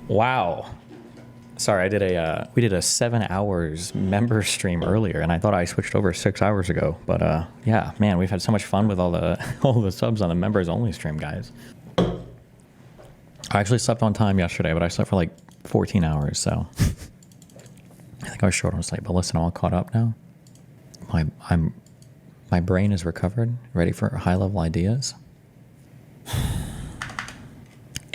Wow. Sorry, we did a 7 hours member stream earlier, and I thought I switched over 6 hours ago. But yeah, man, we've had so much fun with all the subs on the members only stream, guys. I actually slept on time yesterday, but I slept for like 14 hours, so I think I was short on sleep. But listen, I'm all caught up now. My brain is recovered, ready for high-level ideas.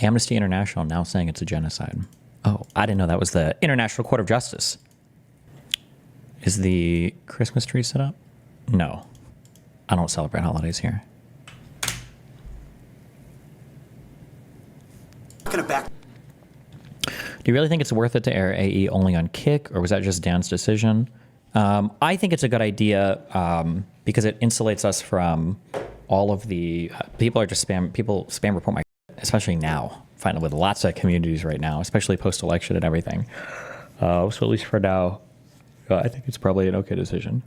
Amnesty International now saying it's a genocide. Oh, I didn't know that was the International Court of Justice. Is the Christmas tree set up? No. I don't celebrate holidays here. Do you really think it's worth it to air AE only on Kick, or was that just Dan's decision? I think it's a good idea because it insulates us from all of the people spam report my, especially now. Finding with lots of communities right now, especially post-election and everything. So at least for now, I think it's probably an okay decision.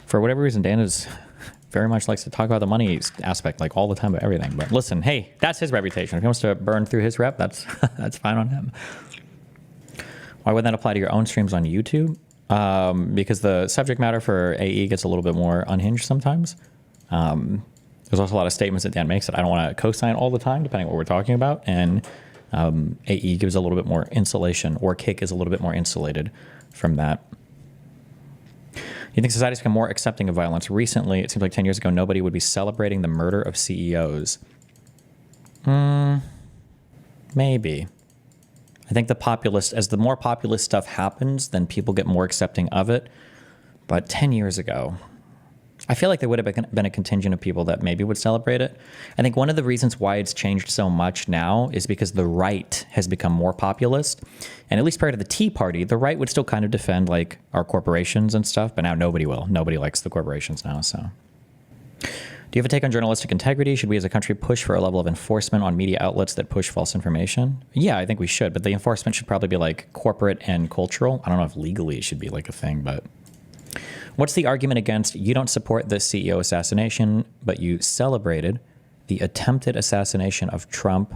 For whatever reason, Dan is very much likes to talk about the money aspect, like all the time about everything. But listen, hey, that's his reputation. If he wants to burn through his rep, that's fine on him. Why would that apply to your own streams on YouTube? Because the subject matter for AE gets a little bit more unhinged sometimes. There's also a lot of statements that Dan makes that I don't want to co-sign all the time, depending on what we're talking about. And AE gives a little bit more insulation, or Kick is a little bit more insulated from that. You think society's become more accepting of violence? Recently, it seems like 10 years ago, nobody would be celebrating the murder of CEOs. Maybe. I think as the more populist stuff happens, then people get more accepting of it. But 10 years ago, I feel like there would have been a contingent of people that maybe would celebrate it. I think one of the reasons why it's changed so much now is because the right has become more populist. And at least prior to the Tea Party, the right would still kind of defend like our corporations and stuff, but now nobody will. Nobody likes the corporations now, so. Do you have a take on journalistic integrity? Should we as a country push for a level of enforcement on media outlets that push false information? Yeah, I think we should, but the enforcement should probably be like corporate and cultural. I don't know if legally it should be like a thing, but. What's the argument against you don't support the CEO assassination, but you celebrated the attempted assassination of Trump?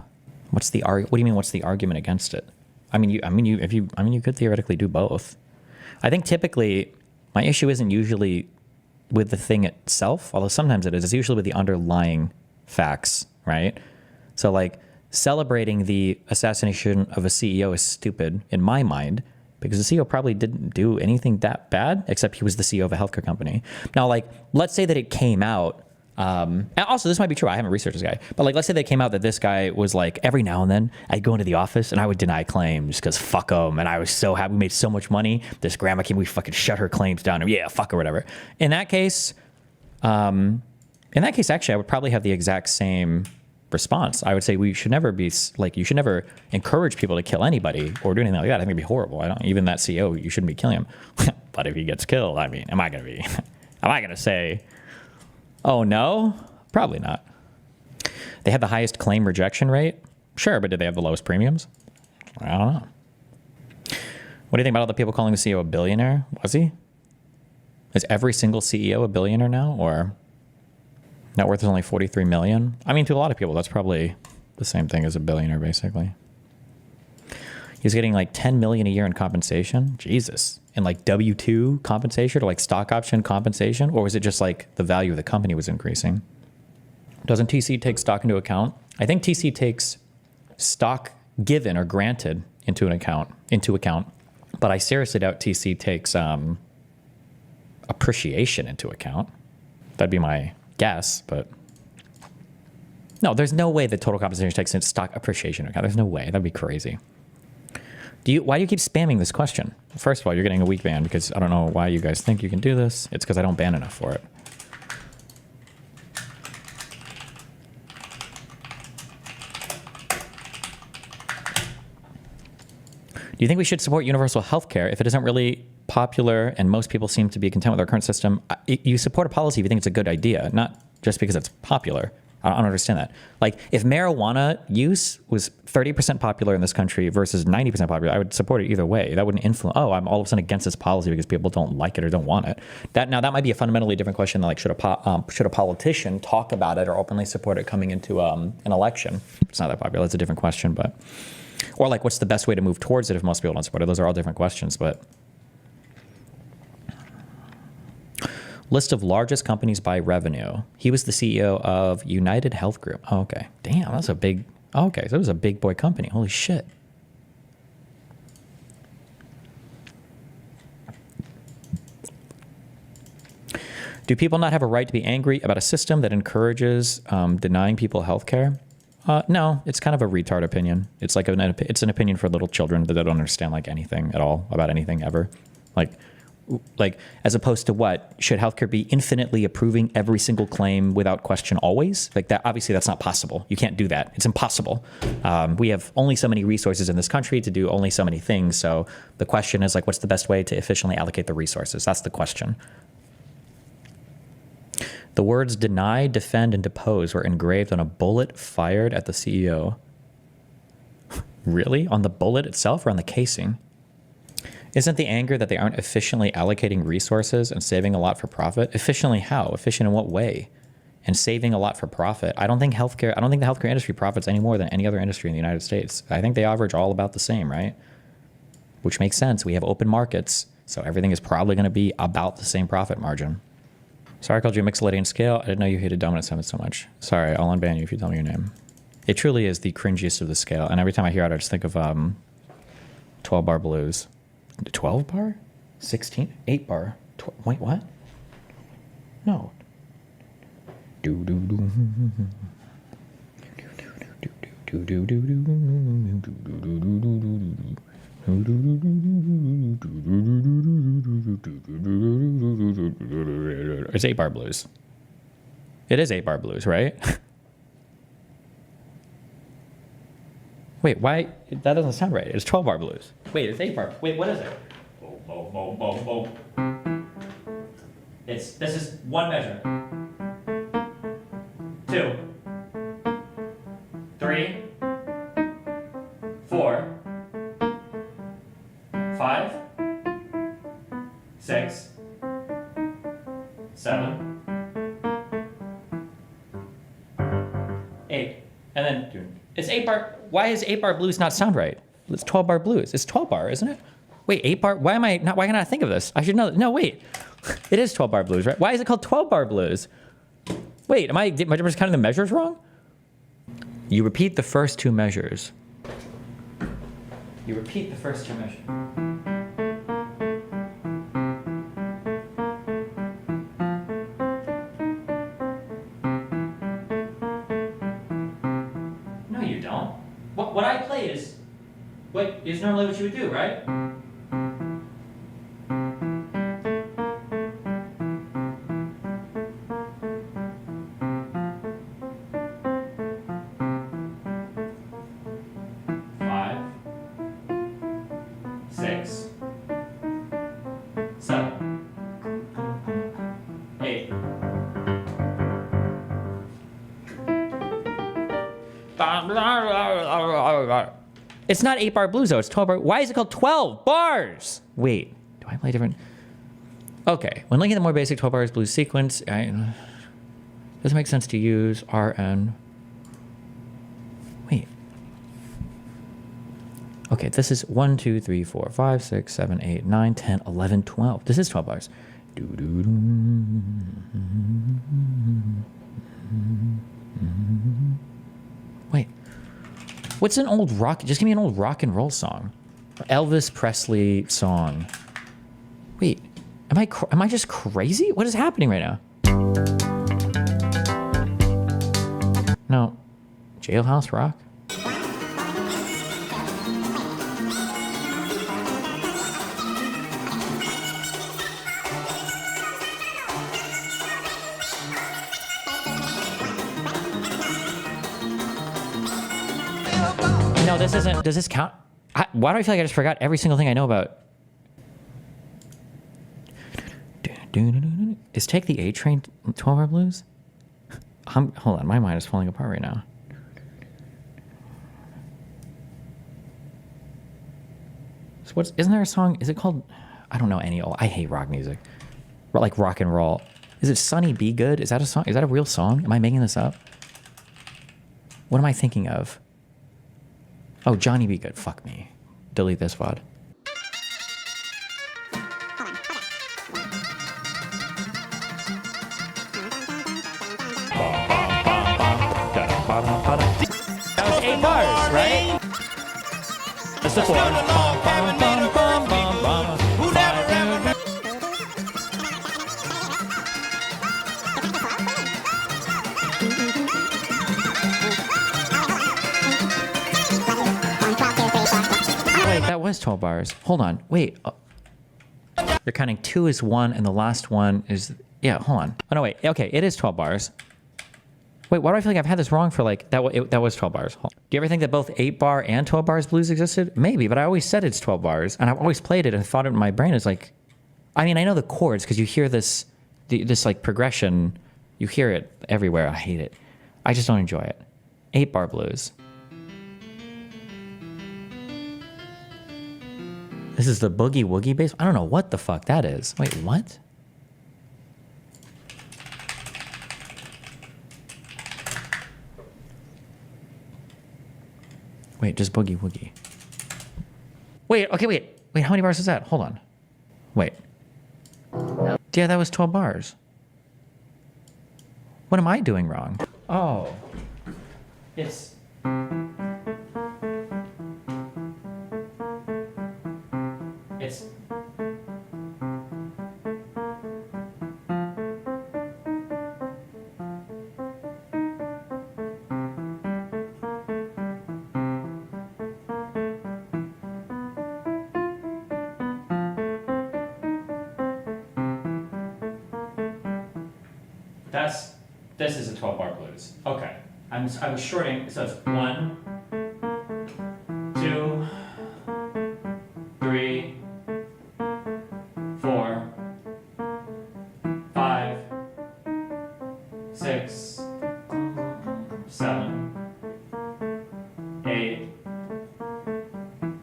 What do you mean? What's the argument against it? You could theoretically do both. I think typically my issue isn't usually with the thing itself, although sometimes it is. It's usually with the underlying facts, right? So like celebrating the assassination of a CEO is stupid in my mind, because the CEO probably didn't do anything that bad, except he was the CEO of a healthcare company. Now, like, let's say that it came out, and also this might be true, I haven't researched this guy, but like, let's say that it came out that this guy was like, every now and then, I'd go into the office and I would deny claims, because fuck them, and I was so happy, we made so much money, this grandma came, we fucking shut her claims down, and yeah, fuck or whatever. In that case, actually, I would probably have the exact same response. I would say we should never be like, you should never encourage people to kill anybody or do anything like that. I think it'd be horrible. Even that CEO, you shouldn't be killing him. But if he gets killed, am I going to say, oh no? Probably not. They had the highest claim rejection rate. Sure, but did they have the lowest premiums? I don't know. What do you think about all the people calling the CEO a billionaire? Was he? Is every single CEO a billionaire now, or net worth is only 43 million? I mean, to a lot of people, that's probably the same thing as a billionaire, basically. He's getting like 10 million a year in compensation. Jesus. And like W-2 compensation or like stock option compensation? Or was it just like the value of the company was increasing? Doesn't TC take stock into account? I think TC takes stock given or granted into account. But I seriously doubt TC takes appreciation into account. That'd be my guess, but no, there's no way that total compensation takes into stock appreciation account. There's no way. That'd be crazy. Why do you keep spamming this question? First of all, you're getting a weak ban because I don't know why you guys think you can do this. It's because I don't ban enough for it. Do you think we should support universal health care if it isn't really popular and most people seem to be content with our current system? You support a policy if you think it's a good idea, not just because it's popular. I don't understand that. Like, if marijuana use was 30% popular in this country versus 90% popular, I would support it either way. That wouldn't influence, oh, I'm all of a sudden against this policy because people don't like it or don't want it. That might be a fundamentally different question than, like, should a politician talk about it or openly support it coming into an election? It's not that popular. It's a different question, but, or like, what's the best way to move towards it if most people don't support it? Those are all different questions, but. List of largest companies by revenue. He was the CEO of United Health Group. Oh, okay. Damn, that's a big, okay, so it was a big boy company. Holy shit. Do people not have a right to be angry about a system that encourages denying people health care? No, it's kind of a retard opinion. It's like it's an opinion for little children that don't understand like anything at all about anything ever. Like, as opposed to what? Should healthcare be infinitely approving every single claim without question always? Like that, obviously that's not possible. You can't do that. It's impossible. We have only so many resources in this country to do only so many things. So the question is like, what's the best way to efficiently allocate the resources? That's the question. The words deny, defend, and depose were engraved on a bullet fired at the CEO. Really? On the bullet itself or on the casing? Isn't the anger that they aren't efficiently allocating resources and saving a lot for profit? Efficiently how? Efficient in what way? And saving a lot for profit? I don't think the healthcare industry profits any more than any other industry in the United States. I think they average all about the same, right? Which makes sense. We have open markets, so everything is probably going to be about the same profit margin. Sorry I called you a Mixolydian scale. I didn't know you hated dominant summit so much. Sorry, I'll unban you if you tell me your name. It truly is the cringiest of the scale, and every time I hear it, I just think of 12-bar blues. 12 bar? 16? 8 bar? Wait, what? No. It's 8 bar blues. It is 8 bar blues, right? Wait, why? That doesn't sound right. It's 12 bar blues. Wait, it's 8 bar. Wait, what is it? Boom, boom, boom, boom, boom. This is one measure. 2, 3, 4, 5, 6, 7, 8. And then, dude, it's 8 bar. Why is 8 bar blues not sound right? It's 12 bar blues. It's 12 bar, isn't it? Wait, 8 bar? Why can I not think of this? I should know. No, wait. It is 12 bar blues, right? Why is it called 12 bar blues? Wait, am I just counting the measures wrong? You repeat the first two measures. You repeat the first two measures. No, you don't. What I play is what is normally what you would do, right? It's not 8 bar blues though, it's 12 bar. Why is it called 12 bars? Wait, do I play different? Okay, when linking the more basic 12 bars blues sequence, does it make sense to use RN? Wait. Okay, this is 1, 2, 3, 4, 5, 6, 7, 8, 9, 10, 11, 12. This is 12 bars. Wait. What's an old rock? Just give me an old rock and roll song. Elvis Presley song. Wait, am I just crazy? What is happening right now? No. Jailhouse rock? No, this isn't. Does this count? Why do I feel like I just forgot every single thing I know about? Is Take the A Train 12 Bar Blues? Hold on, my mind is falling apart right now. So isn't there a song? Is it called? I don't know any. I hate rock music. Like rock and roll. Is it Sonny Be Good? Is that a song? Is that a real song? Am I making this up? What am I thinking of? Oh, Johnny Be Good. Fuck me. Delete this VOD. That was 8 bars, right? That's the 4. Wait, that was 12 bars. Hold on. Wait. You're counting 2 as 1, and the last one is... Yeah, hold on. Oh, no, wait. Okay, it is 12 bars. Wait, why do I feel like I've had this wrong for like... That was 12 bars. Do you ever think that both 8 bar and 12 bars blues existed? Maybe, but I always said it's 12 bars, and I've always played it and thought it in my brain is like... I mean, I know the chords, because you hear this like progression. You hear it everywhere. I hate it. I just don't enjoy it. 8 bar blues. This is the boogie woogie bass. I don't know what the fuck that is. Wait, what? Wait, just boogie woogie. Wait, okay, wait. Wait, how many bars is that? Hold on. Wait. Yeah, that was 12 bars. What am I doing wrong? Oh. It's... It's... This is a 12 bar blues. Okay. I was shorting, so it's 1, 2, 3, 4, 5, 6, 7, 8,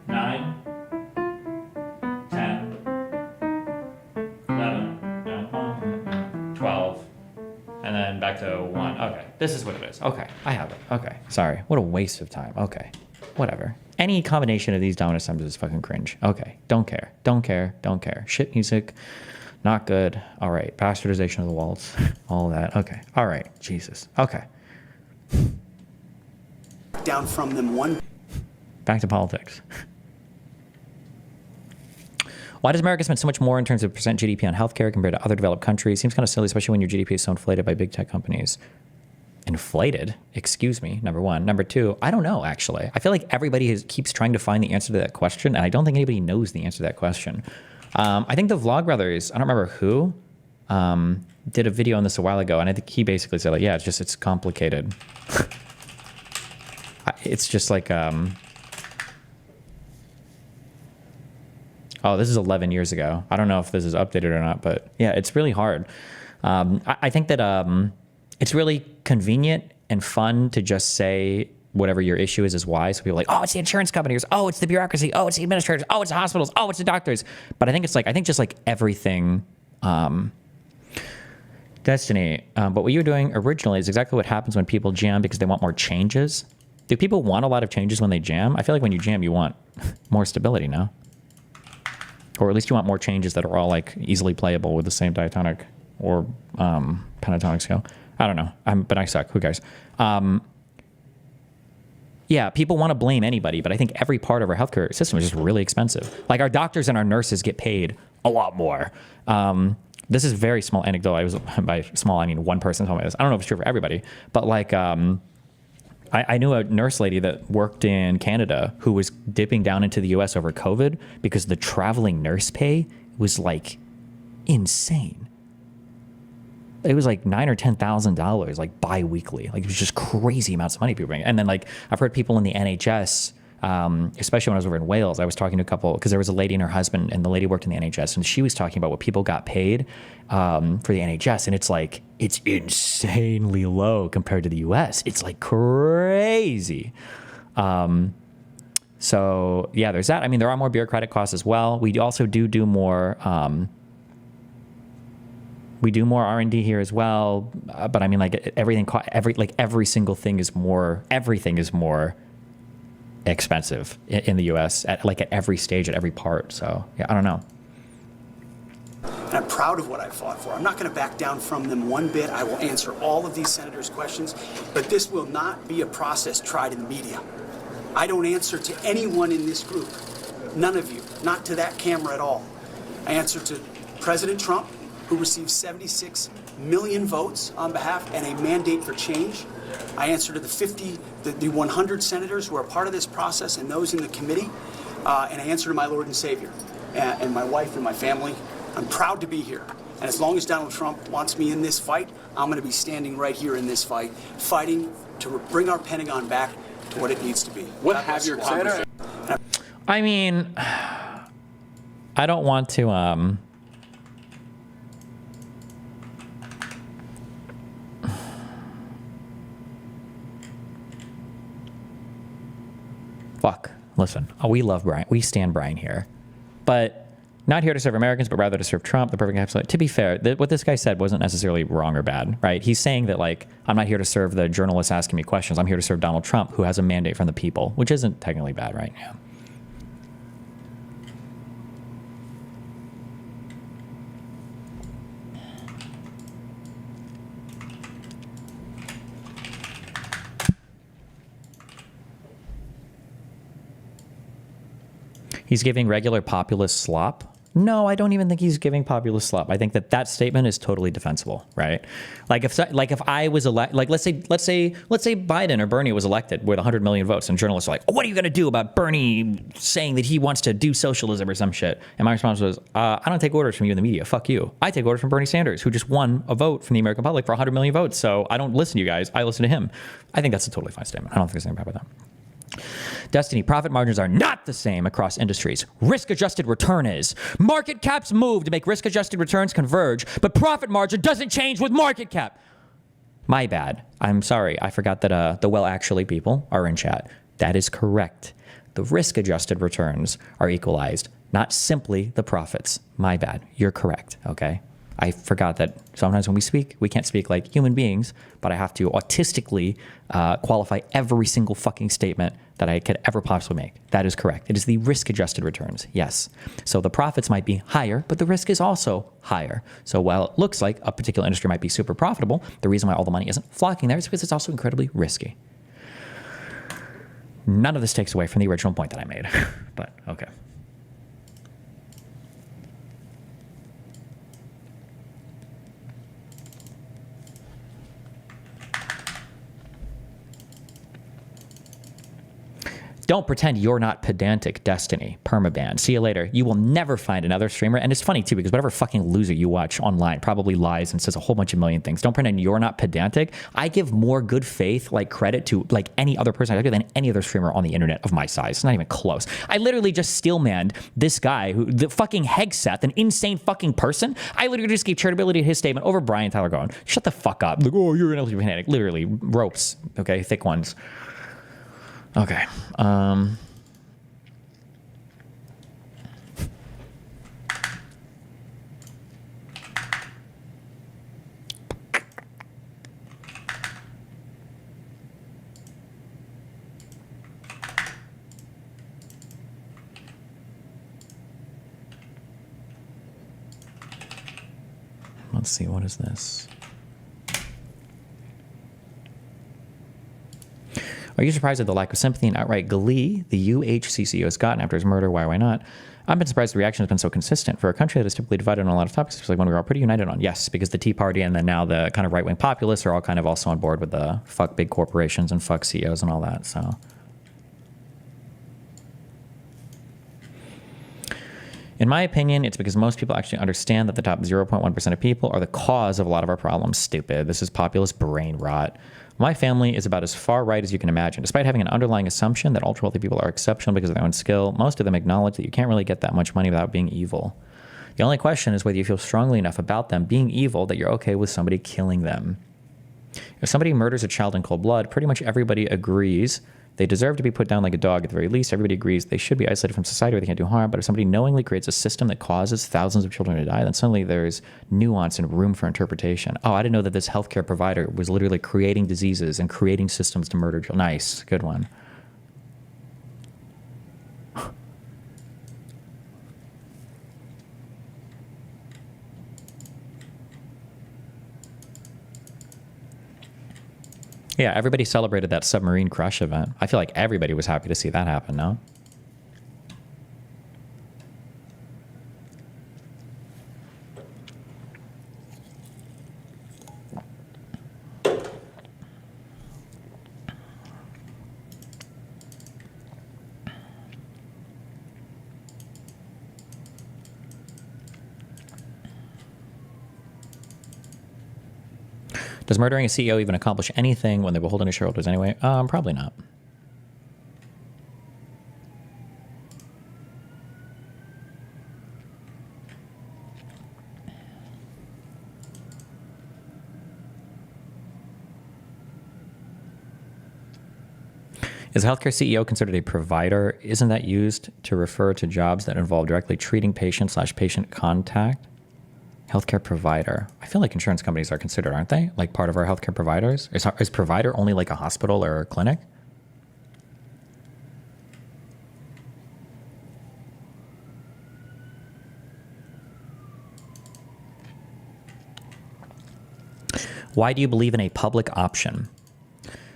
9, 10, 11, 12. And then back to 1. Okay, this is what it is. Okay, I have it. Okay, sorry. What a waste of time. Okay, whatever. Any combination of these dominant stems is fucking cringe. Okay, don't care. Don't care. Don't care. Shit music, not good. All right, bastardization of the waltz, all of that. Okay, all right, Jesus. Okay. Down from them one. Back to politics. Why does America spend so much more in terms of percent GDP on healthcare compared to other developed countries? Seems kind of silly, especially when your GDP is so inflated by big tech companies. Inflated? Excuse me, number one. Number two, I don't know, actually. I feel like everybody keeps trying to find the answer to that question, and I don't think anybody knows the answer to that question. I think the Vlogbrothers, I don't remember who, did a video on this a while ago, and I think he basically said, like, yeah, it's complicated. It's just like... Oh, this is 11 years ago. I don't know if this is updated or not, but yeah, it's really hard. I think that it's really convenient and fun to just say whatever your issue is why. So people are like, oh, it's the insurance companies. Oh, it's the bureaucracy. Oh, it's the administrators. Oh, it's the hospitals. Oh, it's the doctors. But I think it's like, just like everything, Destiny. But what you're doing originally is exactly what happens when people jam because they want more changes. Do people want a lot of changes when they jam? I feel like when you jam, you want more stability, no? Or at least you want more changes that are all like easily playable with the same diatonic or pentatonic scale. I don't know. But I suck. Who cares? Yeah, people want to blame anybody, but I think every part of our healthcare system is just really expensive. Like our doctors and our nurses get paid a lot more. This is a very small anecdote. I was, by small, I mean one person told me this. I don't know if it's true for everybody, but like I knew a nurse lady that worked in Canada who was dipping down into the US over COVID because the traveling nurse pay was like insane. It was like $9,000 or $10,000 like bi-weekly. Like it was just crazy amounts of money people bring. And then like I've heard people in the NHS especially when I was over in Wales. I was talking to a couple, because there was a lady and her husband, and the lady worked in the NHS, and she was talking about what people got paid for the NHS, and it's like, it's insanely low compared to the US. It's like crazy. So yeah, there's that. I mean, there are more bureaucratic costs as well. We also do more. We do more R&D here as well, but I mean, like every single thing is more. Everything is more expensive in the U.S. at every stage, at every part. So yeah, I don't know. And I'm proud of what I fought for. I'm not going to back down from them one bit. I will answer all of these senators' questions, but this will not be a process tried in the media. I don't answer to anyone in this group. None of you. Not to that camera at all. I answer to President Trump, who received 76 million votes on behalf and a mandate for change. I answer to the 100 senators who are part of this process and those in the committee. And I answer to my Lord and Savior and my wife and my family. I'm proud to be here. And as long as Donald Trump wants me in this fight, I'm going to be standing right here in this fight, fighting to bring our Pentagon back to what it needs to be. What have your conversation? I mean, I don't want to fuck. Listen, we love Brian. We stand Brian here, but not here to serve Americans, but rather to serve Trump, the perfect encapsulation. To be fair, what this guy said wasn't necessarily wrong or bad, right? He's saying that, like, I'm not here to serve the journalists asking me questions. I'm here to serve Donald Trump, who has a mandate from the people, which isn't technically bad, right? Yeah. He's giving regular populist slop. No, I don't even think he's giving populist slop. I think that statement is totally defensible, right? Like if I was elected, like let's say Biden or Bernie was elected with 100 million votes, and journalists are like, oh, what are you going to do about Bernie saying that he wants to do socialism or some shit? And my response was, I don't take orders from you in the media. Fuck you. I take orders from Bernie Sanders, who just won a vote from the American public for 100 million votes. So I don't listen to you guys. I listen to him. I think that's a totally fine statement. I don't think there's anything bad about that. Destiny, profit margins are not the same across industries. Risk-adjusted return is. Market caps move to make risk-adjusted returns converge, but profit margin doesn't change with market cap. My bad. I'm sorry. I forgot that the well actually people are in chat. That is correct. The risk-adjusted returns are equalized, not simply the profits. My bad. You're correct, okay? I forgot that sometimes when we speak, we can't speak like human beings, but I have to autistically qualify every single fucking statement that I could ever possibly make. That is correct. It is the risk-adjusted returns, yes. So the profits might be higher, but the risk is also higher. So while it looks like a particular industry might be super profitable, the reason why all the money isn't flocking there is because it's also incredibly risky. None of this takes away from the original point that I made, but okay. Don't pretend you're not pedantic, Destiny. Permaban. See you later. You will never find another streamer. And it's funny, too, because whatever fucking loser you watch online probably lies and says a whole bunch of million things. Don't pretend you're not pedantic. I give more good faith, like, credit to, like, any other person I do than any other streamer on the internet of my size. It's not even close. I literally just steel-manned this guy, the fucking Hegseth, an insane fucking person. I literally just gave charitability to his statement over Brian Tyler going, shut the fuck up. Like, oh, you're an LGBT fanatic. Literally, ropes, okay, thick ones. Okay. Let's see, what is this? Are you surprised at the lack of sympathy and outright glee the UHCCO has gotten after his murder? Why not? I've been surprised the reaction has been so consistent. For a country that is typically divided on a lot of topics, it's like one we're all pretty united on. Yes, because the Tea Party and then now the kind of right-wing populists are all kind of also on board with the fuck big corporations and fuck CEOs and all that, so. In my opinion, it's because most people actually understand that the top 0.1% of people are the cause of a lot of our problems. Stupid. This is populist brain rot. My family is about as far right as you can imagine. Despite having an underlying assumption that ultra-wealthy people are exceptional because of their own skill, most of them acknowledge that you can't really get that much money without being evil. The only question is whether you feel strongly enough about them being evil that you're okay with somebody killing them. If somebody murders a child in cold blood, pretty much everybody agrees they deserve to be put down like a dog at the very least. Everybody agrees they should be isolated from society where they can't do harm. But if somebody knowingly creates a system that causes thousands of children to die, then suddenly there's nuance and room for interpretation. Oh, I didn't know that this healthcare provider was literally creating diseases and creating systems to murder children. Nice. Good one. Yeah, everybody celebrated that submarine crush event. I feel like everybody was happy to see that happen, no? Does murdering a CEO even accomplish anything when they're beholden to shareholders anyway? Probably not. Is a healthcare CEO considered a provider? Isn't that used to refer to jobs that involve directly treating patient/patient contact? Healthcare provider. I feel like insurance companies are considered, aren't they? Like part of our healthcare providers? Is provider only like a hospital or a clinic? Why do you believe in a public option?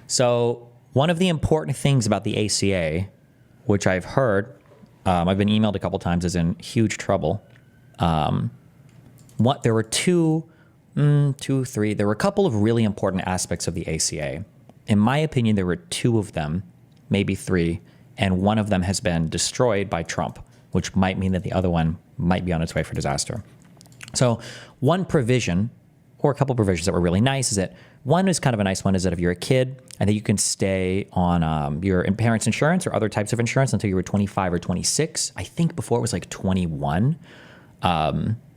So one of the important things about the ACA, which I've heard, I've been emailed a couple times, is in huge trouble. There were there were a couple of really important aspects of the ACA. In my opinion, there were two of them, maybe three, and one of them has been destroyed by Trump, which might mean that the other one might be on its way for disaster. So one provision, or a couple provisions that were really nice, is that one is kind of a nice one, is that if you're a kid, I think you can stay on your parents' insurance or other types of insurance until you were 25 or 26. I think before it was like 21.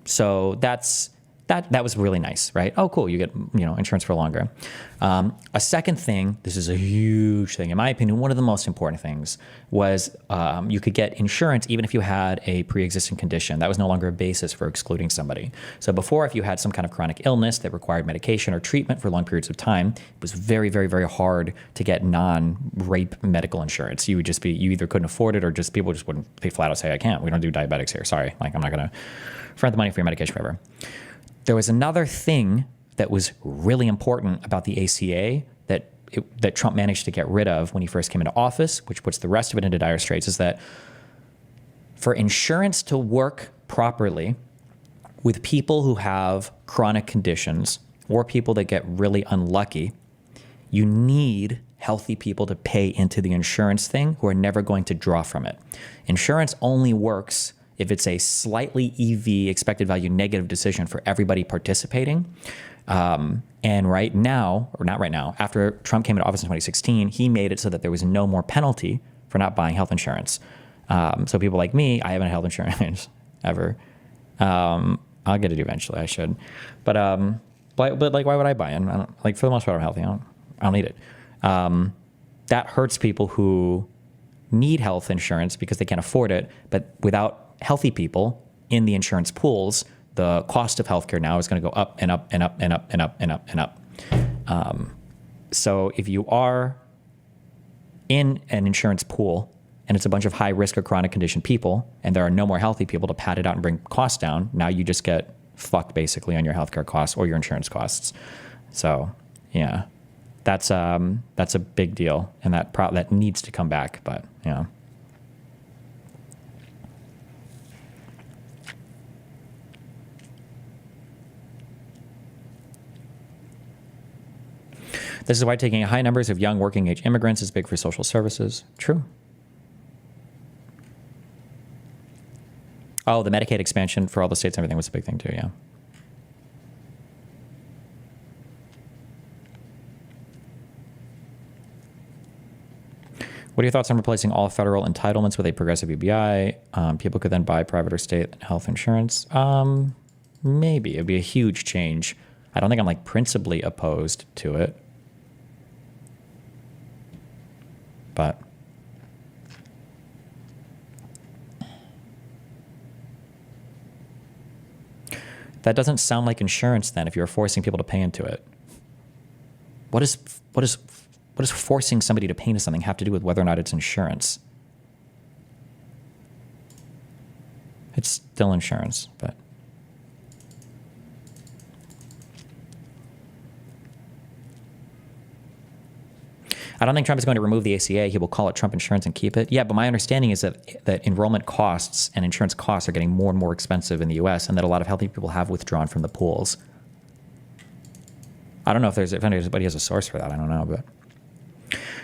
So that was really nice, right? Oh, cool. You get, insurance for longer. A second thing, this is a huge thing. In my opinion, one of the most important things was you could get insurance even if you had a pre-existing condition. That was no longer a basis for excluding somebody. So before, if you had some kind of chronic illness that required medication or treatment for long periods of time, it was very, very, very hard to get non-rape medical insurance. You either couldn't afford it or just people just wouldn't, they flat out say, I can't. We don't do diabetics here. Sorry. Like, I'm not going to front the money for your medication forever. There was another thing that was really important about the ACA that Trump managed to get rid of when he first came into office, which puts the rest of it into dire straits, is that for insurance to work properly with people who have chronic conditions or people that get really unlucky, you need healthy people to pay into the insurance thing who are never going to draw from it. Insurance only works if it's a slightly EV, expected value negative decision for everybody participating. And right now, or not right now, after Trump came into office in 2016, he made it so that there was no more penalty for not buying health insurance. So people like me, I haven't had health insurance ever. I'll get it eventually, I should. But like, why would I buy it? Like, for the most part, I'm healthy. I don't need it. That hurts people who need health insurance because they can't afford it, but without healthy people in the insurance pools, the cost of healthcare now is going to go up and up and up and up and up and up and up. So if you are in an insurance pool and it's a bunch of high risk or chronic condition people, and there are no more healthy people to pad it out and bring costs down, now you just get fucked basically on your healthcare costs or your insurance costs. So yeah, that's a big deal, and that needs to come back. But yeah. This is why taking high numbers of young working age immigrants is big for social services. True. Oh, the Medicaid expansion for all the states and everything was a big thing too, yeah. What are your thoughts on replacing all federal entitlements with a progressive UBI? People could then buy private or state health insurance. Maybe. It'd be a huge change. I don't think I'm like principally opposed to it. But that doesn't sound like insurance then if you're forcing people to pay into it. What does forcing somebody to pay into something have to do with whether or not it's insurance? It's still insurance, but I don't think Trump is going to remove the ACA. He will call it Trump insurance and keep it. Yeah, but my understanding is that enrollment costs and insurance costs are getting more and more expensive in the U.S. and that a lot of healthy people have withdrawn from the pools. I don't know if anybody has a source for that. I don't know, but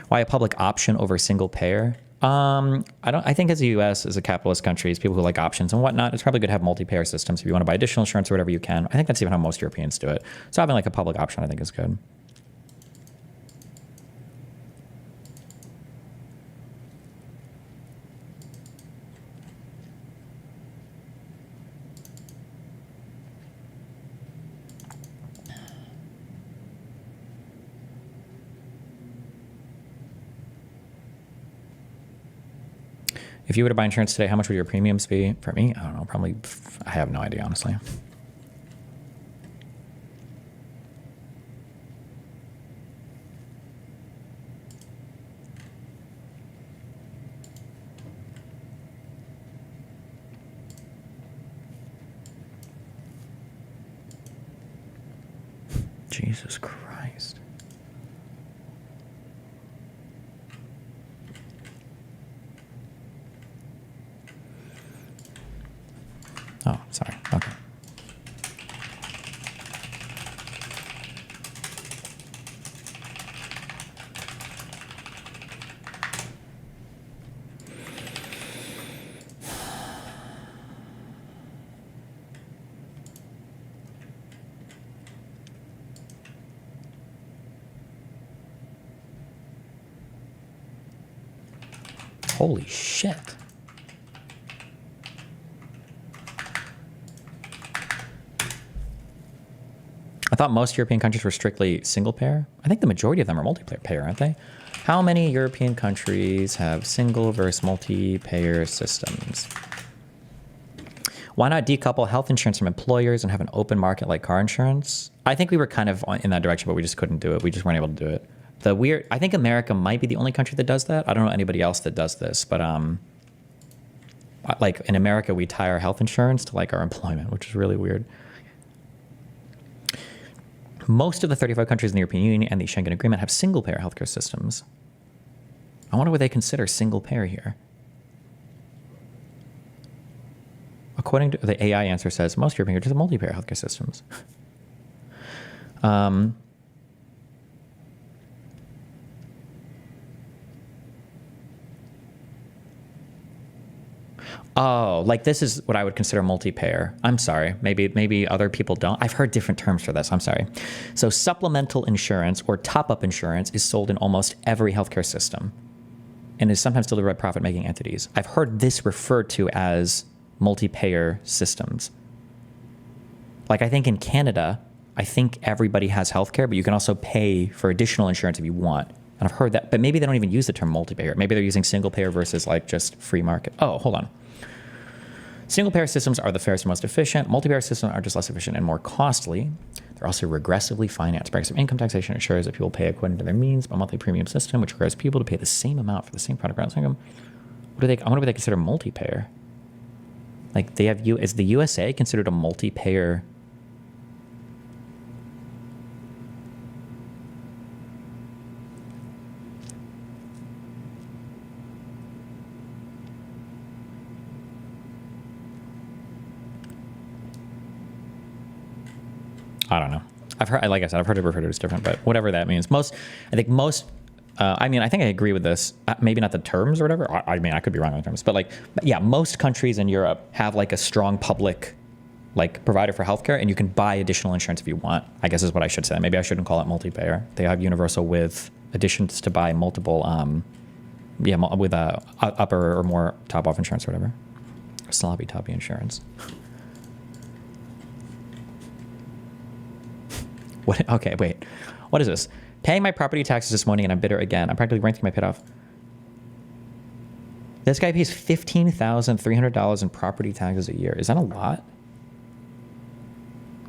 why a public option over single payer? I think as the U.S. as a capitalist country, as people who like options and whatnot, it's probably good to have multi-payer systems. If you want to buy additional insurance or whatever you can. I think that's even how most Europeans do it. So having like a public option, I think is good. If you were to buy insurance today, how much would your premiums be? For me, I don't know, probably, I have no idea, honestly. Jesus Christ. Oh, sorry. Okay. Holy shit. I thought most European countries were strictly single payer. I think the majority of them are multi-payer, aren't they? How many European countries have single versus multi-payer systems? Why not decouple health insurance from employers and have an open market like car insurance? I think we were kind of in that direction, but we just couldn't do it. We just weren't able to do it. I think America might be the only country that does that. I don't know anybody else that does this, but like in America, we tie our health insurance to like our employment, which is really weird. Most of the 35 countries in the European Union and the Schengen Agreement have single-payer healthcare systems. I wonder what they consider single-payer here. According to the AI answer says, most European countries have multi-payer healthcare systems. Oh, like this is what I would consider multi-payer. I'm sorry. Maybe other people don't. I've heard different terms for this. I'm sorry. So supplemental insurance or top-up insurance is sold in almost every healthcare system and is sometimes delivered by profit-making entities. I've heard this referred to as multi-payer systems. Like I think in Canada, I think everybody has healthcare, but you can also pay for additional insurance if you want. And I've heard that, but maybe they don't even use the term multi-payer. Maybe they're using single-payer versus like just free market. Oh, hold on. Single-payer systems are the fairest and most efficient. Multi-payer systems are just less efficient and more costly. They're also regressively financed. Progressive income taxation ensures that people pay according to their means. A monthly premium system, which requires people to pay the same amount for the same product gross income. I wonder what they consider multi-payer. Like they have is the USA considered a multi-payer? I don't know. Like I said, I've heard it referred to as different, but whatever that means. I think most I mean, I think I agree with this. Maybe not the terms or whatever. I mean, I could be wrong on the terms, but like, yeah, most countries in Europe have like a strong public like provider for healthcare, and you can buy additional insurance if you want, I guess is what I should say. Maybe I shouldn't call it multi-payer. They have universal with additions to buy multiple, with upper or more top off insurance or whatever. Sloppy toppy insurance. What? Okay, wait. What is this? Paying my property taxes this morning and I'm bitter again. I'm practically renting my pit off. This guy pays $15,300 in property taxes a year. Is that a lot?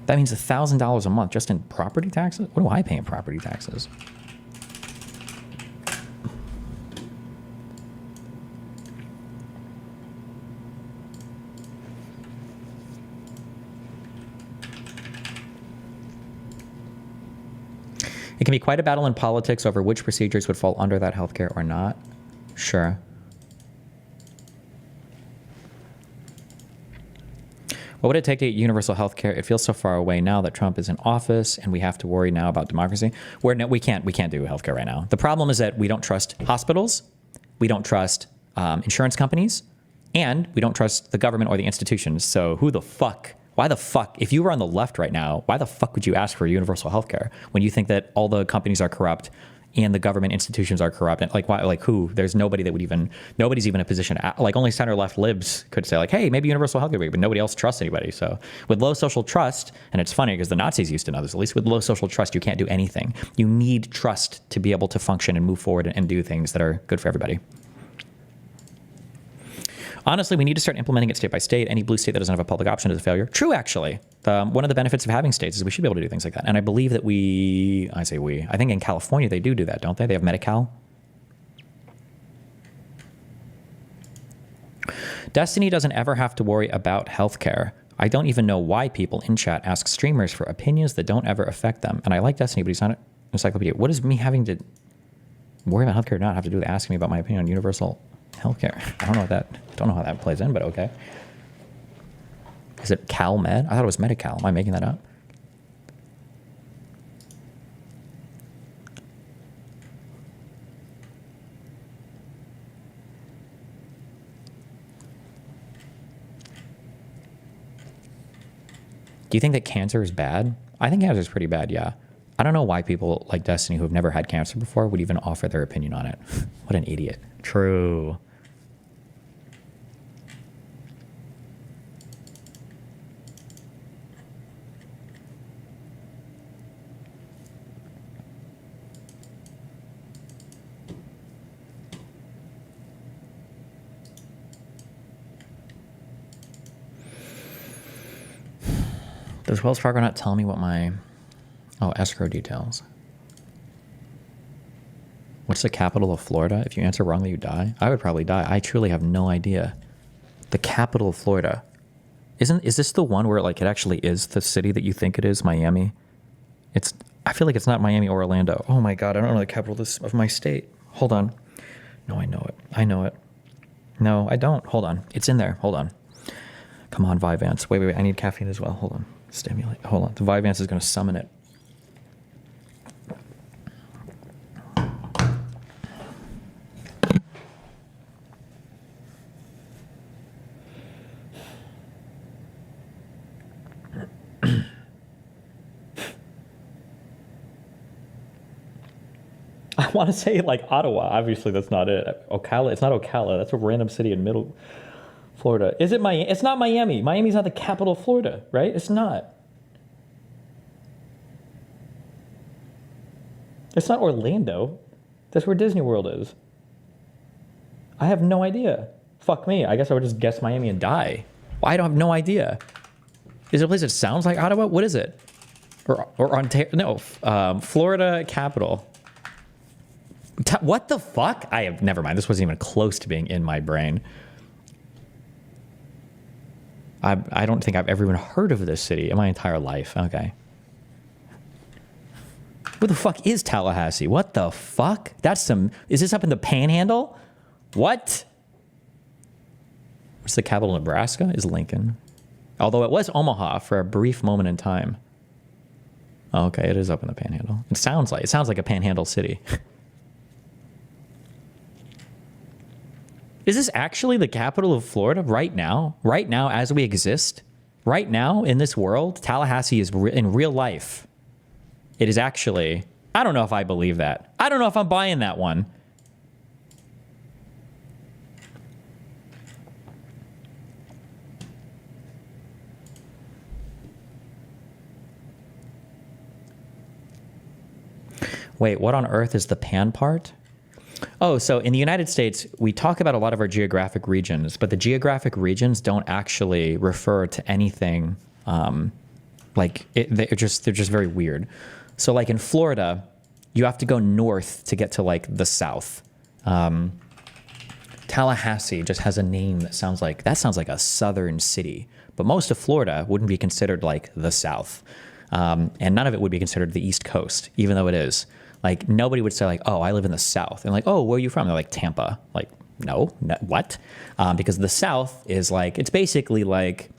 That means $1,000 a month just in property taxes? What do I pay in property taxes? It can be quite a battle in politics over which procedures would fall under that healthcare or not. Sure. What would it take to get universal healthcare? It feels so far away now that Trump is in office and we have to worry now about democracy. We can't do healthcare right now. The problem is that we don't trust hospitals, we don't trust insurance companies, and we don't trust the government or the institutions. So why the fuck, if you were on the left right now, why the fuck would you ask for universal healthcare when you think that all the companies are corrupt and the government institutions are corrupt? And like, why, like who? There's nobody that would nobody's even in a position to, like only center left libs could say like, hey, maybe universal healthcare, but nobody else trusts anybody. So with low social trust, and it's funny because the Nazis used to know this, at least with low social trust, you can't do anything. You need trust to be able to function and move forward and do things that are good for everybody. Honestly, we need to start implementing it state by state. Any blue state that doesn't have a public option is a failure. True, actually. One of the benefits of having states is we should be able to do things like that. And I believe that I think in California they do that, don't they? They have Medi-Cal. Destiny doesn't ever have to worry about healthcare. I don't even know why people in chat ask streamers for opinions that don't ever affect them. And I like Destiny, but he's not an encyclopedia. What does me having to worry about healthcare or not have to do with asking me about my opinion on universal healthcare? I don't know how that plays in, but okay. Is it Cal Med? I thought it was Medi-Cal. Am I making that up? Do you think that cancer is bad? I think cancer is pretty bad, yeah. I don't know why people like Destiny who have never had cancer before would even offer their opinion on it. What an idiot. True. Does Wells Fargo not tell me what my... Oh, escrow details. What's the capital of Florida? If you answer wrongly, you die. I would probably die. I truly have no idea. The capital of Florida. Is this the one where like it actually is the city that you think it is, Miami? I feel like it's not Miami or Orlando. Oh my God, I don't know the capital of my state. Hold on. No, I know it. No, I don't. Hold on. It's in there. Hold on. Come on, Vyvanse. Wait. I need caffeine as well. Hold on. Stimulate. Hold on. The Vyvanse is going to summon it. I want to say like Ottawa. Obviously, that's not it. Ocala. It's not Ocala. That's a random city in middle Florida. Is it Miami? It's not Miami. Miami's not the capital of Florida, right? It's not. It's not Orlando. That's where Disney World is. I have no idea. Fuck me. I guess I would just guess Miami and die. Well, I don't have no idea. Is it a place that sounds like Ottawa? What is it? Or Ontario? No. Florida capital. What the fuck? Never mind. This wasn't even close to being in my brain. I don't think I've ever even heard of this city in my entire life. Okay. What the fuck is Tallahassee? What the fuck? Is this up in the Panhandle? What? What's the capital of Nebraska? Is Lincoln. Although it was Omaha for a brief moment in time. Oh, okay, it is up in the Panhandle. It sounds like a Panhandle city. Is this actually the capital of Florida right now? Right now, as we exist? Right now, in this world, Tallahassee is in real life. It is actually... I don't know if I believe that. I don't know if I'm buying that one. Wait, what on earth is the pan part? Oh, so in the United States, we talk about a lot of our geographic regions, but the geographic regions don't actually refer to anything. They're just very weird. So like in Florida, you have to go north to get to like the south. Tallahassee just has a name that sounds like a southern city, but most of Florida wouldn't be considered like the south. And none of it would be considered the East Coast, even though it is. Like, nobody would say, like, oh, I live in the South. And like, oh, where are you from? They're like, Tampa. Like, no, what? Because the South is like, it's basically like,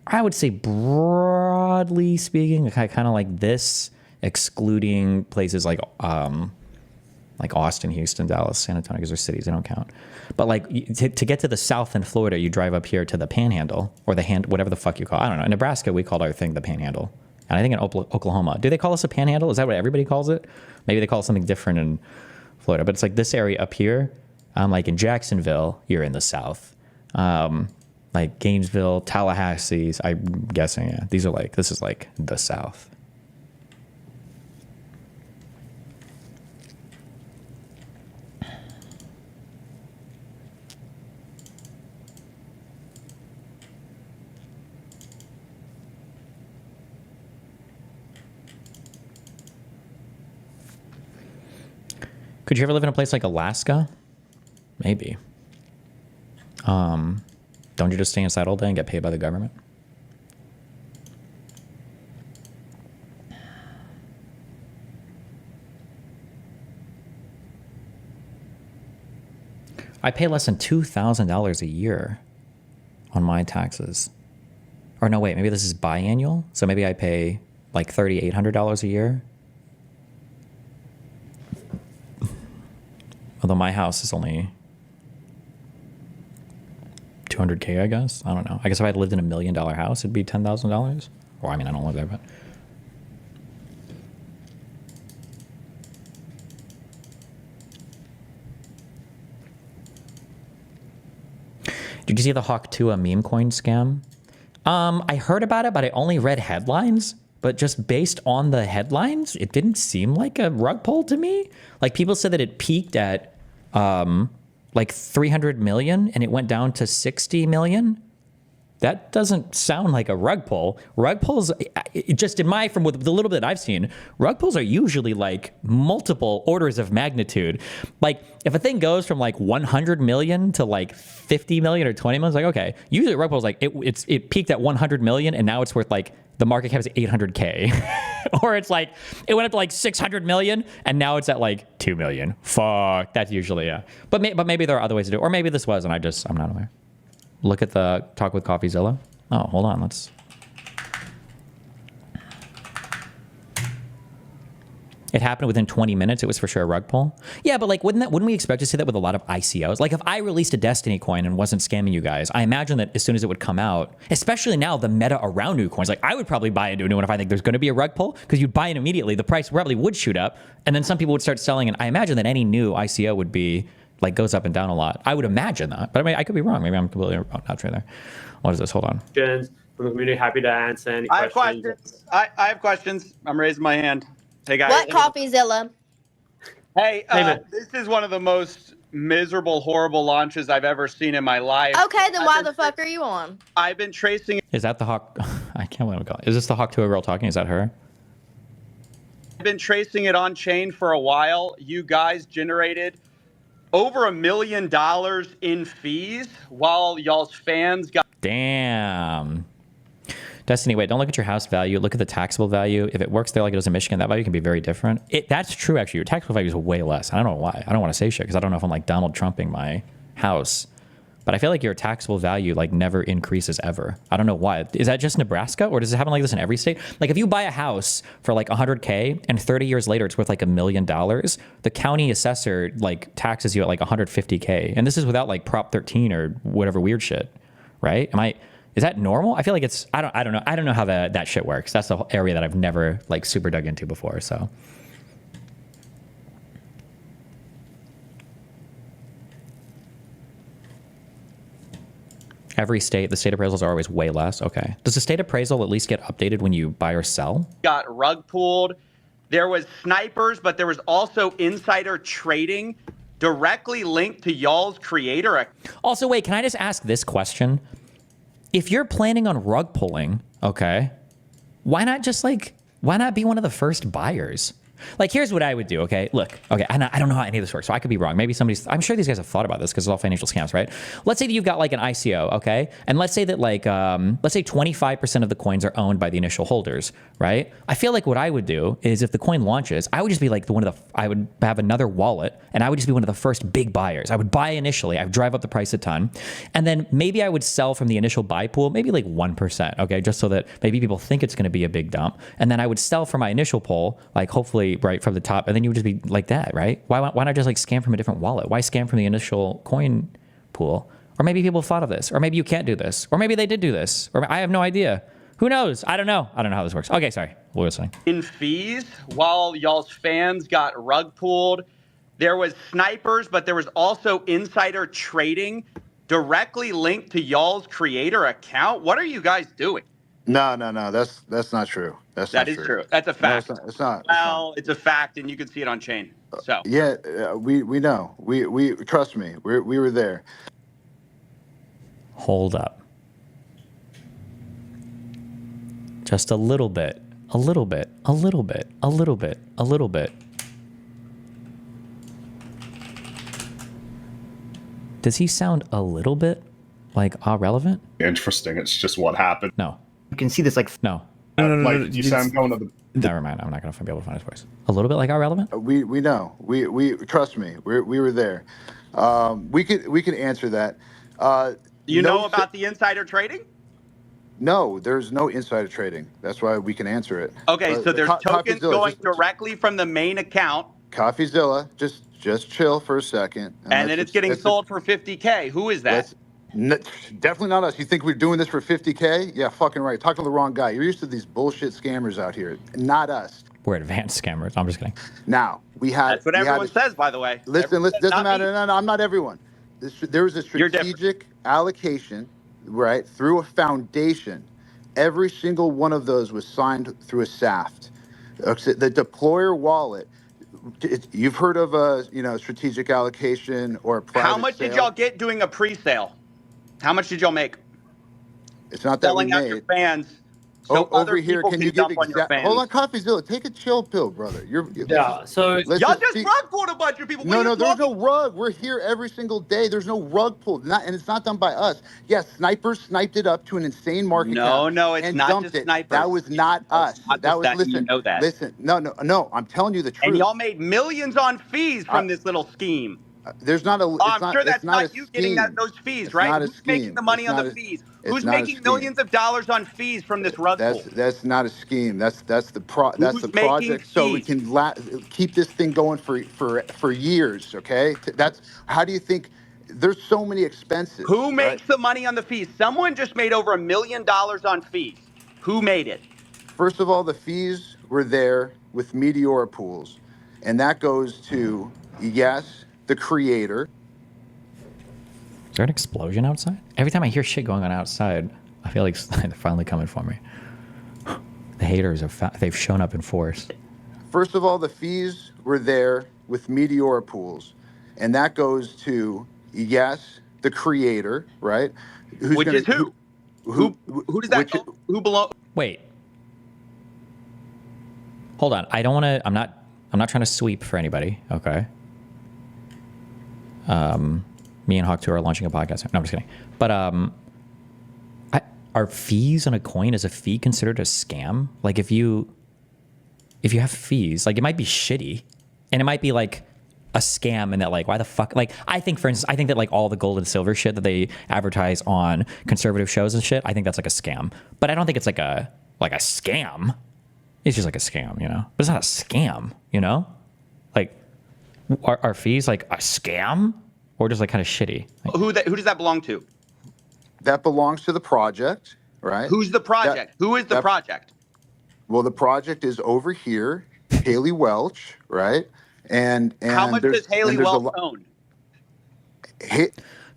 I would say broadly speaking, kind of like this, excluding places like Austin, Houston, Dallas, San Antonio, because they're cities, they don't count. But like, to get to the South in Florida, you drive up here to the Panhandle, or whatever the fuck you call it. I don't know. In Nebraska, we called our thing the Panhandle. And I think in Oklahoma, do they call us a panhandle? Is that what everybody calls it? Maybe they call it something different in Florida. But it's like this area up here, like in Jacksonville, you're in the South. Like Gainesville, Tallahassee, I'm guessing, yeah. This is like the South. Could you ever live in a place like Alaska? Maybe. Don't you just stay inside all day and get paid by the government? I pay less than $2,000 a year on my taxes. Or no, wait, maybe this is biannual? So maybe I pay like $3,800 a year. Although my house is only $200K, I guess. I don't know. I guess if I had lived in $1 million house, it'd be $10,000. Or I mean, I don't live there, but. Did you see the Hawk Tuah meme coin scam? I heard about it, but I only read headlines. But just based on the headlines, it didn't seem like a rug pull to me. Like people said that it peaked at like 300 million and it went down to 60 million. That doesn't sound like a rug pull. Rug pulls, just from the little bit I've seen, rug pulls are usually like multiple orders of magnitude. Like if a thing goes from like 100 million to like 50 million or 20 million, it's like, okay, usually rug pulls like it peaked at 100 million and now it's worth like, the market cap is 800K. Or it's like, it went up to like 600 million and now it's at like 2 million. Fuck, that's usually, yeah. But maybe there are other ways to do it. Or maybe this was and I'm not aware. Look at the Talk with Coffeezilla. Oh, hold on, let's. It happened within 20 minutes. It was for sure a rug pull. Yeah, but like, wouldn't we expect to see that with a lot of ICOs? Like if I released a Destiny coin and wasn't scamming you guys, I imagine that as soon as it would come out, especially now the meta around new coins, like I would probably buy into a new one if I think there's going to be a rug pull because you'd buy it immediately. The price probably would shoot up and then some people would start selling. And I imagine that any new ICO would be like goes up and down a lot. I would imagine that, but I mean, I could be wrong. Maybe I'm completely not true there. What is this? Hold on. From the community, happy to answer any questions. I have questions. I'm raising my hand. Hey guys. What Coffeezilla? Hey, this is one of the most miserable, horrible launches I've ever seen in my life. Okay, then why the fuck are you on? I've been tracing. Is that the Hawk? I can't believe it. Is this the Hawk Tuah girl talking? Is that her? I've been tracing it on chain for a while. You guys generated over $1 million in fees while y'all's fans got. Damn. Destiny, wait, don't look at your house value. Look at the taxable value. If it works there like it does in Michigan, that value can be very different. That's true, actually. Your taxable value is way less. I don't know why. I don't want to say shit because I don't know if I'm like Donald Trumping my house. But I feel like your taxable value like never increases ever. I don't know why. Is that just Nebraska, or does it happen like this in every state? Like if you buy a house for like 100K and 30 years later it's worth like $1 million, the county assessor like taxes you at like 150K, and this is without like Prop 13 or whatever weird shit, right? Is that normal? I feel like it's I don't know. I don't know how that shit works. That's the whole area that I've never like super dug into before. So. Every state, the state appraisals are always way less. Okay. Does the state appraisal at least get updated when you buy or sell? Got rug pulled. There was snipers, but there was also insider trading directly linked to y'all's creator. Also, wait, can I just ask this question? If you're planning on rug pulling, okay, why not be one of the first buyers? Like, here's what I would do, okay? Look, okay, I don't know how any of this works, so I could be wrong. Maybe I'm sure these guys have thought about this because it's all financial scams, right? Let's say that you've got like an ICO, okay? And let's say that like, let's say 25% of the coins are owned by the initial holders, right? I feel like what I would do is if the coin launches, I would just be like I would have another wallet and I would just be one of the first big buyers. I would buy initially, I would drive up the price a ton. And then maybe I would sell from the initial buy pool, maybe like 1%, okay? Just so that maybe people think it's gonna be a big dump. And then I would sell from my initial pool, like hopefully right from the top, and then you would just be like that, right? Why not just like scam from a different wallet? Why scam from the initial coin pool? Or maybe people thought of this, or maybe you can't do this, or maybe they did do this, or I have no idea. Who knows? I don't know. I don't know how this works. Okay, sorry. What was I saying? In fees, while y'all's fans got rug pulled, there was snipers, but there was also insider trading directly linked to y'all's creator account. What are you guys doing? No. That's not true. That is true. That's a fact. No, it's not. Well, it's a fact, and you can see it on chain. So yeah, we know. We trust me. We were there. Hold up. Just a little bit. A little bit. A little bit. A little bit. A little bit. Does he sound a little bit like relevant? Interesting. It's just what happened. No. You can see this like No. Like you sound going to the. Never mind. I'm not going to be able to find his voice. A little bit like relevant? We know. We trust me. We were there. We could answer that. you know about the insider trading? No, there's no insider trading. That's why we can answer it. Okay, so there's tokens Coffeezilla, going directly from the main account. Coffeezilla, just chill for a second. And then it's getting sold for 50K. Who is that? Definitely not us. You think we're doing this for 50K? Yeah, fucking right. Talking to the wrong guy. You're used to these bullshit scammers out here. Not us. We're advanced scammers. I'm just kidding. Now, we had... That's what everyone says, by the way. Listen, doesn't matter. No, I'm not everyone. There was a strategic allocation, right, through a foundation. Every single one of those was signed through a SAFT. The deployer wallet, you've heard of a strategic allocation or a private How much sale. did y'all get doing a pre-sale? How much did y'all make? It's not that Selling we out made. your fans. So Over here, can you give exact? Hold on, Coffeezilla, take a chill pill, brother. So Y'all just rug pulled a bunch of people. No, there's no rug. We're here every single day. There's no rug pulled, and it's not done by us. Yes, snipers sniped it up to an insane market cap. No, it's and not dumped just it. snipers. That was not us. That was listen. You know that. Listen, no. I'm telling you the truth. And y'all made millions on fees from this little scheme. There's not a. I'm sure that's not you getting those fees, right? Who's making the money on the fees? Who's making millions of dollars on fees from this rug pull? That's not a scheme. That's the project. So we can keep this thing going for years. Okay. That's how do you think? There's so many expenses. Who makes the money on the fees? Someone just made over $1 million on fees. Who made it? First of all, the fees were there with Meteora pools, and that goes to the creator. Is there an explosion outside? Every time I hear shit going on outside, I feel like they're finally coming for me. The haters they've shown up in force. First of all, the fees were there with Meteora pools, and that goes to the creator, right? Which is who? Who does that go? Who belong? Wait. Hold on. I don't want to. I'm not trying to sweep for anybody. Okay. Me and Hawk2 are launching a podcast. No, I'm just kidding. But are fees on a coin, is a fee considered a scam? Like if you have fees, like it might be shitty, and it might be like a scam and that like why the fuck like I think for instance I think that like all the gold and silver shit that they advertise on conservative shows and shit I think that's like a scam, but I don't think it's like a scam. It's just like a scam, you know, but it's not a scam, you know, like are fees like a scam or just like kind of shitty? Like, who does that belong to? That belongs to the project, right? Who's the project? Who is the project? Well, the project is over here, Haley Welch, right? And how much does Haley Welch own?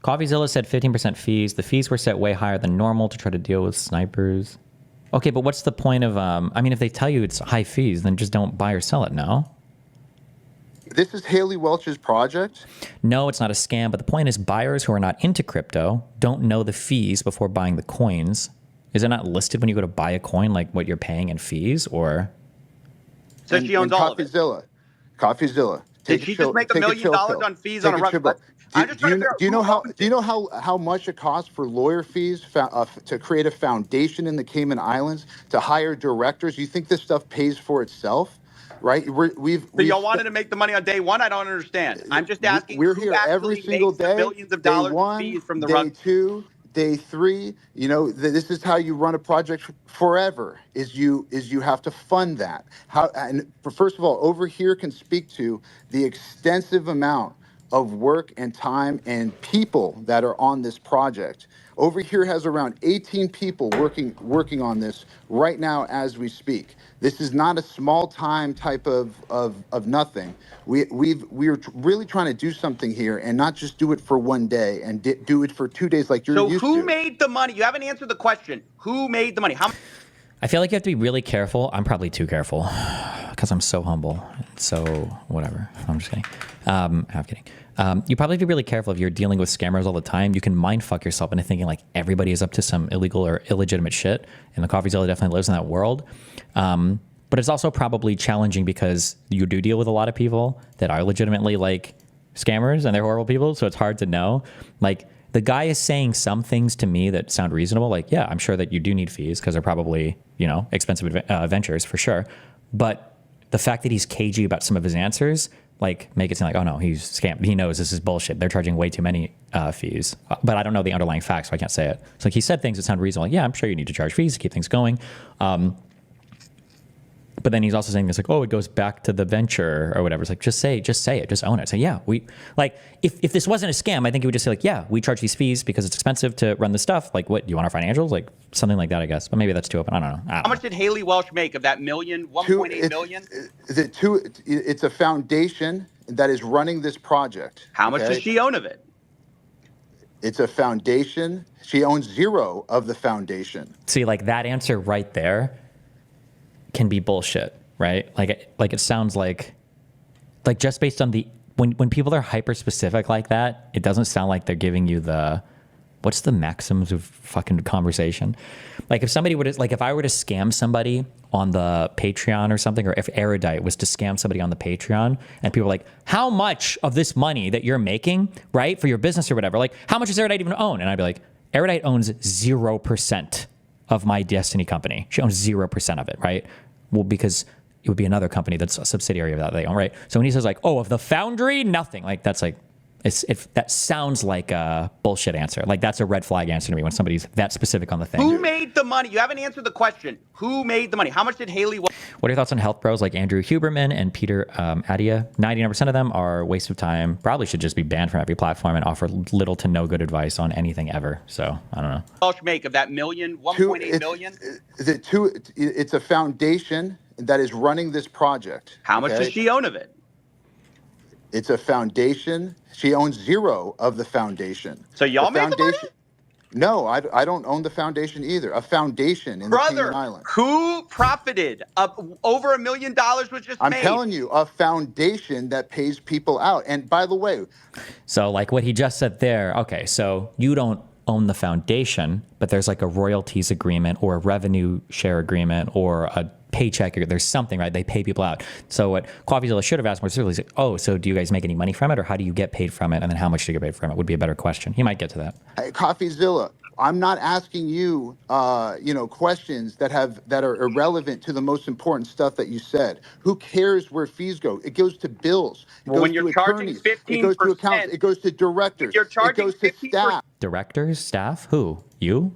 Coffeezilla said 15% fees. The fees were set way higher than normal to try to deal with snipers. Okay, but what's the point of I mean, if they tell you it's high fees, then just don't buy or sell it, no? This is Haley Welch's project? No, it's not a scam, but the point is buyers who are not into crypto don't know the fees before buying the coins. Is it not listed when you go to buy a coin, like what you're paying in fees, or? So she owns all of it. Coffeezilla. Did she just make $1 million on fees on a rug? Do you know how much it costs for lawyer fees to create a foundation in the Cayman Islands, to hire directors? You think this stuff pays for itself? Right? So y'all wanted to make the money on day one? I don't understand. I'm just asking. We're here every single day. Millions of dollars in fees from the rug. Day 2, day 3. You know, this is how you run a project forever. Is you have to fund that. And first of all, over here can speak to the extensive amount of work and time and people that are on this project. Over here has around 18 people working on this right now as we speak. This is not a small time type of nothing. We're really trying to do something here and not just do it for one day and do it for 2 days like you're used to. So who made the money? You haven't answered the question. Who made the money? How? I feel like you have to be really careful. I'm probably too careful because I'm so humble. So whatever. I'm just kidding. Half kidding. You probably have to be really careful if you're dealing with scammers all the time. You can mind fuck yourself into thinking like everybody is up to some illegal or illegitimate shit. And the Coffeezilla definitely lives in that world. But it's also probably challenging because you do deal with a lot of people that are legitimately like scammers and they're horrible people. So it's hard to know. Like the guy is saying some things to me that sound reasonable. Like, yeah, I'm sure that you do need fees because they're probably, you know, expensive ventures for sure. But the fact that he's cagey about some of his answers, like make it seem like, oh no, he's scammed. He knows this is bullshit. They're charging way too many fees. But I don't know the underlying facts, so I can't say it. So like he said things that sound reasonable. Like, yeah, I'm sure you need to charge fees to keep things going. But then he's also saying this like, oh, it goes back to the venture or whatever. It's like, just say it, just own it. Say, yeah, we like if this wasn't a scam, I think he would just say like, yeah, we charge these fees because it's expensive to run the stuff. Like, what do you want our financials? Like something like that, I guess. But maybe that's too open. I don't know. How much did Haley Welch make of that 1.8 million? It's a foundation that is running this project. How much does she own of it? It's a foundation. She owns 0 of the foundation. See, like that answer right there can be bullshit, right? Like it sounds like just based on the when people are hyper specific like that, it doesn't sound like they're giving you the what's the maxims of fucking conversation. Like if somebody would like if I were to scam somebody on the Patreon or something, or if Erudite was to scam somebody on the Patreon and people were like, how much of this money that you're making, right, for your business or whatever, like how much does Erudite even own? And I'd be like, Erudite owns 0% of my Destiny company. She owns 0% of it, right? Well, because it would be another company that's a subsidiary of that they own, right? So when he says like, oh, of the foundry, nothing, like that's like, that sounds like a bullshit answer. Like that's a red flag answer to me when somebody's that specific on the thing. Who made the money? You haven't answered the question. Who made the money? How much did Haley? What are your thoughts on health pros like Andrew Huberman and Peter Attia? 99% of them are a waste of time. Probably should just be banned from every platform and offer little to no good advice on anything ever. So I don't know. Welch make of that 1.8 million? It's a foundation that is running this project. How much does she own of it? It's a foundation. She owns 0 of the foundation. So y'all made the money? No, I don't own the foundation either. A foundation in the Cayman Islands. Who profited? Over $1 million was just made. I'm telling you, a foundation that pays people out. And by the way, so like what he just said there. Okay, so you don't own the foundation, but there's like a royalties agreement or a revenue share agreement or a paycheck, or there's something, right? They pay people out. So what Coffeezilla should have asked more specifically is like, oh, so do you guys make any money from it, or how do you get paid from it, and then how much do you get paid from it would be a better question. He might get to that. Coffeezilla, I'm not asking you, questions that are irrelevant to the most important stuff that you said. Who cares where fees go? It goes to bills. It goes when you're to charging attorneys. 15%, It goes to accountants. It goes to directors. you're charging it goes to 15%. staff. Directors, staff, who? You?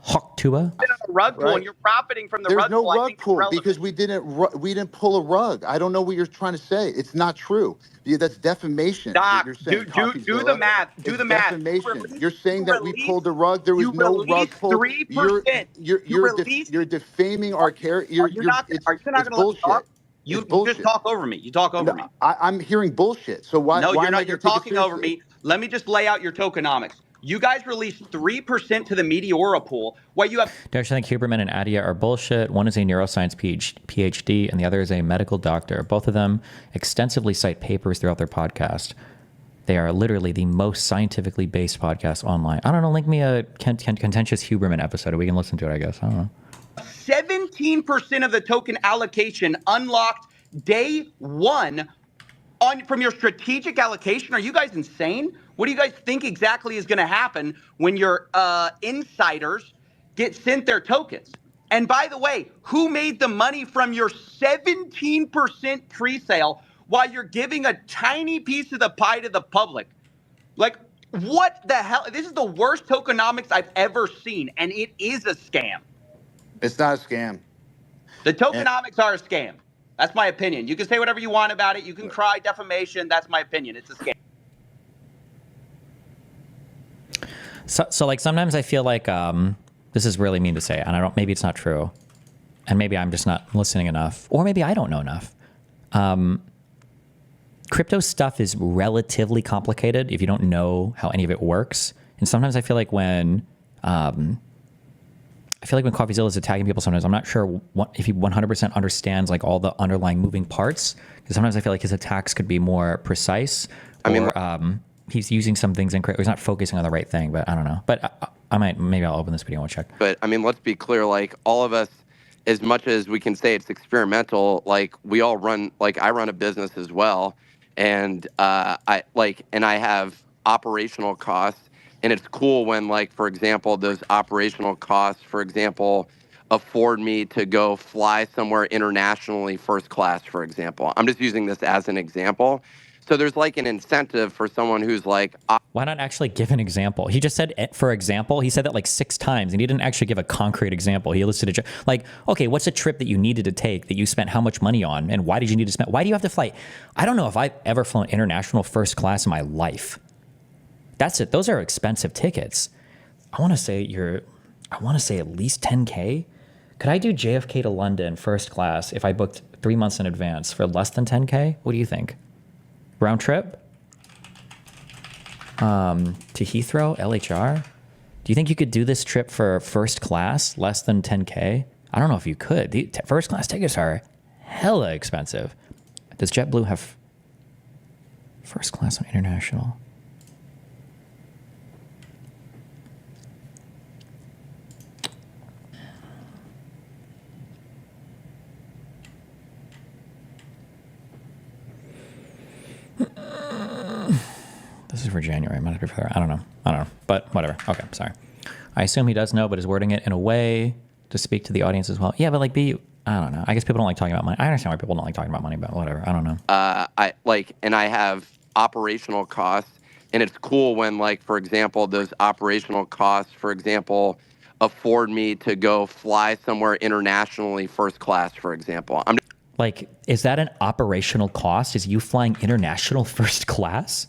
Hawktua? A rug pull, Right. and you're profiting from the There's rug no pull. rug pull because we didn't pull a rug. I don't know what you're trying to say. It's not true. That's defamation. Doc, You're saying do the math. Do the math. Defamation. You're saying that we pulled a rug. There was no rug pull. 3%. You're defaming our character. Are you not going to let me talk? You just talk over me. You talk over me. I'm hearing bullshit. So why? No, why you're not. You're talking over me. Let me just lay out your tokenomics. You guys released 3% to the Meteora pool, while you have... I think Huberman and Adia are bullshit. One is a neuroscience PhD, and the other is a medical doctor. Both of them extensively cite papers throughout their podcast. They are literally the most scientifically based podcast online. I don't know, link me a contentious Huberman episode. We can listen to it, I guess. I don't know. 17% of the token allocation unlocked day one from your strategic allocation. Are you guys insane? What do you guys think exactly is going to happen when your insiders get sent their tokens? And by the way, who made the money from your 17% pre-sale while you're giving a tiny piece of the pie to the public? Like, what the hell? This is the worst tokenomics I've ever seen, and it is a scam. It's not a scam. The tokenomics are a scam. That's my opinion. You can say whatever you want about it. You can cry defamation. That's my opinion. It's a scam. So like sometimes I feel like this is really mean to say, and maybe it's not true, and maybe I'm just not listening enough, or maybe I don't know enough. Crypto stuff is relatively complicated if you don't know how any of it works, and sometimes I feel like when Coffeezilla is attacking people, sometimes I'm not sure if he 100% understands like all the underlying moving parts, because sometimes I feel like his attacks could be more precise, he's using some things incorrect. He's not focusing on the right thing, but I don't know. But maybe I'll open this video and check. But I mean, let's be clear. Like all of us, as much as we can say it's experimental, like we all run. Like I run a business as well, and I have operational costs, and it's cool when, like, for example, those operational costs, for example, afford me to go fly somewhere internationally first class, for example. I'm just using this as an example. So there's like an incentive for someone who's like... Why not actually give an example? He just said, for example, he said that like 6 times, and he didn't actually give a concrete example. He listed a like, okay, what's a trip that you needed to take that you spent how much money on, and why did you need to spend? Why do you have to fly? I don't know if I've ever flown international first class in my life. That's it. Those are expensive tickets. I want to say at least 10K. Could I do JFK to London first class if I booked 3 months in advance for less than 10K? What do you think? Round trip? To Heathrow, LHR? Do you think you could do this trip for first class, less than 10K? I don't know if you could. The first class tickets are hella expensive. Does JetBlue have first class on international? This is for January. Might have to be for, I don't know. But whatever. Okay, sorry. I assume he does know, but is wording it in a way to speak to the audience as well. Yeah, but like I don't know. I guess people don't like talking about money. I understand why people don't like talking about money, but whatever. I don't know. I have operational costs, and it's cool when, like, for example, those operational costs, for example, afford me to go fly somewhere internationally first class, for example. Like, is that an operational cost? Is you flying international first class?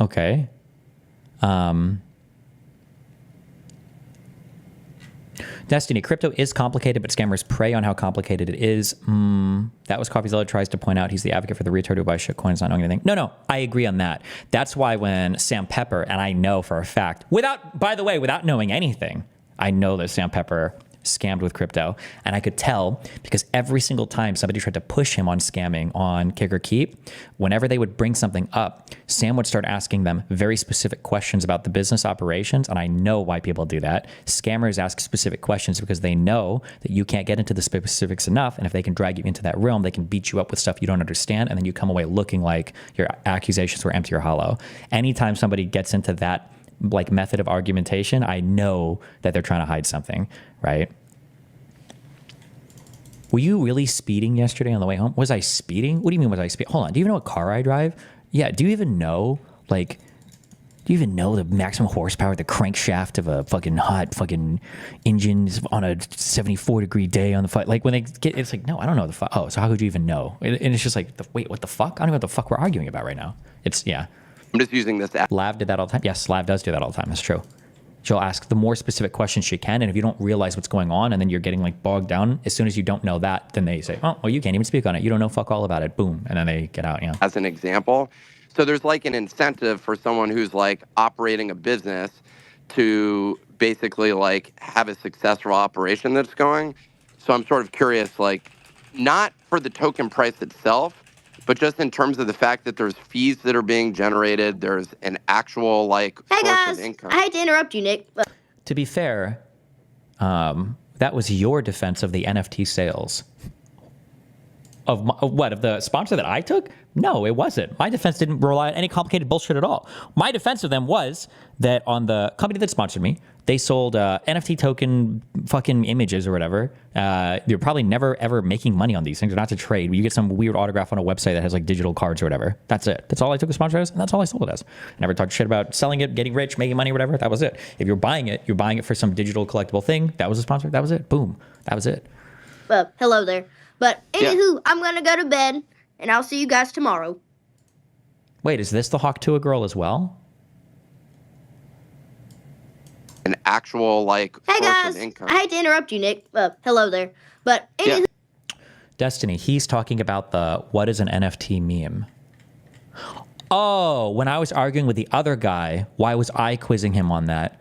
Okay. Destiny, crypto is complicated, but scammers prey on how complicated it is. That was Coffeezilla tries to point out. He's the advocate for the retard who buys shitcoins not knowing anything. No, I agree on that. That's why when Sam Pepper, and I know for a fact, without knowing anything, I know that Sam Pepper scammed with crypto. And I could tell because every single time somebody tried to push him on scamming on Kick or Keep, whenever they would bring something up, Sam would start asking them very specific questions about the business operations. And I know why people do that. Scammers ask specific questions because they know that you can't get into the specifics enough. And if they can drag you into that realm, they can beat you up with stuff you don't understand. And then you come away looking like your accusations were empty or hollow. Anytime somebody gets into that like method of argumentation, I know that they're trying to hide something, right? Were you really speeding yesterday on the way home? Was I speeding? What do you mean was I speeding? Hold on. Do you even know what car I drive? Yeah. Do you even know, like, do you even know the maximum horsepower, the crankshaft of a fucking hot fucking engine on a 74-degree day on the fight? Like when they get, it's like, no, I don't know the fuck. Oh, so how could you even know? And it's just like, wait, what the fuck? I don't know what the fuck we're arguing about right now. It's, yeah. I'm just using this app. Lav did that all the time. Yes, Lav does do that all the time. That's true. She'll ask the more specific questions she can, and if you don't realize what's going on and then you're getting like bogged down, as soon as you don't know that, then they say, oh, well, you can't even speak on it. You don't know fuck all about it. Boom. And then they get out, yeah. As an example. So there's like an incentive for someone who's like operating a business to basically like have a successful operation that's going. So I'm sort of curious, like not for the token price itself, but just in terms of the fact that there's fees that are being generated, there's an actual like source of income. I hate to interrupt you, Nick. But to be fair, that was your defense of the NFT sales. Of the sponsor that I took? No, it wasn't. My defense didn't rely on any complicated bullshit at all. My defense of them was that on the company that sponsored me, they sold NFT token fucking images or whatever. They're probably never ever making money on these things. They're not to trade. You get some weird autograph on a website that has like digital cards or whatever. That's it. That's all I took a sponsor as, and that's all I sold it as. I never talked shit about selling it, getting rich, making money, whatever. That was it. If you're buying it for some digital collectible thing. That was a sponsor. That was it. Boom. That was it. Hello there. But anywho, I'm gonna go to bed, and I'll see you guys tomorrow. Wait, is this the Hawk Tua girl as well? An actual like hey source guys, of income. I hate to interrupt you, Nick. Hello there. But anywho, Destiny, he's talking about the what is an NFT meme. Oh, when I was arguing with the other guy, why was I quizzing him on that?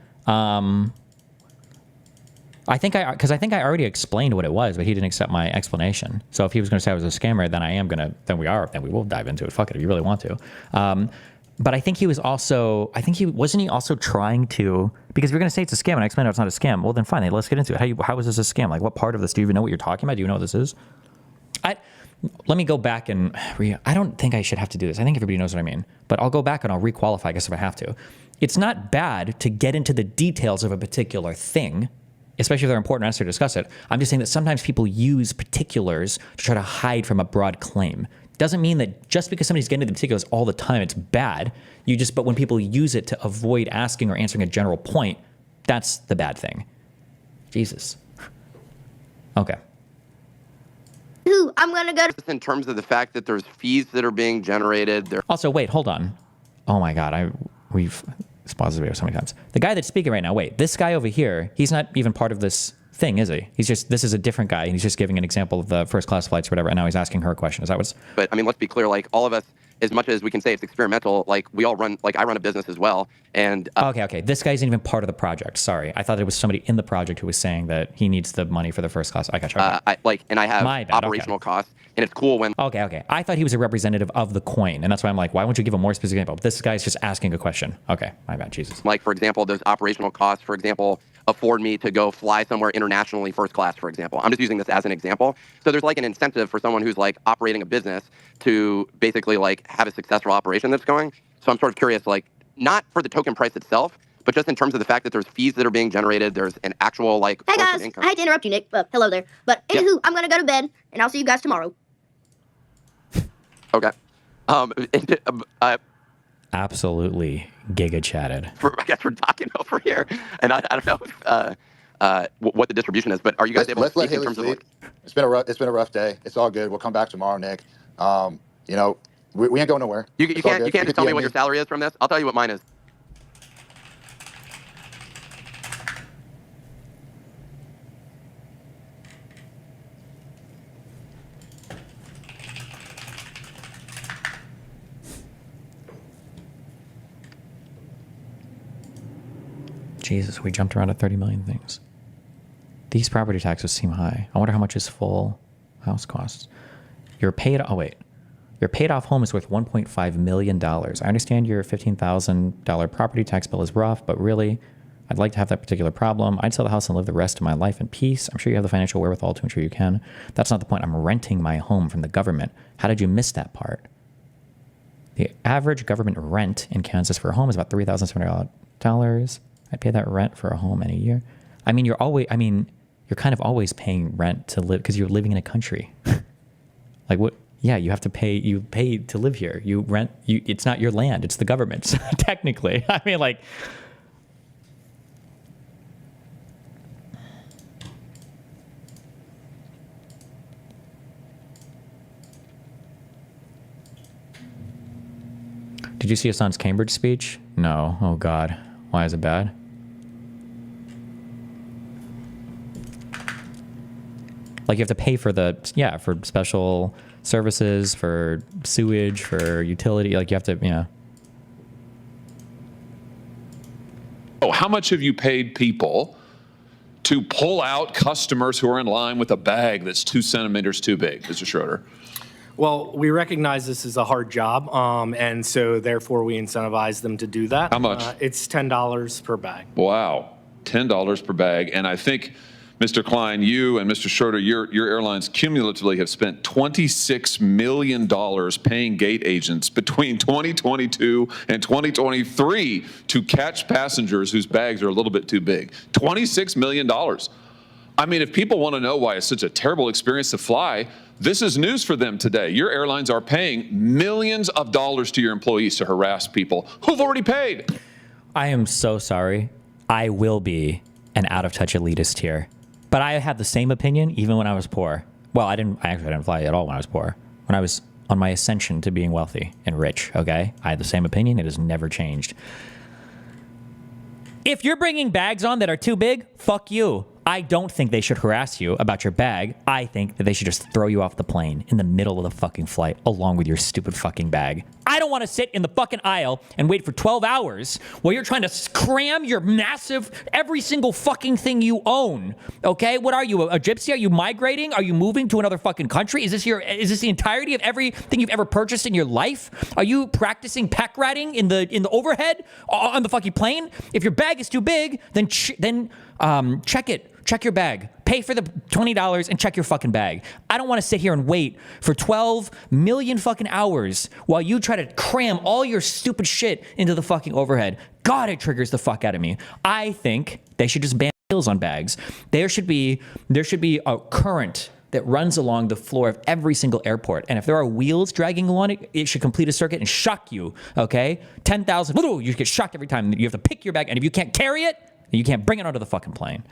I think I already explained what it was, but he didn't accept my explanation. So if he was going to say I was a scammer, then we will dive into it. Fuck it, if you really want to. But I think he was also, wasn't he also trying to, because if you're going to say it's a scam and I explained it's not a scam, well then fine, let's get into it. How is this a scam? Like what part of this, do you even know what you're talking about? Do you know what this is? Let me go back and, I don't think I should have to do this. I think everybody knows what I mean, but I'll go back and I'll requalify, I guess, if I have to. It's not bad to get into the details of a particular thing, especially if they're important and necessary to discuss it. I'm just saying that sometimes people use particulars to try to hide from a broad claim. Doesn't mean that just because somebody's getting into the particulars all the time, it's bad. But when people use it to avoid asking or answering a general point, that's the bad thing. Jesus. Okay. I'm gonna go. Just in terms of the fact that there's fees that are being generated. Also, wait, hold on. Oh my God, we've paused the video so many times. The guy that's speaking right now, wait, this guy over here, he's not even part of this thing, is he? This is a different guy, and he's just giving an example of the first class flights or whatever, and now he's asking her a question. Is that what's... But, I mean, let's be clear, like, all of us, as much as we can say it's experimental, like, we all run, like, I run a business as well, and... Okay, this guy isn't even part of the project, sorry. I thought it was somebody in the project who was saying that he needs the money for the first class. I got you. Okay. And I have operational costs, and it's cool when... Okay. I thought he was a representative of the coin, and that's why I'm like, why won't you give a more specific example? This guy's just asking a question. Okay, my bad, Jesus. Like, for example, those operational costs, for example, afford me to go fly somewhere internationally first class, for example. I'm just using this as an example. So there's like an incentive for someone who's like operating a business to basically like have a successful operation that's going. So I'm sort of curious, like not for the token price itself, but just in terms of the fact that there's fees that are being generated, there's an actual like hey source guys, of income. I hate to interrupt you, Nick. Hello there. But anywho, I'm gonna go to bed, and I'll see you guys tomorrow. Okay. Absolutely giga chatted. I guess we're talking over here, and I don't know what the distribution is, but are you guys able to speak in terms of like... It's been a rough day. It's all good. We'll come back tomorrow, Nick. We ain't going nowhere. You can't just tell me what your salary is from this. I'll tell you what mine is. Jesus, we jumped around to 30 million things. These property taxes seem high. I wonder how much his full house costs. Your paid off home is worth $1.5 million. I understand your $15,000 property tax bill is rough, but really, I'd like to have that particular problem. I'd sell the house and live the rest of my life in peace. I'm sure you have the financial wherewithal to ensure you can. That's not the point. I'm renting my home from the government. How did you miss that part? The average government rent in Kansas for a home is about $3,700. I'd pay that rent for a home in a year. I mean, you're kind of always paying rent to live because you're living in a country. Like what? Yeah, you pay to live here. You rent, it's not your land, it's the government's, technically. I mean, like, did you see Hassan's Cambridge speech? No. Oh, God. Why is it bad? Like, you have to pay for for special services, for sewage, for utility. Like, you have to, Oh, how much have you paid people to pull out customers who are in line with a bag that's 2 centimeters too big, Mr. Schroeder? Well, we recognize this is a hard job, and so therefore we incentivize them to do that. How much? It's $10 per bag. Wow, $10 per bag. And I think, Mr. Klein, you and Mr. Schroeder, your airlines cumulatively have spent $26 million paying gate agents between 2022 and 2023 to catch passengers whose bags are a little bit too big. $26 million. I mean, if people want to know why it's such a terrible experience to fly, this is news for them today. Your airlines are paying millions of dollars to your employees to harass people who've already paid. I am so sorry. I will be an out-of-touch elitist here. But I had the same opinion even when I was poor. Well, I actually didn't fly at all when I was poor. When I was on my ascension to being wealthy and rich, okay? I had the same opinion. It has never changed. If you're bringing bags on that are too big, fuck you. I don't think they should harass you about your bag. I think that they should just throw you off the plane in the middle of the fucking flight along with your stupid fucking bag. I don't want to sit in the fucking aisle and wait for 12 hours while you're trying to cram your massive, every single fucking thing you own. Okay? What are you, a gypsy? Are you migrating? Are you moving to another fucking country? Is this the entirety of everything you've ever purchased in your life? Are you practicing pack ratting in the overhead on the fucking plane? If your bag is too big, then check it. Check your bag. Pay for the $20 and check your fucking bag. I don't want to sit here and wait for 12 million fucking hours while you try to cram all your stupid shit into the fucking overhead. God, it triggers the fuck out of me. I think they should just ban wheels on bags. There should be a current that runs along the floor of every single airport. And if there are wheels dragging along it, it should complete a circuit and shock you, okay? 10,000, you get shocked every time. You have to pick your bag, and if you can't carry it, you can't bring it onto the fucking plane.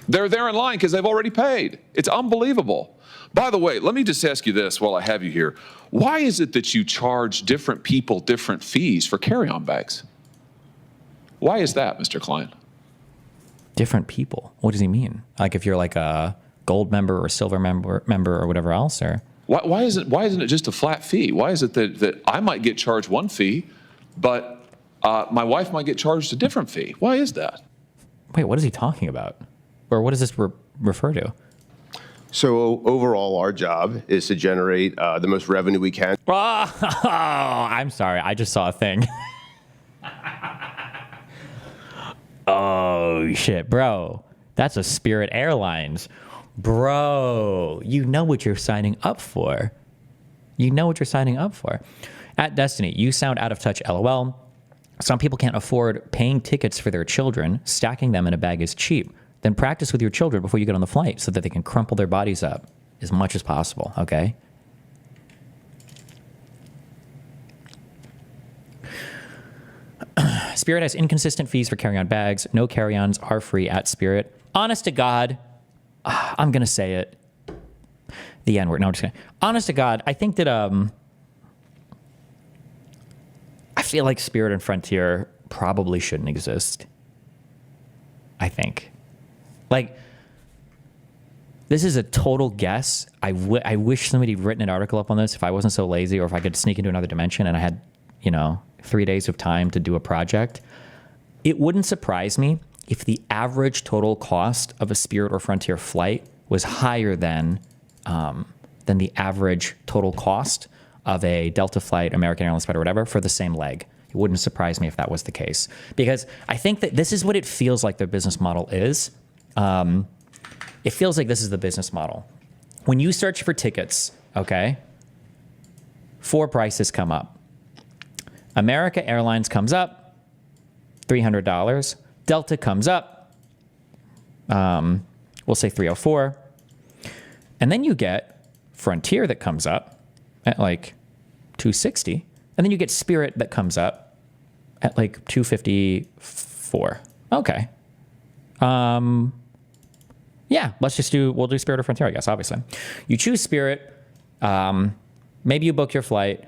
They're there in line because they've already paid. It's unbelievable. By the way, let me just ask you this while I have you here. Why is it that you charge different people different fees for carry-on bags? Why is that, Mr. Klein? Different people? What does he mean? Like if you're like a gold member or a silver member or whatever else? Or why isn't it just a flat fee? Why is it that I might get charged one fee, but my wife might get charged a different fee? Why is that? Wait, what is he talking about? Or what does this refer to? So overall, our job is to generate the most revenue we can. Oh, I'm sorry. I just saw a thing. Oh, shit, bro. That's a Spirit Airlines. Bro, you know what you're signing up for. You know what you're signing up for. At Destiny, you sound out of touch, LOL. Some people can't afford paying tickets for their children. Stacking them in a bag is cheap. Then practice with your children before you get on the flight so that they can crumple their bodies up as much as possible, okay? Spirit has inconsistent fees for carry-on bags. No carry-ons are free at Spirit. Honest to God, I'm going to say it. The N-word. No, I'm just kidding. Honest to God, I think that I feel like Spirit and Frontier probably shouldn't exist. I think. Like, this is a total guess. I wish somebody had written an article up on this if I wasn't so lazy, or if I could sneak into another dimension and I had, 3 days of time to do a project. it wouldn't surprise me if the average total cost of a Spirit or Frontier flight was higher than the average total cost of a Delta flight, American Airlines flight, or whatever for the same leg. It wouldn't surprise me if that was the case, because I think that this is what it feels like their business model is. It feels like this is the business model. When you search for tickets, okay, 4 prices come up. America Airlines comes up, $300. Delta comes up, we'll say $304. And then you get Frontier that comes up at like $260. And then you get Spirit that comes up at like $254. Okay. Yeah, we'll do Spirit or Frontier, I guess, obviously. You choose Spirit. Maybe you book your flight.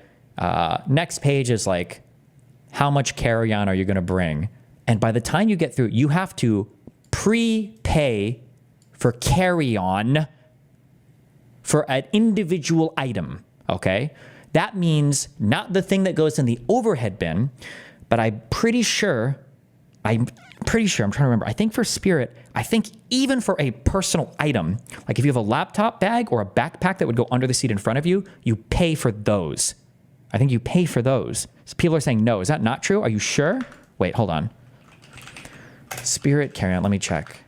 Next page is like, how much carry-on are you going to bring? And by the time you get through, you have to prepay for carry-on for an individual item, okay? That means not the thing that goes in the overhead bin, but I'm pretty sure, I'm trying to remember, I think for Spirit, I think even for a personal item, like if you have a laptop bag or a backpack that would go under the seat in front of you, you pay for those. I think you pay for those. So people are saying no. Is that not true? Are you sure? Wait, hold on. Spirit carry-on, let me check.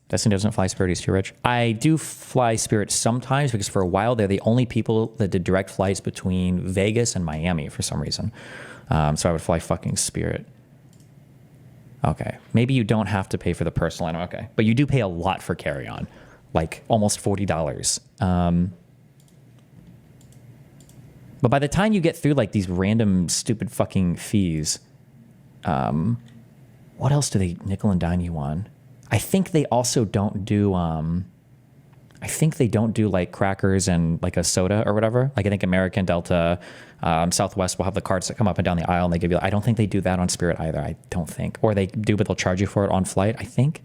Destiny doesn't fly Spirit, he's too rich. I do fly Spirit sometimes because for a while they're the only people that did direct flights between Vegas and Miami for some reason. So I would fly fucking Spirit. Okay, maybe you don't have to pay for the personal item, okay. But you do pay a lot for carry-on, like almost $40. But by the time you get through like these random stupid fucking fees, what else do they nickel and dime you on? I think they also don't do, I think they don't do like crackers and like a soda or whatever. Like I think American, Delta, Southwest will have the carts that come up and down the aisle and they give you, I don't think they do that on Spirit either. I don't think, or they do, but they'll charge you for it on flight, I think.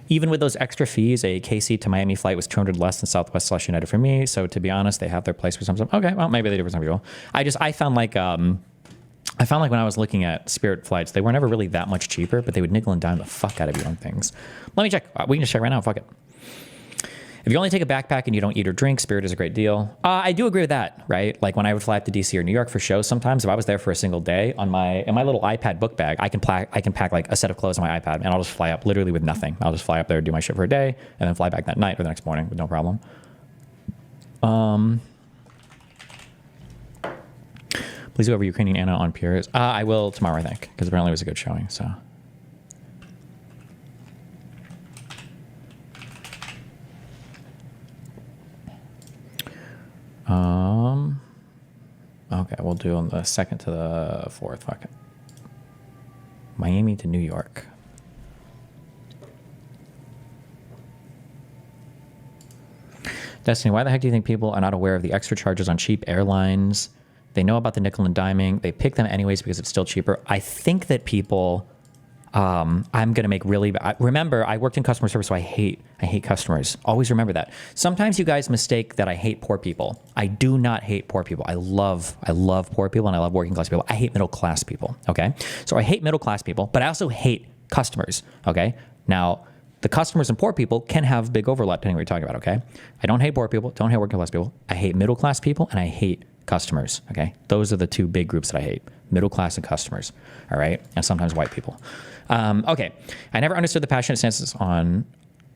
Even with those extra fees, a KC to Miami flight was $200 less than Southwest/United for me. So to be honest, they have their place for some. Okay, well maybe they do for some people. I found like when I was looking at Spirit flights, they were never really that much cheaper, but they would nickel and dime the fuck out of you on things. Let me check. We can just check right now. Fuck it. If you only take a backpack and you don't eat or drink, Spirit is a great deal. I do agree with that, right? Like when I would fly up to DC or New York for shows, sometimes if I was there for a single day in my little iPad book bag, I can pack like a set of clothes on my iPad and I'll just fly up literally with nothing. I'll just fly up there, do my shit for a day, and then fly back that night or the next morning with no problem. Please go over Ukrainian Anna on Piers. I will tomorrow, I think, because apparently it was a good showing. So. Okay, we'll do on the 2nd to the 4th. Fuck it. Miami to New York. Destiny, why the heck do you think people are not aware of the extra charges on cheap airlines? They know about the nickel and diming. They pick them anyways because it's still cheaper. I think that people... I'm going to make really bad. Remember, I worked in customer service, so I hate customers. Always remember that. Sometimes you guys mistake that I hate poor people. I do not hate poor people. I love poor people and I love working class people. I hate middle class people, okay? So I hate middle class people, but I also hate customers, okay? Now, the customers and poor people can have big overlap depending on what you're talking about, okay? I don't hate poor people, don't hate working class people. I hate middle class people and I hate customers, okay? Those are the two big groups that I hate. Middle class and customers, all right? And sometimes white people. Okay, I never understood the passionate stances on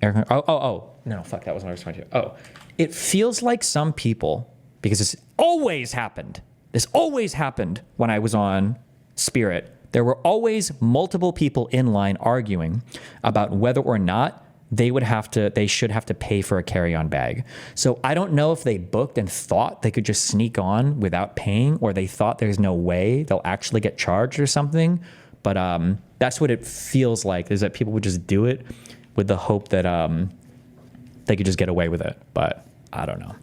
air. No, fuck, that wasn't what I was trying to. Oh, it feels like some people, because this always happened. This always happened when I was on Spirit. There were always multiple people in line arguing about whether or not they should have to pay for a carry-on bag. So I don't know if they booked and thought they could just sneak on without paying, or they thought there's no way they'll actually get charged or something. But that's what it feels like, is that people would just do it with the hope that they could just get away with it. But I don't know.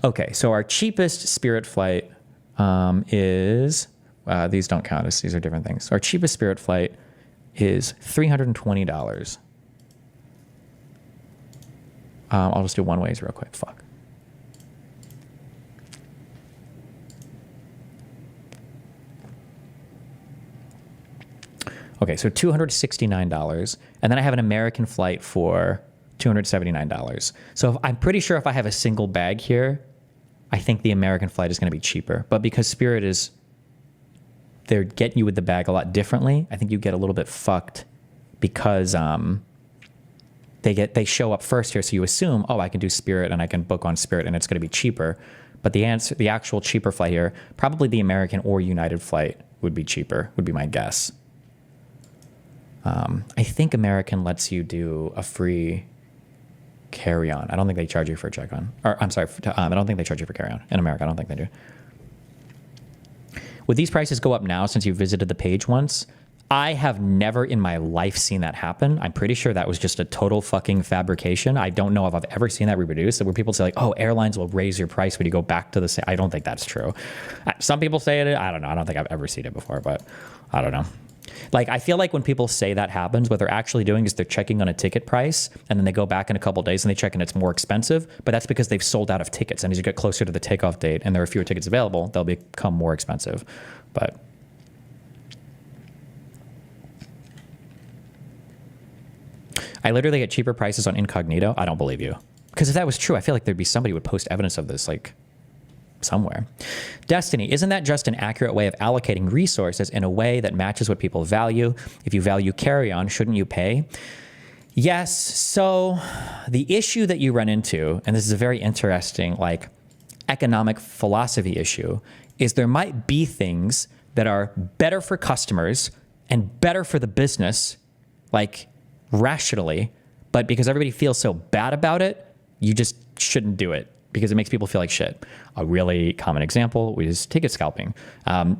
Okay, so our cheapest Spirit flight is, these don't count as, these are different things. Our cheapest Spirit flight is $320. I'll just do one ways real quick, fuck. Okay, so $269, and then I have an American flight for $279. So I'm pretty sure if I have a single bag here, I think the American flight is going to be cheaper. But because Spirit is, they're getting you with the bag a lot differently, I think you get a little bit fucked because they show up first here, so you assume, oh, I can do Spirit and I can book on Spirit and it's going to be cheaper. But the actual cheaper flight here, probably the American or United flight would be cheaper, would be my guess. I think American lets you do a free carry-on. I don't think they charge you for a check-on. Or I'm sorry, I don't think they charge you for carry-on. In America, I don't think they do. Would these prices go up now since you visited the page once? I have never in my life seen that happen. I'm pretty sure that was just a total fucking fabrication. I don't know if I've ever seen that reproduced, where people say like, oh, airlines will raise your price when you go back to the same. I don't think that's true. Some people say it. I don't know. I don't think I've ever seen it before, but I don't know. Like, I feel like when people say that happens, what they're actually doing is they're checking on a ticket price, and then they go back in a couple of days and they check and it's more expensive, but that's because they've sold out of tickets. And as you get closer to the takeoff date and there are fewer tickets available, they'll become more expensive. But I literally get cheaper prices on incognito. I don't believe you. Because if that was true, I feel like there'd be somebody who would post evidence of this, like, somewhere. Destiny, isn't that just an accurate way of allocating resources in a way that matches what people value? If you value carry-on, shouldn't you pay? Yes. So the issue that you run into, and this is a very interesting, like, economic philosophy issue, is there might be things that are better for customers and better for the business, like, rationally, but because everybody feels so bad about it, you just shouldn't do it, because it makes people feel like shit. A really common example is ticket scalping.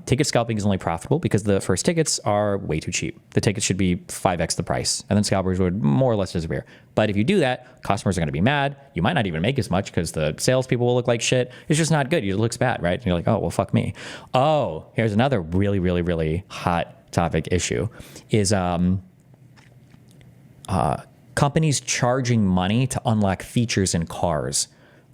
Ticket scalping is only profitable because the first tickets are way too cheap. The tickets should be 5x the price, and then scalpers would more or less disappear. But if you do that, customers are going to be mad. You might not even make as much because the salespeople will look like shit. It's just not good. It looks bad, right? And you're like, oh, well, fuck me. Oh, here's another really, really, really hot topic issue is companies charging money to unlock features in cars.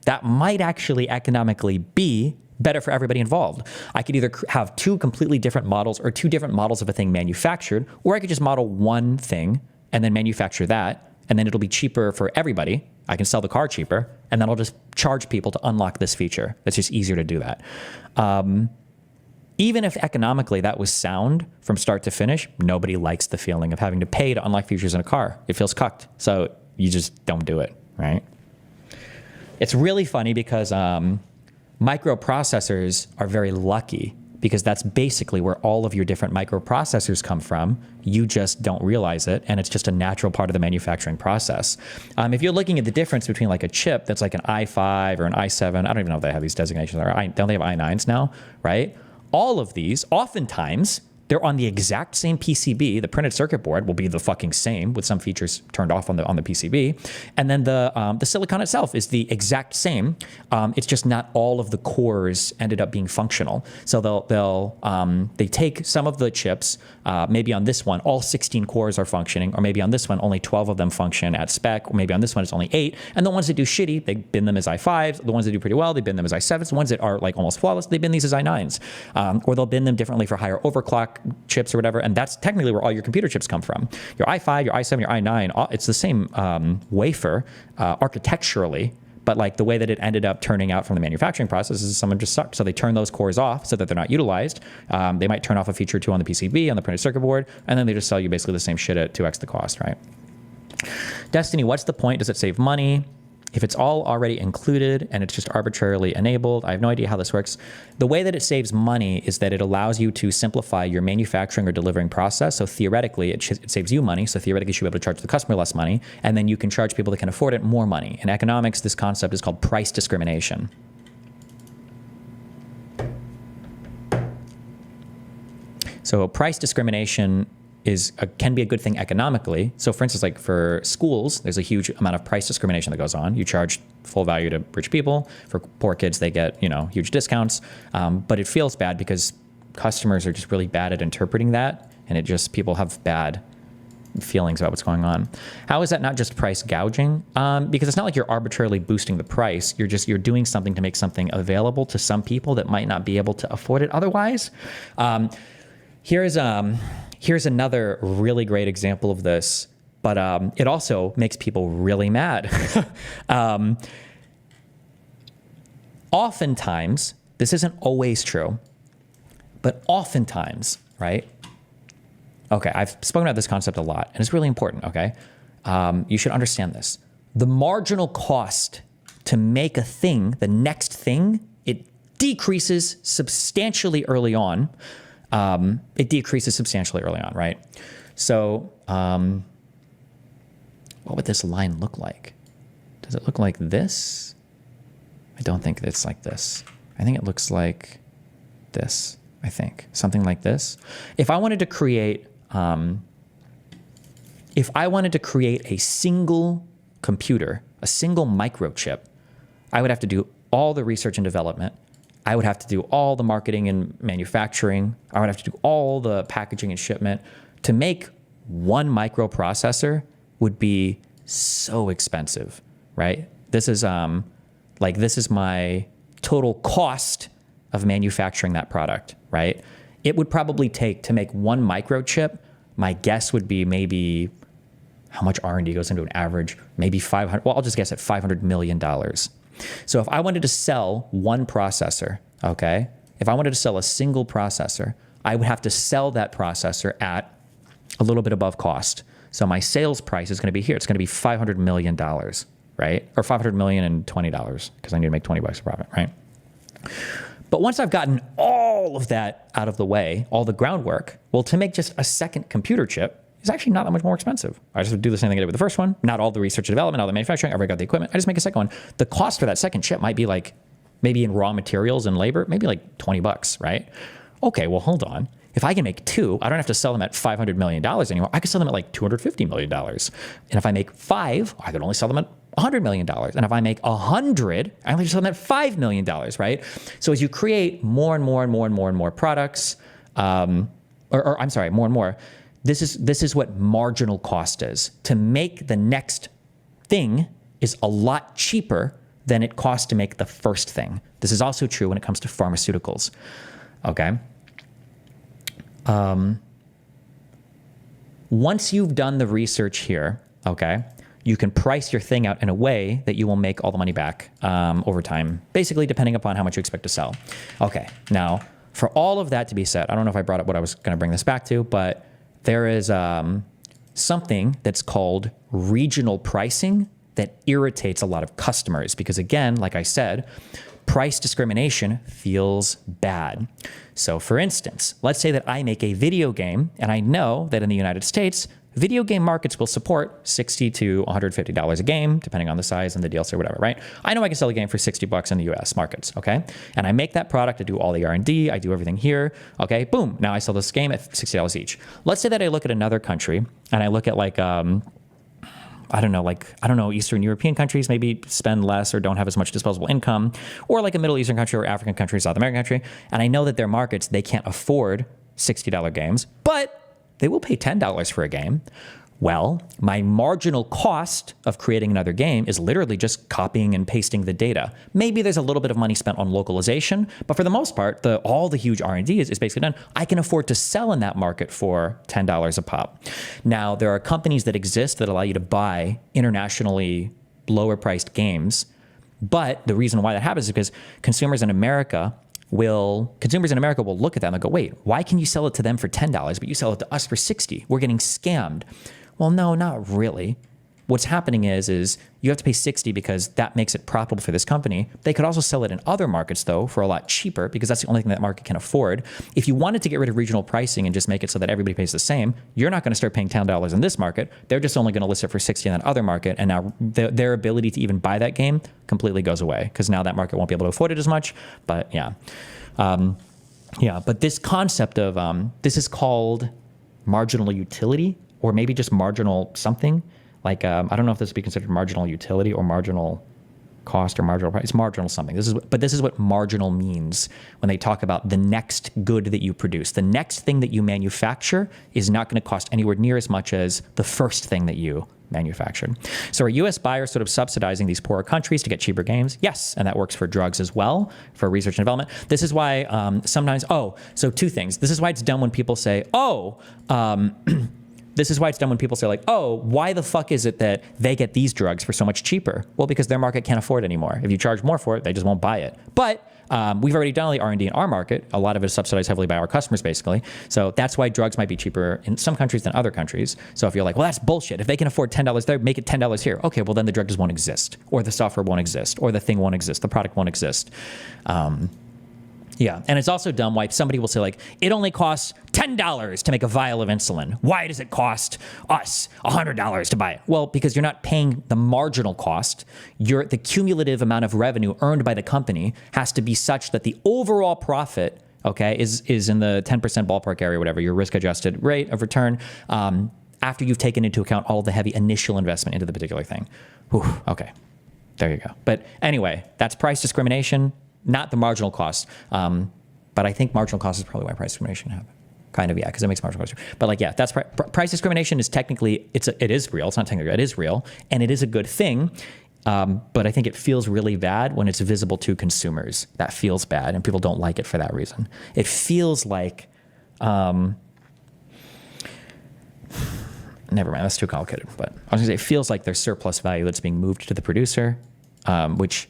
That might actually economically be better for everybody involved. I could either have two completely different models or two different models of a thing manufactured, or I could just model one thing and then manufacture that, and then it'll be cheaper for everybody. I can sell the car cheaper, and then I'll just charge people to unlock this feature. It's just easier to do that. Even if economically that was sound from start to finish, nobody likes the feeling of having to pay to unlock features in a car. It feels cucked. So you just don't do it, right? It's really funny because microprocessors are very lucky because that's basically where all of your different microprocessors come from. You just don't realize it, and it's just a natural part of the manufacturing process. If you're looking at the difference between like a chip that's like an i5 or an i7, I don't even know if they have these designations. Don't they have i9s now, right? All of these, oftentimes, they're on the exact same PCB. The printed circuit board will be the fucking same with some features turned off on the PCB. And then the silicon itself is the exact same. It's just not all of the cores ended up being functional. So they take some of the chips, maybe on this one, all 16 cores are functioning, or maybe on this one, only 12 of them function at spec, or maybe on this one, it's only 8. And the ones that do shitty, they bin them as i5s. The ones that do pretty well, they bin them as i7s. The ones that are like almost flawless, they bin these as i9s. Or they'll bin them differently for higher overclock chips or whatever, and that's technically where all your computer chips come from. Your i5, your i7, your i9, it's the same wafer architecturally, but like the way that it ended up turning out from the manufacturing process is someone just sucked. So they turn those cores off so that they're not utilized. They might turn off a feature or two on the PCB, on the printed circuit board, and then they just sell you basically the same shit at 2x the cost, right? Destiny, what's the point? Does it save money? If it's all already included and it's just arbitrarily enabled, I have no idea how this works. The way that it saves money is that it allows you to simplify your manufacturing or delivering process. So theoretically, it saves you money. So theoretically, you should be able to charge the customer less money. And then you can charge people that can afford it more money. In economics, this concept is called price discrimination. So price discrimination can be a good thing economically. So for instance, like for schools, there's a huge amount of price discrimination that goes on. You charge full value to rich people. For poor kids, they get, huge discounts. But it feels bad because customers are just really bad at interpreting that. And people have bad feelings about what's going on. How is that not just price gouging? Because it's not like you're arbitrarily boosting the price. You're doing something to make something available to some people that might not be able to afford it otherwise. Here's another really great example of this, but it also makes people really mad. Oftentimes, this isn't always true, but oftentimes, right? Okay, I've spoken about this concept a lot, and it's really important, okay? You should understand this. The marginal cost to make a thing, the next thing, it decreases substantially early on. Right? So what would this line look like? Does it look like this? I don't think it's like this. I think it looks like this, something like this. If I wanted to create a single computer, a single microchip, I would have to do all the research and development. I would have to do all the marketing and manufacturing. I would have to do all the packaging and shipment. To make one microprocessor would be so expensive, right? This is my total cost of manufacturing that product, right? It would probably take, to make one microchip, my guess would be maybe, how much R&D goes into an average? Maybe I'll just guess at $500 million. So if I wanted to sell one processor, okay, if I wanted to sell a single processor, I would have to sell that processor at a little bit above cost. So my sales price is going to be here. It's going to be $500 million, right? Or $500,020 because I need to make 20 bucks of profit, right? But once I've gotten all of that out of the way, all the groundwork, well, to make just a second computer chip is actually not that much more expensive. I just would do the same thing I did with the first one, not all the research and development, all the manufacturing, I already got the equipment. I just make a second one. The cost for that second chip might be like, maybe in raw materials and labor, maybe like 20 bucks, right? Okay, well, hold on. If I can make two, I don't have to sell them at $500 million anymore. I can sell them at like $250 million. And if I make 5, I can only sell them at $100 million. And if I make 100, I only sell them at $5 million, right? So as you create more and more and more and more and more products, more and more, this is what marginal cost is. To make the next thing is a lot cheaper than it costs to make the first thing. This is also true when it comes to pharmaceuticals, okay? Once you've done the research here, okay, you can price your thing out in a way that you will make all the money back over time, basically depending upon how much you expect to sell. Okay, now, for all of that to be said, I don't know if I brought up what I was going to bring this back to, but there is something that's called regional pricing that irritates a lot of customers because, again, like I said, price discrimination feels bad. So for instance, let's say that I make a video game and I know that in the United States, video game markets will support $60 to $150 a game, depending on the size and the DLC or whatever, right? I know I can sell a game for 60 bucks in the US markets, okay? And I make that product, I do all the R&D, I do everything here, okay? Boom, now I sell this game at $60 each. Let's say that I look at another country and I look at like, I don't know, Eastern European countries maybe spend less or don't have as much disposable income, or like a Middle Eastern country or African country, South American country. And I know that their markets, they can't afford $60 games, but they will pay $10 for a game. Well, my marginal cost of creating another game is literally just copying and pasting the data. Maybe there's a little bit of money spent on localization, but for the most part, all the huge R&D is basically done. I can afford to sell in that market for $10 a pop. Now, there are companies that exist that allow you to buy internationally lower priced games, but the reason why that happens is because consumers in America will look at that and go, wait, why can you sell it to them for $10, but you sell it to us for $60? We're getting scammed. Well, no, not really. What's happening is you have to pay $60 because that makes it profitable for this company. They could also sell it in other markets, though, for a lot cheaper because that's the only thing that market can afford. If you wanted to get rid of regional pricing and just make it so that everybody pays the same, you're not going to start paying $10 in this market. They're just only going to list it for $60 in that other market, and now their ability to even buy that game completely goes away because now that market won't be able to afford it as much. But yeah. But this concept of, this is called marginal utility, or maybe just marginal something. Like, I don't know if this would be considered marginal utility or marginal cost or marginal price. It's marginal something. This is what marginal means when they talk about the next good that you produce. The next thing that you manufacture is not going to cost anywhere near as much as the first thing that you manufactured. So are U.S. buyers sort of subsidizing these poorer countries to get cheaper games? Yes, and that works for drugs as well, for research and development. This is why sometimes, so two things. This is why it's dumb when people say, this is why it's dumb when people say like, why the fuck is it that they get these drugs for so much cheaper? Well, because their market can't afford it anymore. If you charge more for it, they just won't buy it. But we've already done all the R&D in our market. A lot of it is subsidized heavily by our customers, basically. So that's why drugs might be cheaper in some countries than other countries. So if you're like, well, that's bullshit. If they can afford $10 there, make it $10 here. Okay, well, then the drug just won't exist, or the software won't exist, or the thing won't exist, the product won't exist. Yeah, and it's also dumb why somebody will say like, it only costs $10 to make a vial of insulin. Why does it cost us $100 to buy it? Well, because you're not paying the marginal cost. The cumulative amount of revenue earned by the company has to be such that the overall profit, okay, is in the 10% ballpark area, whatever, your risk-adjusted rate of return, after you've taken into account all the heavy initial investment into the particular thing. Whew, okay, there you go. But anyway, that's price discrimination. Not the marginal cost, but I think marginal cost is probably why price discrimination happened. Kind of, yeah, because it makes marginal cost. But like, yeah, that's price discrimination is technically, it is real. It's not technically, it is real, and it is a good thing. But I think it feels really bad when it's visible to consumers. That feels bad, and people don't like it for that reason. It feels like, never mind, that's too complicated. But I was gonna say, it feels like there's surplus value that's being moved to the producer, which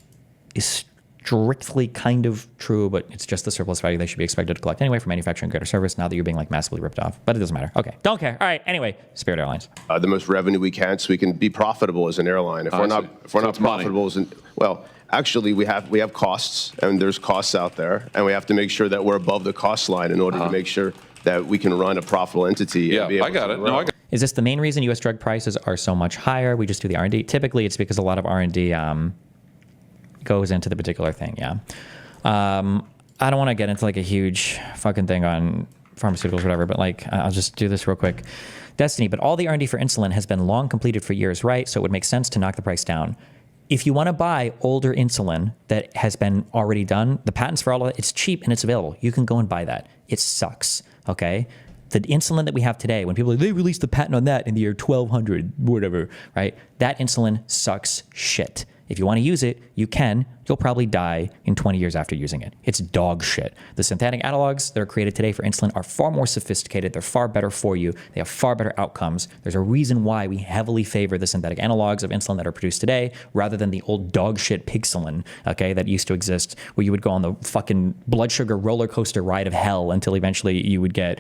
is strictly kind of true, but it's just the surplus value they should be expected to collect anyway for manufacturing greater service now that you're being like massively ripped off. But it doesn't matter. Okay, don't care. All right, anyway, Spirit Airlines. The most revenue we can so we can be profitable as an airline. If we're not profitable as actually we have costs, and there's costs out there, and we have to make sure that we're above the cost line in order to make sure that we can run a profitable entity. Yeah, I got it. No, I got it. Is this the main reason U.S. drug prices are so much higher? We just do the R&D. Typically, it's because a lot of R&D goes into the particular thing, yeah. I don't want to get into like a huge fucking thing on pharmaceuticals or whatever, but like, I'll just do this real quick. Destiny, but all the R&D for insulin has been long completed for years, right? So it would make sense to knock the price down. If you want to buy older insulin that has been already done, the patents for all of it, it's cheap and it's available. You can go and buy that. It sucks, okay? The insulin that we have today, when people are like, they released the patent on that in the year 1200, whatever, right? That insulin sucks shit. If you want to use it, you can. You'll probably die in 20 years after using it. It's dog shit. The synthetic analogs that are created today for insulin are far more sophisticated. They're far better for you. They have far better outcomes. There's a reason why we heavily favor the synthetic analogs of insulin that are produced today rather than the old dog shit pigsulin, okay, that used to exist where you would go on the fucking blood sugar roller coaster ride of hell until eventually you would get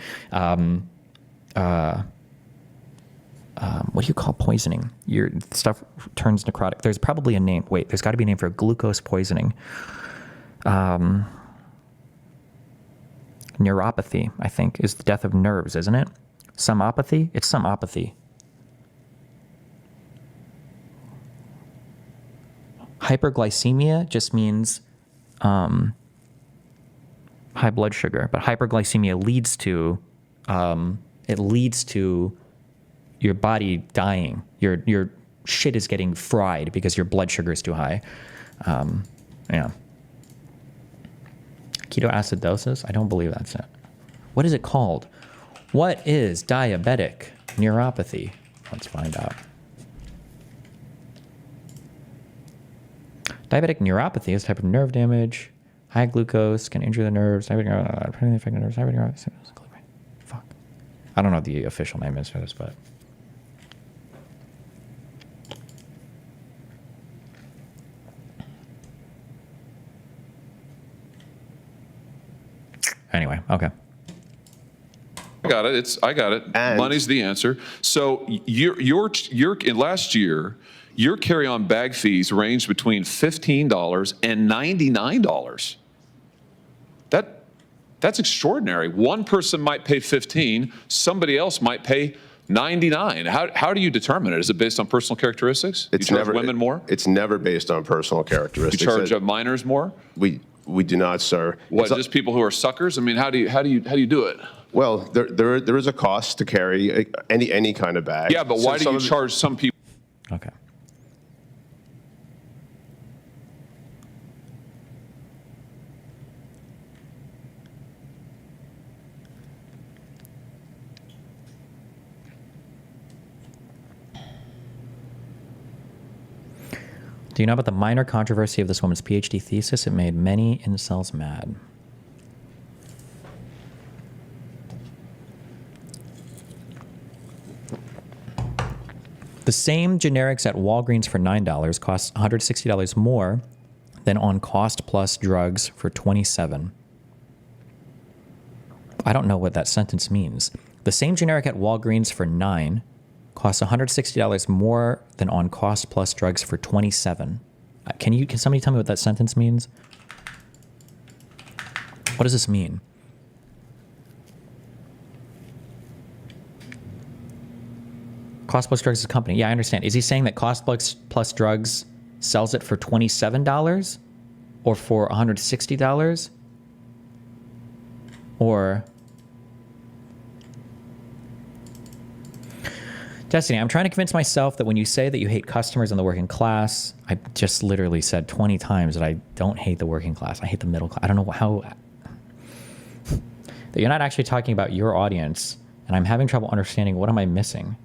what do you call poisoning? Your stuff turns necrotic. There's probably a name. Wait, there's got to be a name for glucose poisoning. Neuropathy, I think, is the death of nerves, isn't it? Somopathy? It's somopathy. Hyperglycemia just means high blood sugar, but hyperglycemia leads to your body dying. Your shit is getting fried because your blood sugar is too high. Yeah. Ketoacidosis? I don't believe that's it. What is it called? What is diabetic neuropathy? Let's find out. Diabetic neuropathy is a type of nerve damage. High glucose can injure the nerves. Fuck. I don't know what the official name is for this, but. Anyway, okay. I got it. I got it. And money's the answer. So last year, your carry-on bag fees ranged between $15 and $99. That's extraordinary. One person might pay $15, somebody else might pay $99. How do you determine it? Is it based on personal characteristics? It's you charge never women more. It's never based on personal characteristics. You charge minors more. We do not, sir. What? Just people who are suckers? I mean, how do you do it? Well, there is a cost to carry any kind of bag. Yeah, but why do you charge some people? Okay. Do you know about the minor controversy of this woman's PhD thesis? It made many incels mad. The same generics at Walgreens for $9 cost $160 more than on cost plus drugs for $27. I don't know what that sentence means. The same generic at Walgreens for $9 costs $160 more than on cost plus drugs for $27. Can somebody tell me what that sentence means? What does this mean? Cost plus drugs is a company. Yeah, I understand. Is he saying that cost plus drugs sells it for $27 or for $160? Or Destiny, I'm trying to convince myself that when you say that you hate customers in the working class, I just literally said 20 times that I don't hate the working class. I hate the middle class. I don't know how. That you're not actually talking about your audience, and I'm having trouble understanding what am I missing.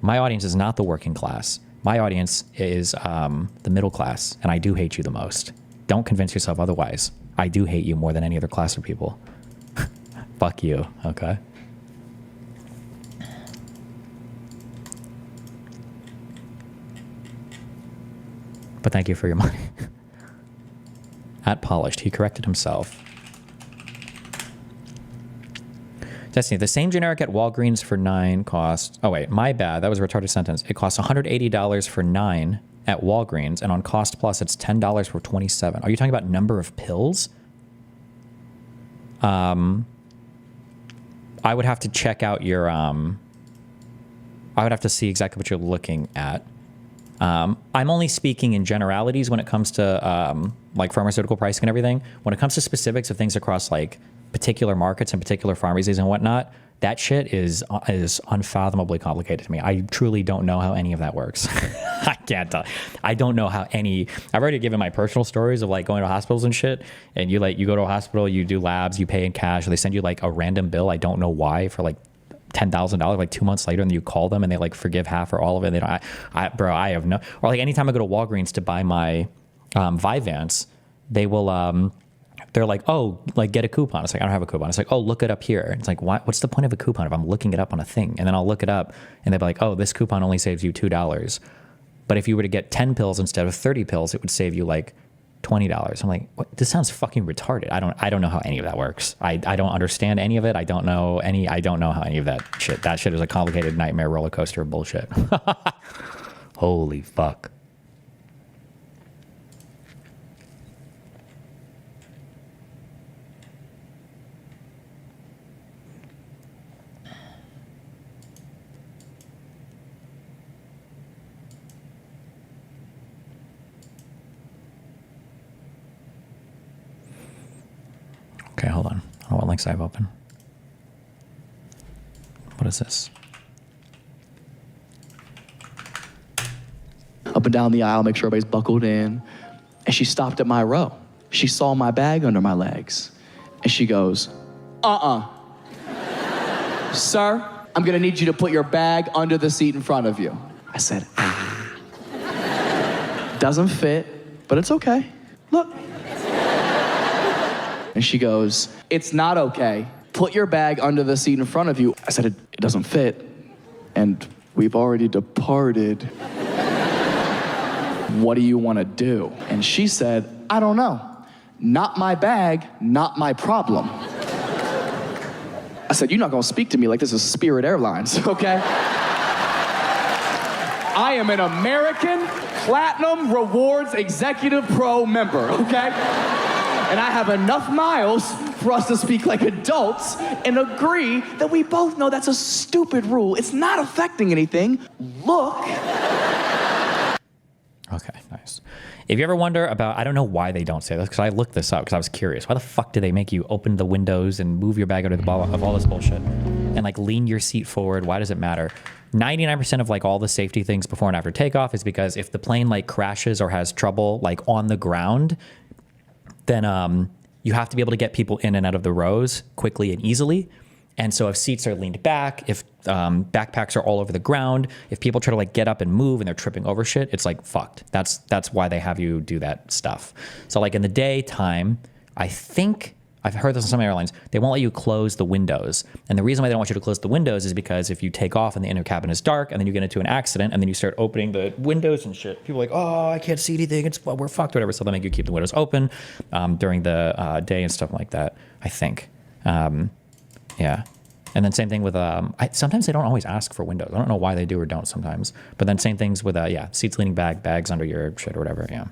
My audience is not the working class. My audience is the middle class, and I do hate you the most. Don't convince yourself otherwise. I do hate you more than any other class of people. Fuck you, okay? But thank you for your money. At Polished, he corrected himself. Destiny, the same generic at Walgreens for $9 costs... Oh, wait, my bad. That was a retarded sentence. It costs $180 for $9 at Walgreens, and on Cost Plus, it's $10 for $27. Are you talking about number of pills? I would have to check out your... I would have to see exactly what you're looking at. I'm only speaking in generalities when it comes to like pharmaceutical pricing and everything. When it comes to specifics of things across like particular markets and particular pharmacies and whatnot, that shit is unfathomably complicated to me. I truly don't know how any of that works. I can't tell. I don't know how any. I've already given my personal stories of like going to hospitals and shit. And you go to a hospital, you do labs, you pay in cash, or they send you like a random bill. I don't know why for like $10,000 like 2 months later, and you call them and they like forgive half or all of it. They don't. I have no. Or like anytime I go to Walgreens to buy my Vyvanse, they will they're like, oh, like get a coupon. It's like, I don't have a coupon. It's like, oh, look it up here. It's like, what's the point of a coupon if I'm looking it up on a thing? And then I'll look it up and they'll be like, oh, this coupon only saves you $2. But if you were to get 10 pills instead of 30 pills, it would save you like $20. I'm like, what? This sounds fucking retarded. I don't know how any of that works. I don't understand any of it. I don't know how any of that shit. That shit is a complicated nightmare roller coaster of bullshit. Holy fuck. Okay, hold on. I don't know what links I have open. What is this? Up and down the aisle, make sure everybody's buckled in. And she stopped at my row. She saw my bag under my legs. And she goes, Sir, I'm gonna need you to put your bag under the seat in front of you. I said, Doesn't fit, but it's okay. Look. And she goes, it's not okay. Put your bag under the seat in front of you. I said, it doesn't fit. And we've already departed. What do you want to do? And she said, I don't know. Not my bag, not my problem. I said, you're not going to speak to me like this is Spirit Airlines, okay? I am an American Platinum Rewards Executive Pro member, okay? And I have enough miles for us to speak like adults and agree that we both know that's a stupid rule. It's not affecting anything. Look. Okay, nice. If you ever wonder about, I don't know why they don't say this, because I looked this up because I was curious. Why the fuck do they make you open the windows and move your bag out of the ball of all this bullshit and like lean your seat forward? Why does it matter? 99% of like all the safety things before and after takeoff is because if the plane like crashes or has trouble like on the ground, then you have to be able to get people in and out of the rows quickly and easily. And so if seats are leaned back, if backpacks are all over the ground, if people try to like get up and move and they're tripping over shit, it's like fucked. That's why they have you do that stuff. So like in the daytime, I think I've heard this on some airlines, they won't let you close the windows. And the reason why they don't want you to close the windows is because if you take off and the inner cabin is dark and then you get into an accident and then you start opening the windows and shit, people are like, oh, I can't see anything. We're fucked, whatever. So they make you keep the windows open during the day and stuff like that, I think. Yeah. And then same thing with, sometimes they don't always ask for windows. I don't know why they do or don't sometimes. But then same things with, seats leaning back, bags under your shit or whatever, yeah.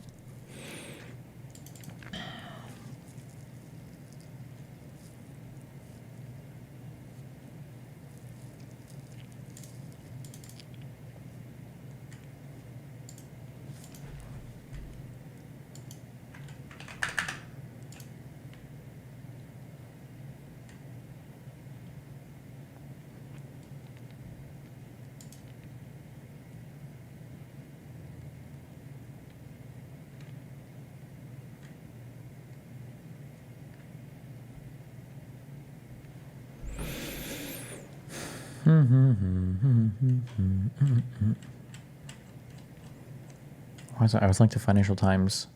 Why is that? I was linked to Financial Times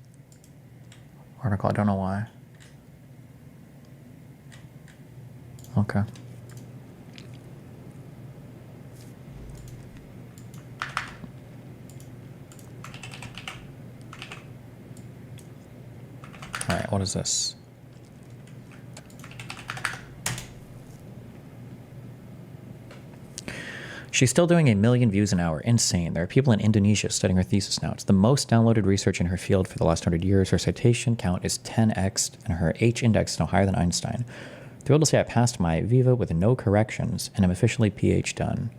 article. I don't know why. Okay. All right, what is this? She's still doing 1 million views an hour. Insane. There are people in Indonesia studying her thesis now. It's the most downloaded research in her field for the last 100 years. Her citation count is 10x, and her H-index is now higher than Einstein. Thrilled to say I passed my Viva with no corrections, and I'm officially PH done.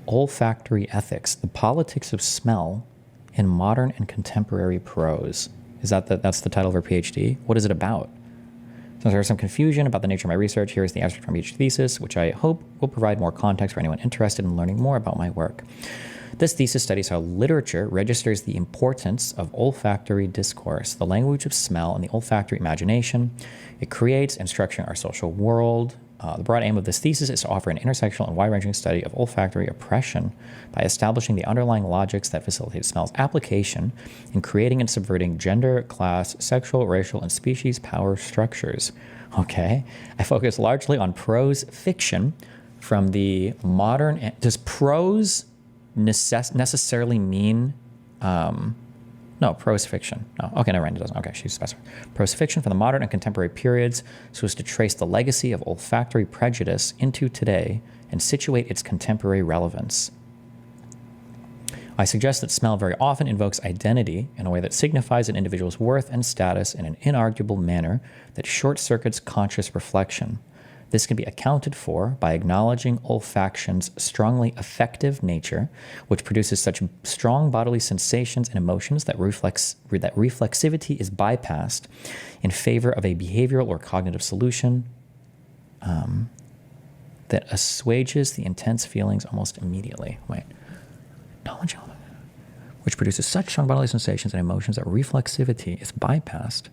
Olfactory ethics, the politics of smell in modern and contemporary prose. That's the title of her PhD? What is it about? Since there is some confusion about the nature of my research, here is the abstract from each thesis, which I hope will provide more context for anyone interested in learning more about my work. This thesis studies how literature registers the importance of olfactory discourse, the language of smell, and the olfactory imagination. It creates and structures our social world. The broad aim of this thesis is to offer an intersectional and wide-ranging study of olfactory oppression by establishing the underlying logics that facilitate smell's application in creating and subverting gender, class, sexual, racial, and species power structures. Okay. I focus largely on prose fiction from the modern... Does prose necessarily mean... No, prose fiction. No, okay, never mind, it doesn't. Okay, she's specified. Prose fiction from the modern and contemporary periods so as to trace the legacy of olfactory prejudice into today and situate its contemporary relevance. I suggest that smell very often invokes identity in a way that signifies an individual's worth and status in an inarguable manner that short-circuits conscious reflection. This can be accounted for by acknowledging olfaction's strongly affective nature, which produces such strong bodily sensations and emotions that reflexivity is bypassed in favor of a behavioral or cognitive solution that assuages the intense feelings almost immediately. Wait. Knowledge, which produces such strong bodily sensations and emotions that reflexivity is bypassed.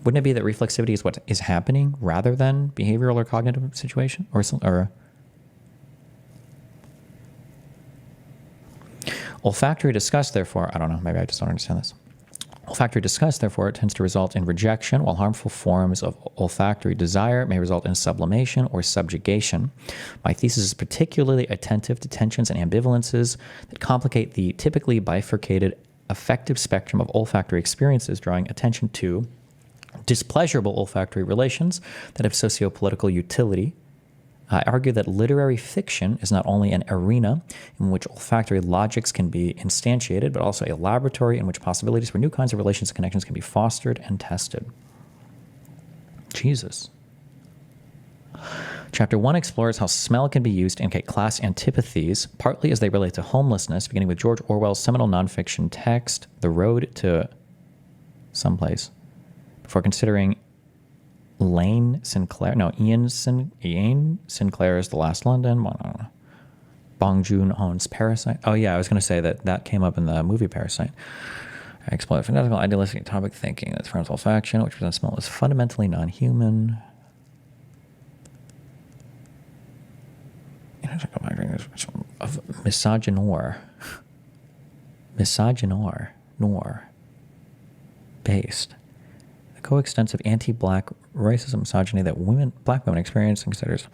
Wouldn't it be that reflexivity is what is happening rather than behavioral or cognitive situation? Or olfactory disgust, therefore, I don't know, maybe I just don't understand this. Olfactory disgust, therefore, tends to result in rejection, while harmful forms of olfactory desire may result in sublimation or subjugation. My thesis is particularly attentive to tensions and ambivalences that complicate the typically bifurcated affective spectrum of olfactory experiences, drawing attention to displeasurable olfactory relations that have socio-political utility. I argue that literary fiction is not only an arena in which olfactory logics can be instantiated, but also a laboratory in which possibilities for new kinds of relations and connections can be fostered and tested. Jesus. Chapter 1 explores how smell can be used to indicate class antipathies, partly as they relate to homelessness, beginning with George Orwell's seminal nonfiction text, The Road to Someplace, before considering Ian Sinclair's The Last London. Bong Joon-ho's Parasite. Oh yeah, I was going to say that came up in the movie Parasite. I explore fanatical, idealistic topic thinking that's frontal faction, which presents smell as fundamentally non-human. Of misogynor based. The coextensive anti-black racism misogyny that black women experience and considers.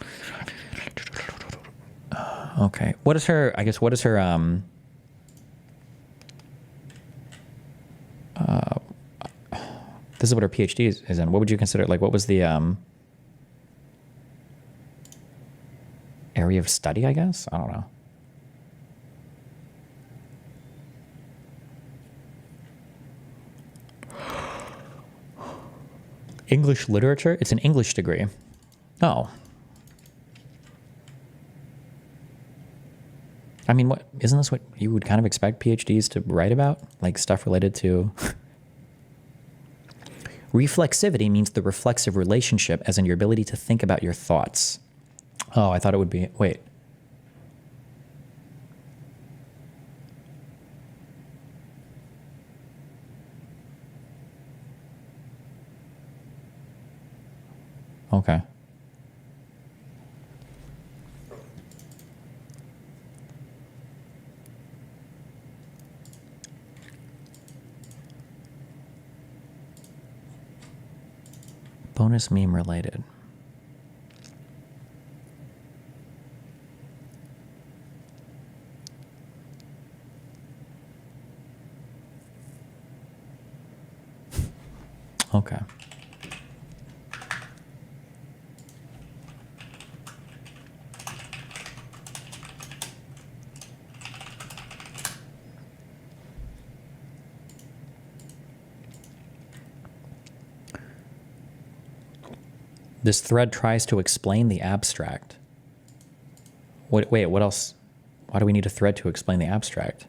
Okay. What is her this is what her PhD is in. What would you consider, like, what was the area of study, I guess? I don't know. English literature? It's an English degree. Oh. I mean, isn't this what you would kind of expect PhDs to write about? Like stuff related to... Reflexivity means the reflexive relationship, as in your ability to think about your thoughts. Oh, I thought it would be... Wait. Okay. Bonus meme related. Okay. This thread tries to explain the abstract. Wait, what else? Why do we need a thread to explain the abstract?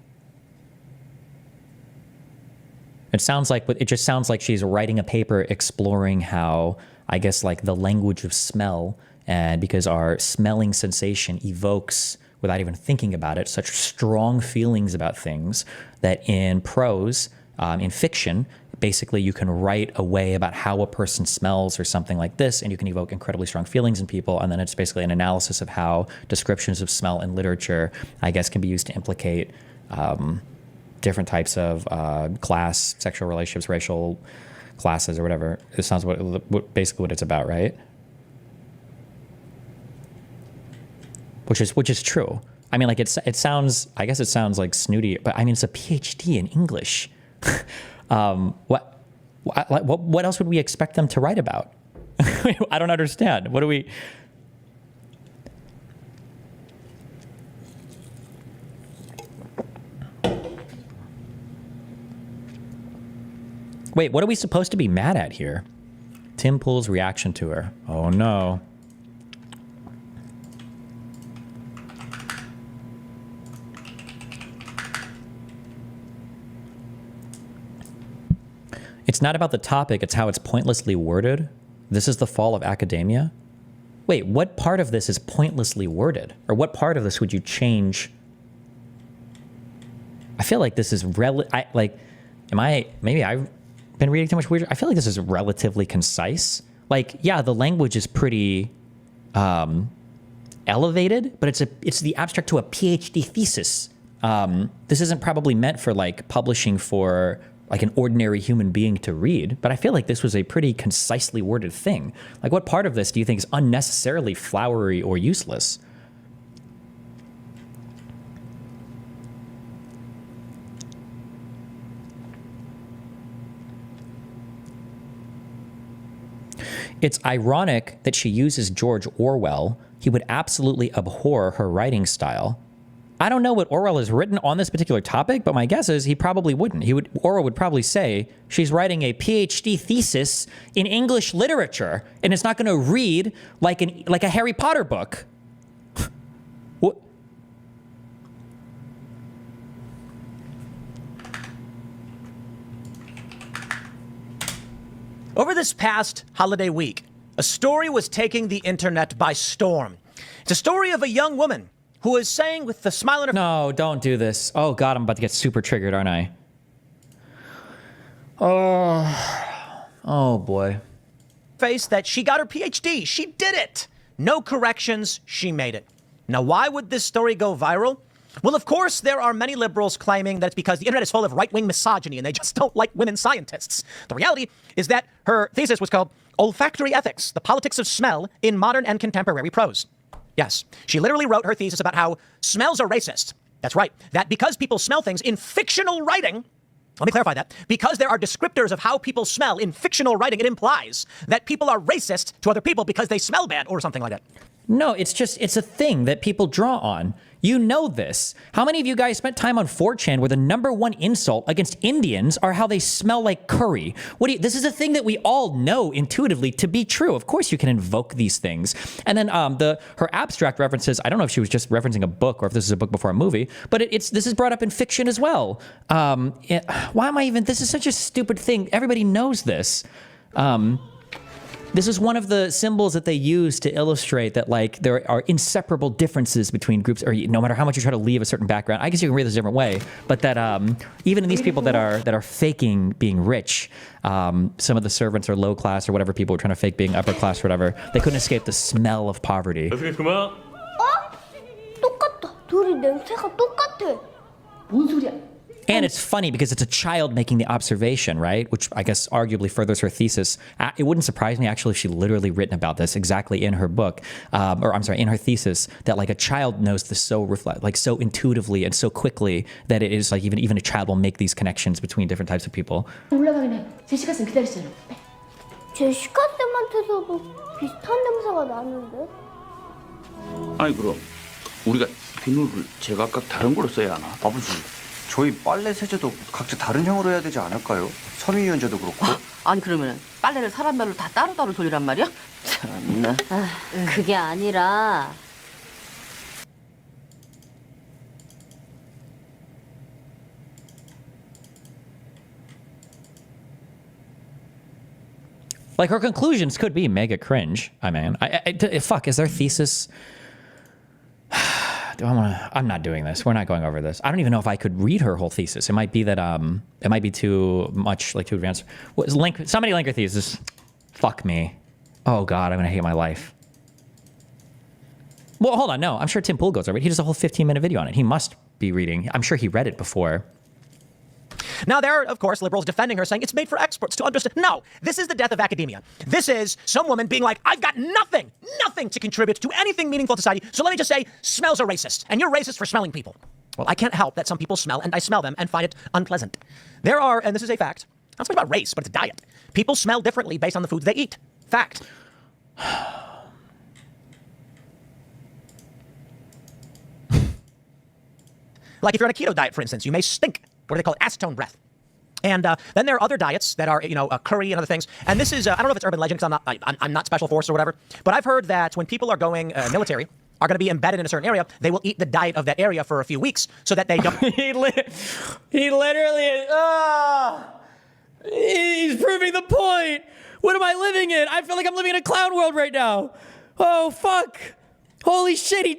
It just sounds like she's writing a paper exploring how, I guess, like the language of smell, and because our smelling sensation evokes, without even thinking about it, such strong feelings about things that in prose, in fiction, basically you can write a way about how a person smells or something like this, and you can evoke incredibly strong feelings in people, and then it's basically an analysis of how descriptions of smell in literature, I guess, can be used to implicate different types of class, sexual relationships, racial classes, or whatever. It sounds basically what it's about, right? Which is true. I mean, like it sounds. I guess it sounds like snooty, but I mean, it's a PhD in English. What else would we expect them to write about? I don't understand. What do we? Wait, what are we supposed to be mad at here? Tim Pool's reaction to her. Oh no. It's not about the topic, it's how it's pointlessly worded. This is the fall of academia. Wait, what part of this is pointlessly worded? Or what part of this would you change? I feel like this is maybe I've been reading too much weird. I feel like this is relatively concise. Like, yeah, the language is pretty elevated, but it's the abstract to a PhD thesis. This isn't probably meant for like publishing for like an ordinary human being to read, but I feel like this was a pretty concisely worded thing. Like, what part of this do you think is unnecessarily flowery or useless? It's ironic that she uses George Orwell. He would absolutely abhor her writing style. I don't know what Orwell has written on this particular topic, but my guess is he probably wouldn't. Orwell would probably say she's writing a PhD thesis in English literature, and it's not going to read like a Harry Potter book. What? Over this past holiday week, a story was taking the internet by storm. It's a story of a young woman who is saying with the smile on her... No, don't do this. Oh, God, I'm about to get super triggered, aren't I? Oh, boy. ...face that she got her PhD. She did it. No corrections. She made it. Now, why would this story go viral? Well, of course, there are many liberals claiming that it's because the internet is full of right-wing misogyny and they just don't like women scientists. The reality is that her thesis was called Olfactory Ethics, the Politics of Smell in Modern and Contemporary Prose. Yes, she literally wrote her thesis about how smells are racist. That's right. That because people smell things in fictional writing, let me clarify that, because there are descriptors of how people smell in fictional writing, it implies that people are racist to other people because they smell bad or something like that. No, it's a thing that people draw on. You know this. How many of you guys spent time on 4chan where the #1 insult against Indians are how they smell like curry? This is a thing that we all know intuitively to be true. Of course you can invoke these things. And then her abstract references, I don't know if she was just referencing a book or if this is a book before a movie, but this is brought up in fiction as well. Why am I even, this is such a stupid thing. Everybody knows this. This is one of the symbols that they use to illustrate that, like, there are inseparable differences between groups, or no matter how much you try to leave a certain background. I guess you can read this a different way, but that even in these people that are faking being rich, some of the servants are low class or whatever, people are trying to fake being upper class or whatever, they couldn't escape the smell of poverty. 똑같다. 둘이 냄새가 똑같아. 뭔 소리야? And it's funny because it's a child making the observation, right? Which I guess arguably furthers her thesis. It wouldn't surprise me actually if she literally written about this exactly in her book, in her thesis, that like a child knows this so so intuitively and so quickly that it is like even a child will make these connections between different types of people. 올라가긴 해. 제시카 쌤 기다리시잖아. 제시카 쌤한테서도 비슷한 냄새가 나는데? 아니 그럼 우리가 비누를 제각각 다른 걸로 써야 하나? 아버지. 저희 빨래 세제도 각자 다른 형으로 해야 되지 않을까요? 섬유유연제도 그렇고. 아니 그러면 빨래를 사람별로 다 따로따로 돌리란 말이야? 참나. 그게 아니라 Like her conclusions could be mega cringe. I mean, fuck, is their thesis? I'm not doing this. We're not going over this. I don't even know if I could read her whole thesis. It might be that it might be too much, like too advanced. Somebody link her thesis. Fuck me. Oh God, I'm gonna hate my life. Well, hold on. No, I'm sure Tim Pool goes over it. He does a whole 15-minute video on it. He must be reading. I'm sure he read it before. Now, there are, of course, liberals defending her, saying it's made for experts to understand. No, this is the death of academia. This is some woman being like, I've got nothing to contribute to anything meaningful to society, so let me just say, smells are racist, and you're racist for smelling people. Well, I can't help that some people smell, and I smell them and find it unpleasant. There are, and this is a fact, not so much about race, but it's a diet. People smell differently based on the foods they eat. Fact. Like if you're on a keto diet, for instance, you may stink. What do they call it? Acetone breath. And then there are other diets that are, curry and other things. And this is, I don't know if it's urban legend because I'm not special force or whatever. But I've heard that when people are going military, are going to be embedded in a certain area, they will eat the diet of that area for a few weeks so that they don't. He literally, he's proving the point. What am I living in? I feel like I'm living in a clown world right now. Oh, fuck. Holy shit, he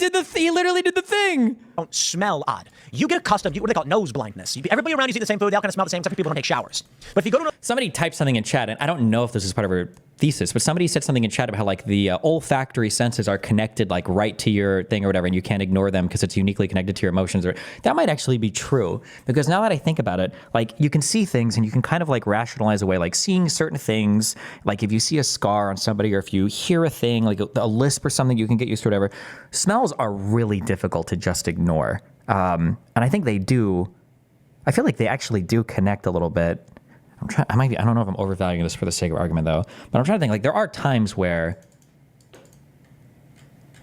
literally did the thing. Don't smell odd. You get accustomed, what do they call it? Nose blindness. Everybody around you eat the same food, they all kind of smell the same, except for people don't take showers. But if you go to... Somebody typed something in chat, and I don't know if this is part of her thesis, but somebody said something in chat about how like the olfactory senses are connected like right to your thing or whatever, and you can't ignore them because it's uniquely connected to your emotions. Or that might actually be true, because now that I think about it, like you can see things and you can kind of like rationalize away, like seeing certain things, like if you see a scar on somebody or if you hear a thing, like a lisp or something, you can get used to whatever. Smells are really difficult to just ignore. And I think they do, I feel like they actually do connect a little bit. I don't know if I'm overvaluing this for the sake of argument though, but I'm trying to think, like there are times where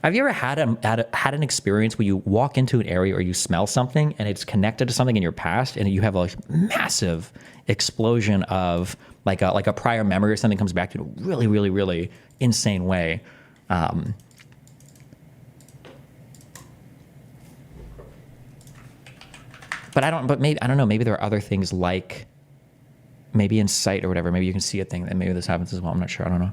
Have you ever had an experience where you walk into an area or you smell something and it's connected to something in your past, and you have a massive explosion of like a prior memory or something comes back to you in a really, really, really insane way? But maybe I don't know. Maybe there are other things like maybe in sight or whatever. Maybe you can see a thing, and maybe this happens as well. I'm not sure. I don't know.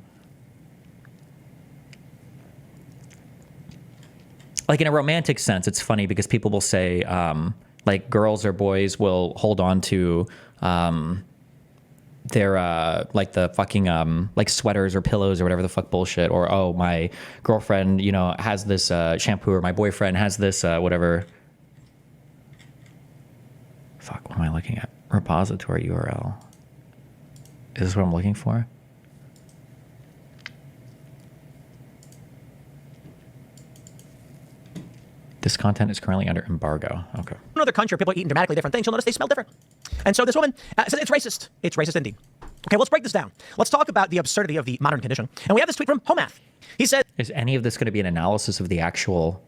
Like in a romantic sense, it's funny because people will say, like girls or boys will hold on to their like the fucking like sweaters or pillows or whatever the fuck bullshit, or oh, my girlfriend, you know, has this shampoo, or my boyfriend has this whatever. Fuck, what am I looking at? Repository URL. Is this what I'm looking for? This content is currently under embargo. Okay. Another country where people are eating dramatically different things, you'll notice they smell different. And so this woman says it's racist. It's racist indeed. Okay, let's break this down. Let's talk about the absurdity of the modern condition. And we have this tweet from Homath. He said, is any of this going to be an analysis of the actual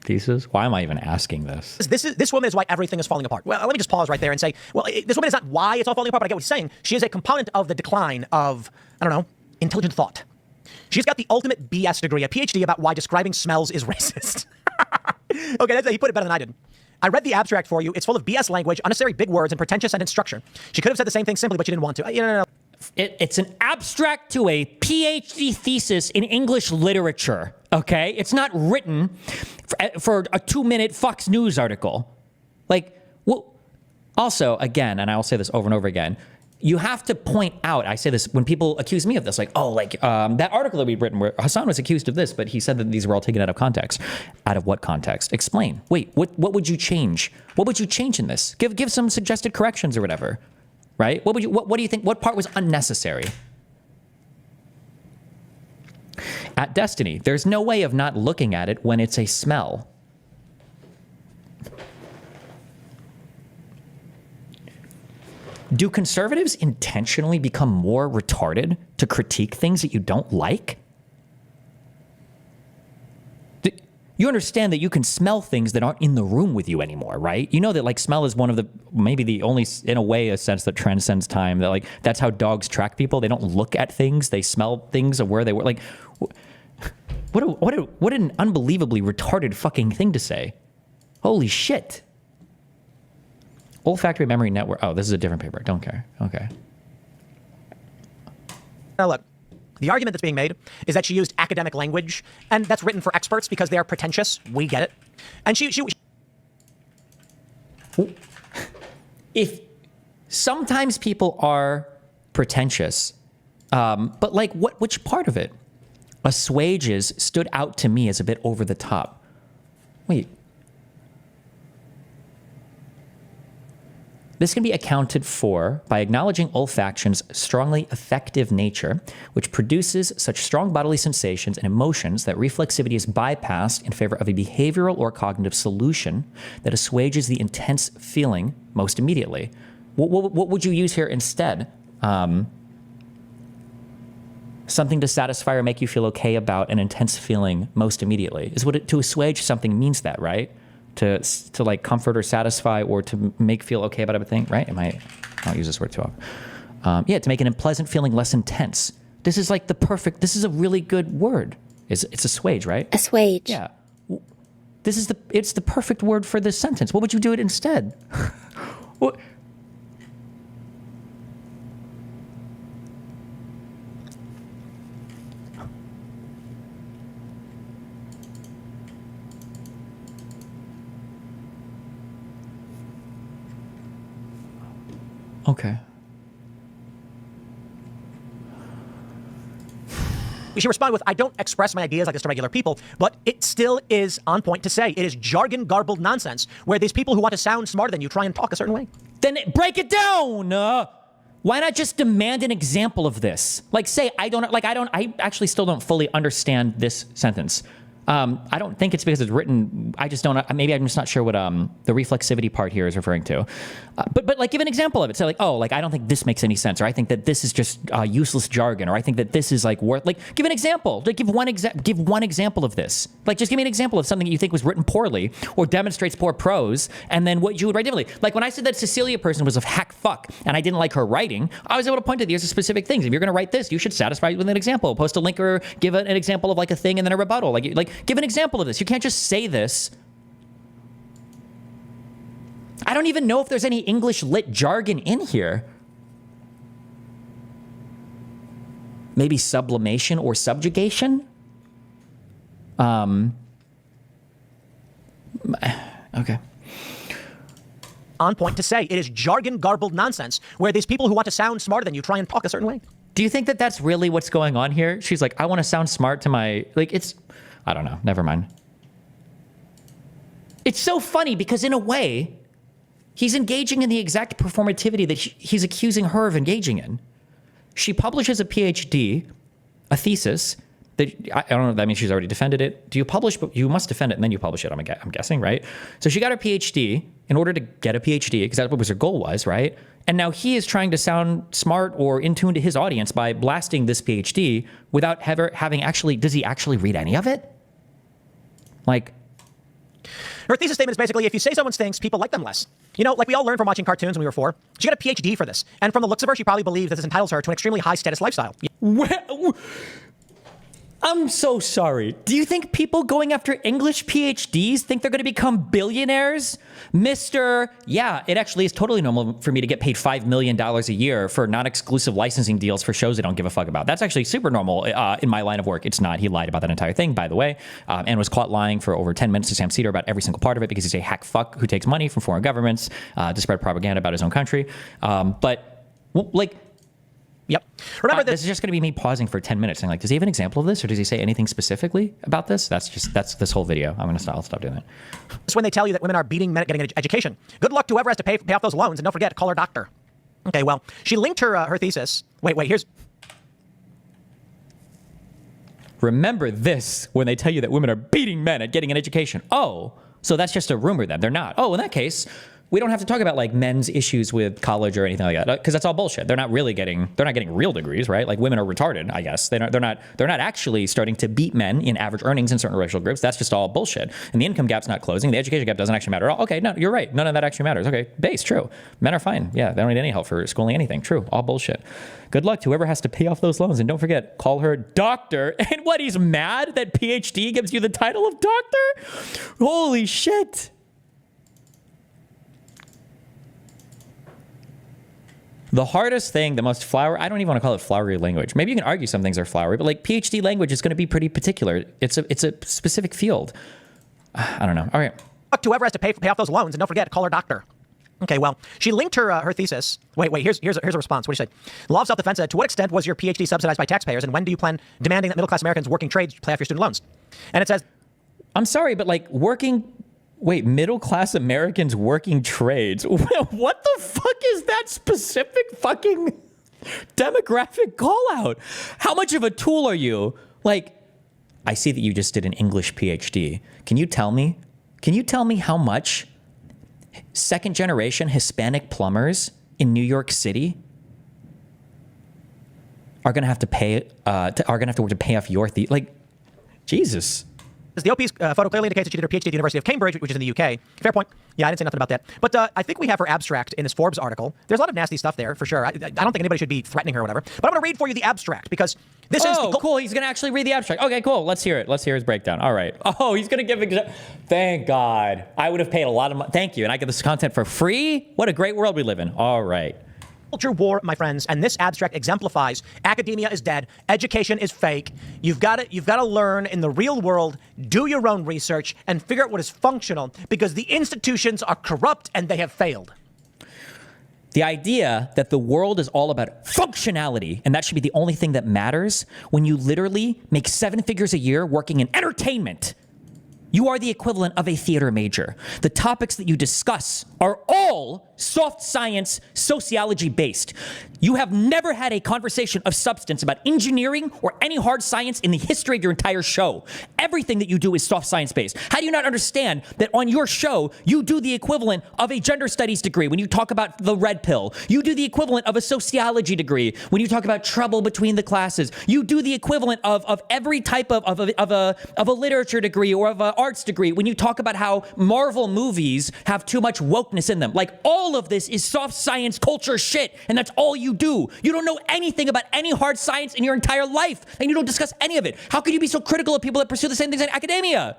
thesis? Why am I even asking this? This woman is why everything is falling apart. Well, let me just pause right there and say, well, this woman is not why it's all falling apart, but I get what he's saying. She is a component of the decline of, I don't know, intelligent thought. She's got the ultimate BS degree, a PhD about why describing smells is racist. Okay, he put it better than I did. I read the abstract for you. It's full of BS language, unnecessary big words, and pretentious sentence structure. She could have said the same thing simply, but she didn't want to. No. It's an abstract to a PhD thesis in English literature, okay? It's not written for a 2-minute Fox News article. Like, well, also, again, and I'll say this over and over again, you have to point out, I say this when people accuse me of this, like, oh, like that article that we've written where Hassan was accused of this, but he said that these were all taken out of context. Out of what context? Explain. Wait, what would you change? What would you change in this? Give some suggested corrections or whatever, right? What do you think? What part was unnecessary? At Destiny, there's no way of not looking at it when it's a smell. Do conservatives intentionally become more retarded to critique things that you don't like? You understand that you can smell things that aren't in the room with you anymore, right? You know that like smell is one of the, maybe the only, in a way, a sense that transcends time. That like, that's how dogs track people. They don't look at things. They smell things of where they were. Like, what an unbelievably retarded fucking thing to say. Holy shit. Olfactory memory network. Oh, this is a different paper. Don't care. Okay. Now look, the argument that's being made is that she used academic language, and that's written for experts because they are pretentious. We get it. And she if sometimes people are pretentious, but like which part of it? Assuages stood out to me as a bit over the top. Wait. This can be accounted for by acknowledging olfaction's strongly affective nature, which produces such strong bodily sensations and emotions that reflexivity is bypassed in favor of a behavioral or cognitive solution that assuages the intense feeling most immediately. What would you use here instead? Something to satisfy or make you feel okay about an intense feeling most immediately. Is what it, to assuage something means that, right? To like comfort or satisfy or to make feel okay about everything, right? I don't use this word too often. Yeah, to make an unpleasant feeling less intense. This is like this is a really good word. It's assuage, right? Assuage. Yeah. It's the perfect word for this sentence. What would you do it instead? What? Okay. She responded with, I don't express my ideas like this to regular people, but it still is on point to say it is jargon garbled nonsense where these people who want to sound smarter than you try and talk a certain way. Then break it down. Why not just demand an example of this? Like say, I actually still don't fully understand this sentence. I don't think it's because it's written. I just don't. Maybe I'm just not sure what the reflexivity part here is referring to. But like, give an example of it. So like, oh, like I don't think this makes any sense, or I think that this is just useless jargon, or I think that this is like worth. Like, give an example. Like, give one example of this. Like, just give me an example of something that you think was written poorly or demonstrates poor prose, and then what you would write differently. Like when I said that Cecilia person was a hack fuck, and I didn't like her writing, I was able to point to these as specific things. If you're going to write this, you should satisfy it with an example. Post a link or give an example of like a thing and then a rebuttal. Like give an example of this. You can't just say this. I don't even know if there's any English lit jargon in here. Maybe sublimation or subjugation? Okay. On point to say it is jargon garbled nonsense where these people who want to sound smarter than you try and talk a certain way. Do you think that that's really what's going on here? She's like, I want to sound smart to my, like, it's, I don't know. Never mind. It's so funny because in a way, he's engaging in the exact performativity that he's accusing her of engaging in. She publishes a PhD, a thesis, that I don't know if that means she's already defended it. Do you publish, but you must defend it and then you publish it, I'm guessing, right? So she got her PhD in order to get a PhD, because that's what her goal was, right? And now he is trying to sound smart or in tune to his audience by blasting this PhD without having actually, does he actually read any of it? Like, her thesis statement is basically, if you say someone stinks, people like them less. You know, like we all learned from watching cartoons when we were 4. She got a PhD for this. And from the looks of her, she probably believes that this entitles her to an extremely high status lifestyle. I'm so sorry. Do you think people going after English PhDs think they're going to become billionaires? Yeah, it actually is totally normal for me to get paid $5 million a year for non-exclusive licensing deals for shows I don't give a fuck about. That's actually super normal in my line of work. It's not. He lied about that entire thing, by the way, and was caught lying for over 10 minutes to Sam Cedar about every single part of it because he's a hack fuck who takes money from foreign governments to spread propaganda about his own country. Yep. Remember this is just going to be me pausing for 10 minutes saying like, does he have an example of this, or does he say anything specifically about this? That's this whole video. I'll stop doing that. It's when they tell you that women are beating men at getting an education. Good luck to whoever has to pay off those loans, and don't forget, call her doctor. Okay, well, she linked her thesis. Wait, here's. Remember this when they tell you that women are beating men at getting an education. Oh, so that's just a rumor then. They're not. Oh, in that case, we don't have to talk about like men's issues with college or anything like that, because that's all bullshit. They're not getting real degrees, right? Like women are retarded, I guess. They're not actually starting to beat men in average earnings in certain racial groups. That's just all bullshit. And the income gap's not closing. The education gap doesn't actually matter at all. Okay, no, you're right. None of that actually matters. Okay, base, true. Men are fine. Yeah, they don't need any help for schooling anything. True, all bullshit. Good luck to whoever has to pay off those loans. And don't forget, call her doctor. And what, he's mad that PhD gives you the title of doctor? Holy shit. The hardest thing, the most flowery, I don't even want to call it flowery language. Maybe you can argue some things are flowery, but like PhD language is going to be pretty particular. It's a specific field. I don't know. All right. To whoever has to pay off those loans, and don't forget, call her doctor. Okay, well, she linked her thesis. Wait, here's a response. What did she say? The Law of Self-Defense said, to what extent was your PhD subsidized by taxpayers, and when do you plan demanding that middle-class Americans working trades pay off your student loans? And it says, I'm sorry, but like middle-class Americans working trades. What the fuck is that specific fucking demographic call out? How much of a tool are you? Like, I see that you just did an English PhD. Can you tell me how much second generation Hispanic plumbers in New York City are going to have to work to pay off your like, Jesus. The OP's photo clearly indicates that she did her PhD at the University of Cambridge, which is in the UK. Fair point. Yeah, I didn't say nothing about that. But I think we have her abstract in this Forbes article. There's a lot of nasty stuff there, for sure. I don't think anybody should be threatening her or whatever. But I'm going to read for you the abstract, because this is... Oh, cool. He's going to actually read the abstract. Okay, cool. Let's hear it. Let's hear his breakdown. All right. Oh, he's going to give... Thank God. I would have paid a lot of money. Thank you. And I get this content for free? What a great world we live in. All right. Culture war, my friends, and this abstract exemplifies academia is dead, education is fake. You've got to learn in the real world, do your own research, and figure out what is functional, because the institutions are corrupt and they have failed. The idea that the world is all about functionality and that should be the only thing that matters when you literally make 7 figures a year working in entertainment. You are the equivalent of a theater major. The topics that you discuss are all soft science, sociology based. You have never had a conversation of substance about engineering or any hard science in the history of your entire show. Everything that you do is soft science-based. How do you not understand that on your show, you do the equivalent of a gender studies degree when you talk about the red pill? You do the equivalent of a sociology degree when you talk about trouble between the classes. You do the equivalent of every type of a literature degree or of an arts degree when you talk about how Marvel movies have too much wokeness in them. Like, all of this is soft science culture shit, and that's all you do. You don't know anything about any hard science in your entire life, and you don't discuss any of it. How could you be so critical of people that pursue the same things in academia?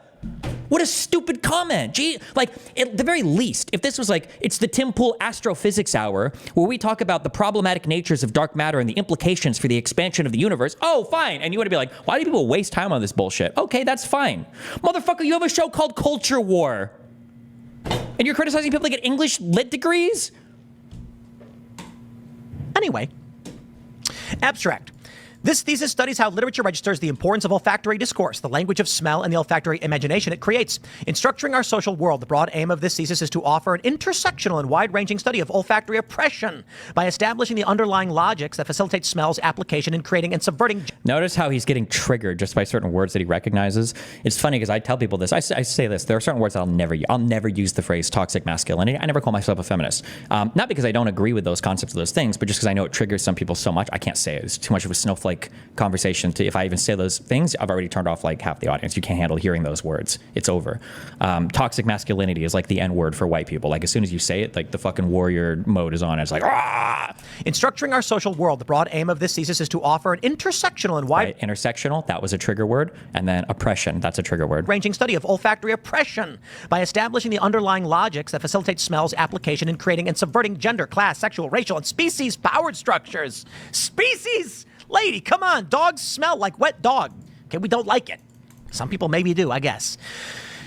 What a stupid comment. Gee, like, at the very least, if this was like, it's the Tim Pool Astrophysics Hour, where we talk about the problematic natures of dark matter and the implications for the expansion of the universe, oh, fine. And you would be like, why do people waste time on this bullshit? Okay, that's fine. Motherfucker, you have a show called Culture War, and you're criticizing people that get English lit degrees? Anyway, abstract. This thesis studies how literature registers the importance of olfactory discourse, the language of smell, and the olfactory imagination it creates. In structuring our social world, the broad aim of this thesis is to offer an intersectional and wide-ranging study of olfactory oppression by establishing the underlying logics that facilitate smell's application in creating and subverting. Notice how he's getting triggered just by certain words that he recognizes. It's funny because I tell people this. I say this. There are certain words I'll never use the phrase toxic masculinity. I never call myself a feminist. Not because I don't agree with those concepts of those things, but just because I know it triggers some people so much. I can't say it. It's too much of a snowflake conversation if I even say those things. I've already turned off like half the audience. You can't handle hearing those words. It's over. Toxic masculinity is like the N-word for white people. Like, as soon as you say it, like, the fucking warrior mode is on. It's like, ah! In structuring our social world, the broad aim of this thesis is to offer an intersectional and wide... Right, intersectional, that was a trigger word. And then oppression, that's a trigger word. Ranging study of olfactory oppression by establishing the underlying logics that facilitate smell's application in creating and subverting gender, class, sexual, racial, and species powered structures. Species! Lady, come on. Dogs smell like wet dog. Okay, we don't like it. Some people maybe do, I guess.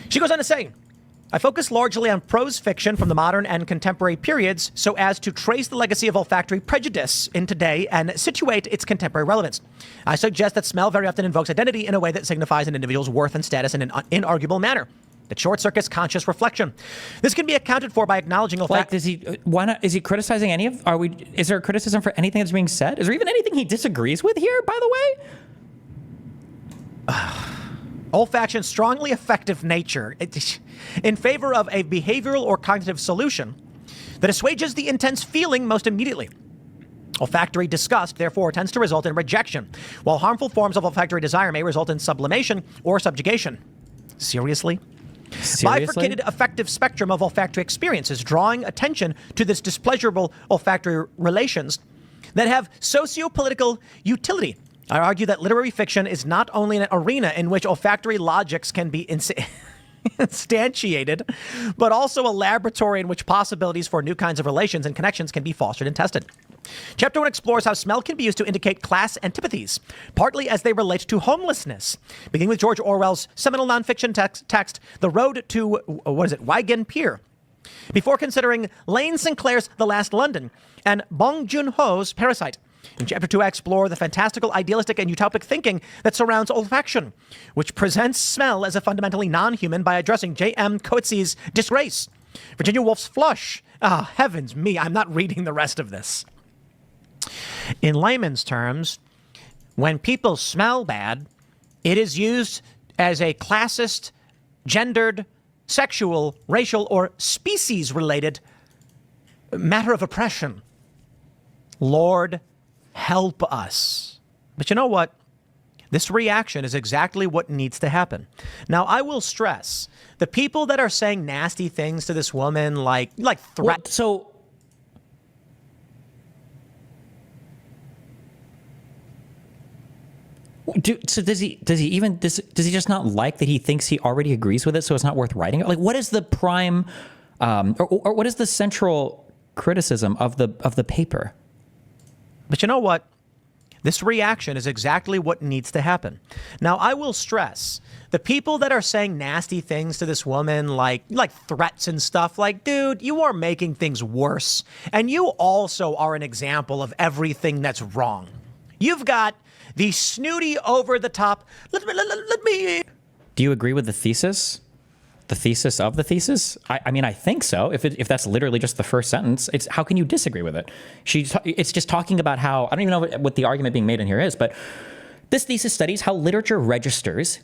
She goes on to say, I focus largely on prose fiction from the modern and contemporary periods so as to trace the legacy of olfactory prejudice in today and situate its contemporary relevance. I suggest that smell very often invokes identity in a way that signifies an individual's worth and status in an inarguable manner. That short circuits conscious reflection. This can be accounted for by acknowledging olfactory. Like, why not? Is he criticizing any of? Is there a criticism for anything that's being said? Is there even anything he disagrees with here? By the way, olfaction's strongly effective nature in favor of a behavioral or cognitive solution that assuages the intense feeling most immediately. Olfactory disgust, therefore, tends to result in rejection, while harmful forms of olfactory desire may result in sublimation or subjugation. Seriously? Bifurcated affective spectrum of olfactory experiences, drawing attention to this displeasurable olfactory relations that have socio-political utility. I argue that literary fiction is not only an arena in which olfactory logics can be instantiated, but also a laboratory in which possibilities for new kinds of relations and connections can be fostered and tested. Chapter 1 explores how smell can be used to indicate class antipathies, partly as they relate to homelessness. Beginning with George Orwell's seminal nonfiction text, The Road to, Wigan Pier, before considering Lane Sinclair's The Last London and Bong Joon-ho's Parasite. In Chapter 2, I explore the fantastical, idealistic, and utopic thinking that surrounds olfaction, which presents smell as a fundamentally non-human by addressing J.M. Coetzee's Disgrace, Virginia Woolf's Flush. Ah, heavens me, I'm not reading the rest of this. In layman's terms, when people smell bad, it is used as a classist, gendered, sexual, racial, or species-related matter of oppression. Lord, help us. But you know what? This reaction is exactly what needs to happen. Now, I will stress, the people that are saying nasty things to this woman, like threats. So does he just not like that he thinks he already agrees with it, so it's not worth writing it? Like, what is the prime, or what is the central criticism of the paper? But you know what? This reaction is exactly what needs to happen. Now, I will stress, the people that are saying nasty things to this woman, like threats and stuff, like, dude, you are making things worse. And you also are an example of everything that's wrong. You've got the snooty, over-the-top, let me... Do you agree with the thesis? the thesis of the thesis? I mean, I think so. If that's literally just the first sentence, it's how can you disagree with it? It's just talking about how, I don't even know what the argument being made in here is, but this thesis studies how literature registers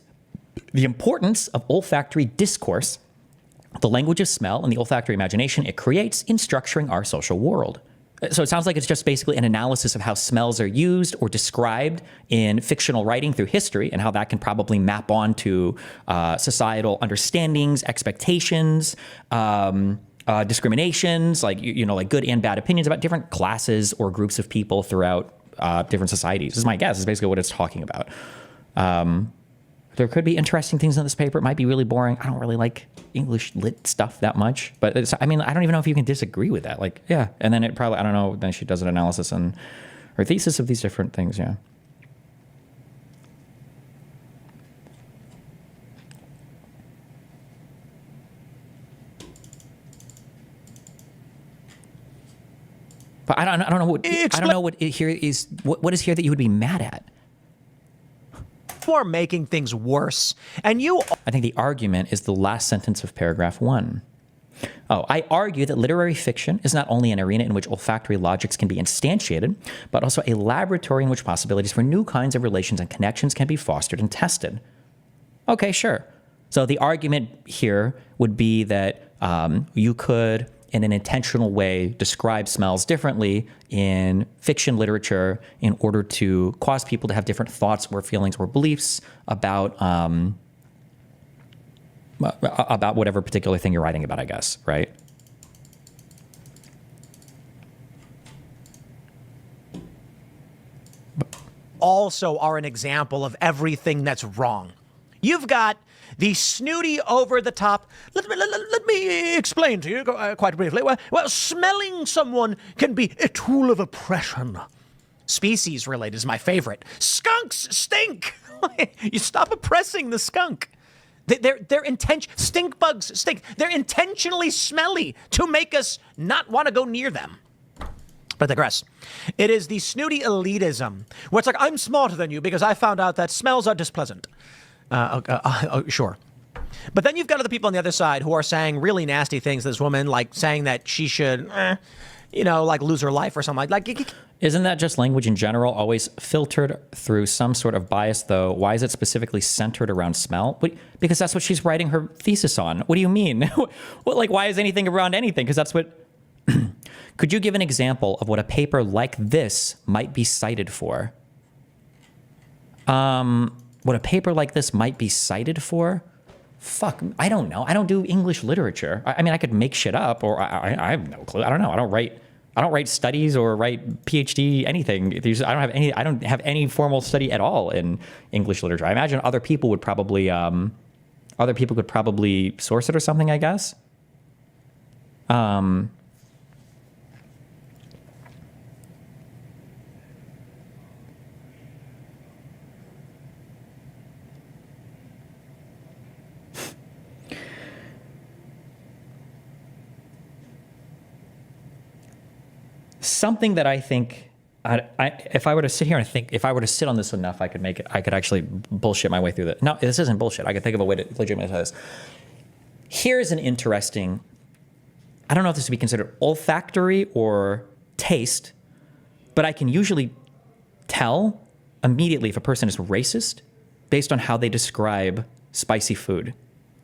the importance of olfactory discourse, the language of smell, and the olfactory imagination it creates in structuring our social world. So it sounds like it's just basically an analysis of how smells are used or described in fictional writing through history and how that can probably map onto societal understandings, expectations, discriminations, like, like good and bad opinions about different classes or groups of people throughout different societies. This is my guess. This is basically what it's talking about. There could be interesting things in this paper. It might be really boring. I don't really like English lit stuff that much. But I don't even know if you can disagree with that. Like, yeah. And then it probably, I don't know, then she does an analysis and her thesis of these different things, yeah. But I don't know what here is. What is here that you would be mad at? Are making things worse. And I think the argument is the last sentence of paragraph 1. Oh, I argue that literary fiction is not only an arena in which olfactory logics can be instantiated, but also a laboratory in which possibilities for new kinds of relations and connections can be fostered and tested. Okay, sure. So the argument here would be that you could, in an intentional way, describe smells differently in fiction literature in order to cause people to have different thoughts or feelings or beliefs about whatever particular thing you're writing about, I guess, right? Also are an example of everything that's wrong. You've got the snooty, over-the-top. Let me explain to you quite briefly. Well, smelling someone can be a tool of oppression. Species-related is my favorite. Skunks stink. You stop oppressing the skunk. Stink bugs stink. They're intentionally smelly to make us not want to go near them. But I digress. It is the snooty elitism, where it's like, I'm smarter than you because I found out that smells are displeasant. Sure. But then you've got other people on the other side who are saying really nasty things to this woman, like saying that she should, like lose her life or something like. Isn't that just language in general, always filtered through some sort of bias, though? Why is it specifically centered around smell? Because that's what she's writing her thesis on. What do you mean? Why is anything around anything? Because that's what... Could you give an example of what a paper like this might be cited for? What a paper like this might be cited for? Fuck, I don't know. I don't do English literature. I mean, I could make shit up, or I have no clue. I don't know. I don't write studies or write PhD anything. I don't have any formal study at all in English literature. I imagine other people could probably source it or something, I guess. Something that I think, if I were to sit here and think, if I were to sit on this enough, I could actually bullshit my way through that. No, this isn't bullshit. I could think of a way to legitimately say this. Here's an interesting, I don't know if this would be considered olfactory or taste, but I can usually tell immediately if a person is racist based on how they describe spicy food.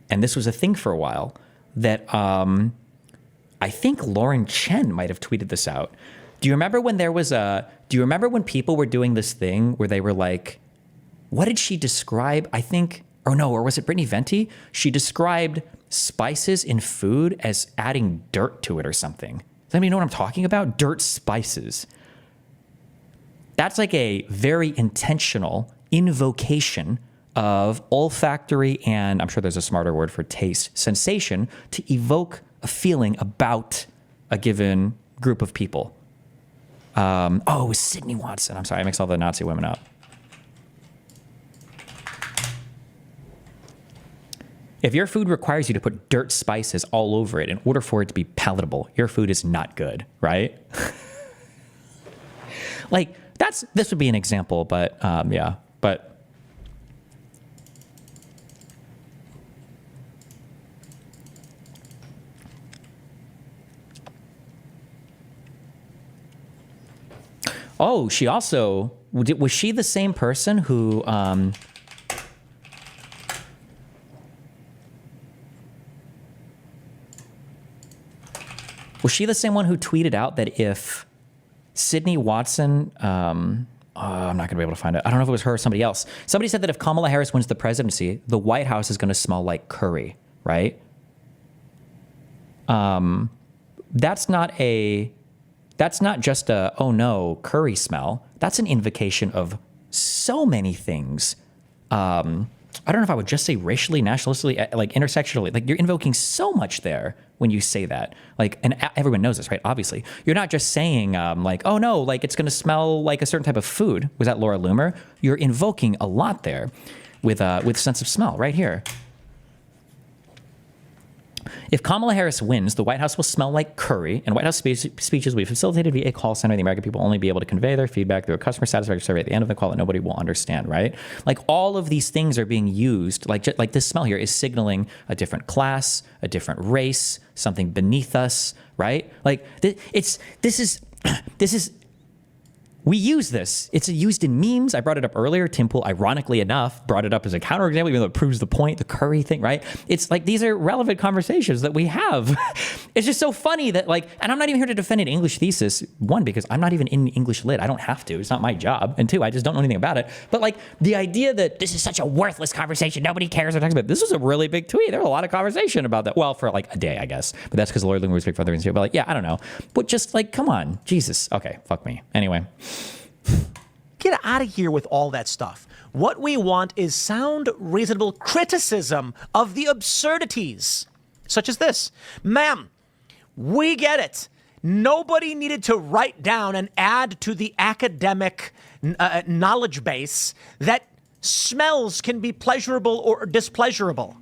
And this was a thing for a while that I think Lauren Chen might have tweeted this out. Do you remember when when people were doing this thing where they were like, what did she describe? Or was it Brittany Venti? She described spices in food as adding dirt to it or something. Does anybody know what I'm talking about? Dirt spices. That's like a very intentional invocation of olfactory, and I'm sure there's a smarter word for taste, sensation to evoke a feeling about a given group of people. It was Sydney Watson. I'm sorry, I mixed all the Nazi women up. If your food requires you to put dirt spices all over it in order for it to be palatable, your food is not good, right? This would be an example, but yeah. But Oh, she also, was she the same person who, was she the same one who tweeted out that if Sydney Watson, I'm not going to be able to find it. I don't know if it was her or somebody else. Somebody said that if Kamala Harris wins the presidency, the White House is going to smell like curry, right? That's not just a, oh no, curry smell. That's an invocation of so many things. I don't know if I would just say racially, nationalistically, like intersectionally. Like, you're invoking so much there when you say that. Like, and everyone knows this, right? Obviously, you're not just saying like, oh no, like it's going to smell like a certain type of food. Was that Laura Loomer? You're invoking a lot there with sense of smell right here. If Kamala Harris wins, the White House will smell like curry, and White House speeches will be facilitated via a call center. The American people will only be able to convey their feedback through a customer satisfaction survey at the end of the call that nobody will understand, right? Like, all of these things are being used, like this smell here is signaling a different class, a different race, something beneath us, right? Like, this is we use this. It's used in memes. I brought it up earlier. Tim Pool, ironically enough, brought it up as a counterexample, even though it proves the point, the curry thing, right? It's like, these are relevant conversations that we have. It's just so funny that, like, and I'm not even here to defend an English thesis. One, because I'm not even in English lit. I don't have to. It's not my job. And two, I just don't know anything about it. But, like, the idea that this is such a worthless conversation, nobody cares or talks about it. This was a really big tweet. There was a lot of conversation about that. Well, for like a day, I guess. But that's because Lord Loomer was big for other reasons too. But, like, yeah, I don't know. But just, like, come on. Jesus. Okay, fuck me. Anyway. Get out of here with all that stuff. What we want is sound, reasonable criticism of the absurdities, such as this. Ma'am, we get it. Nobody needed to write down and add to the academic knowledge base that smells can be pleasurable or displeasurable.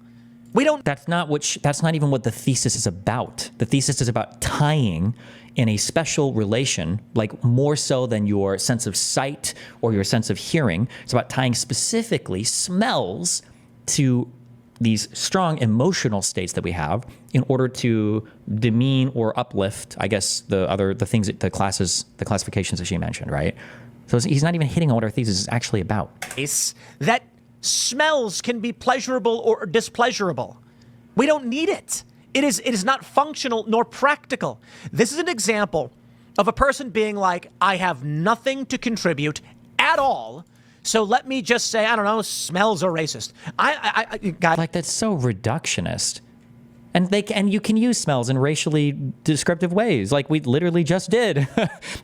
We don't. That's not even what the thesis is about. The thesis is about tying in a special relation, like more so than your sense of sight or your sense of hearing. It's about tying specifically smells to these strong emotional states that we have in order to demean or uplift, I guess, the things, the classifications that she mentioned, right? So he's not even hitting on what our thesis is actually about. That smells can be pleasurable or displeasurable. We don't need it. It is not functional nor practical. This is an example of a person being like, I have nothing to contribute at all, so let me just say, I don't know, smells are racist. Like, that's so reductionist. And you can use smells in racially descriptive ways, like we literally just did.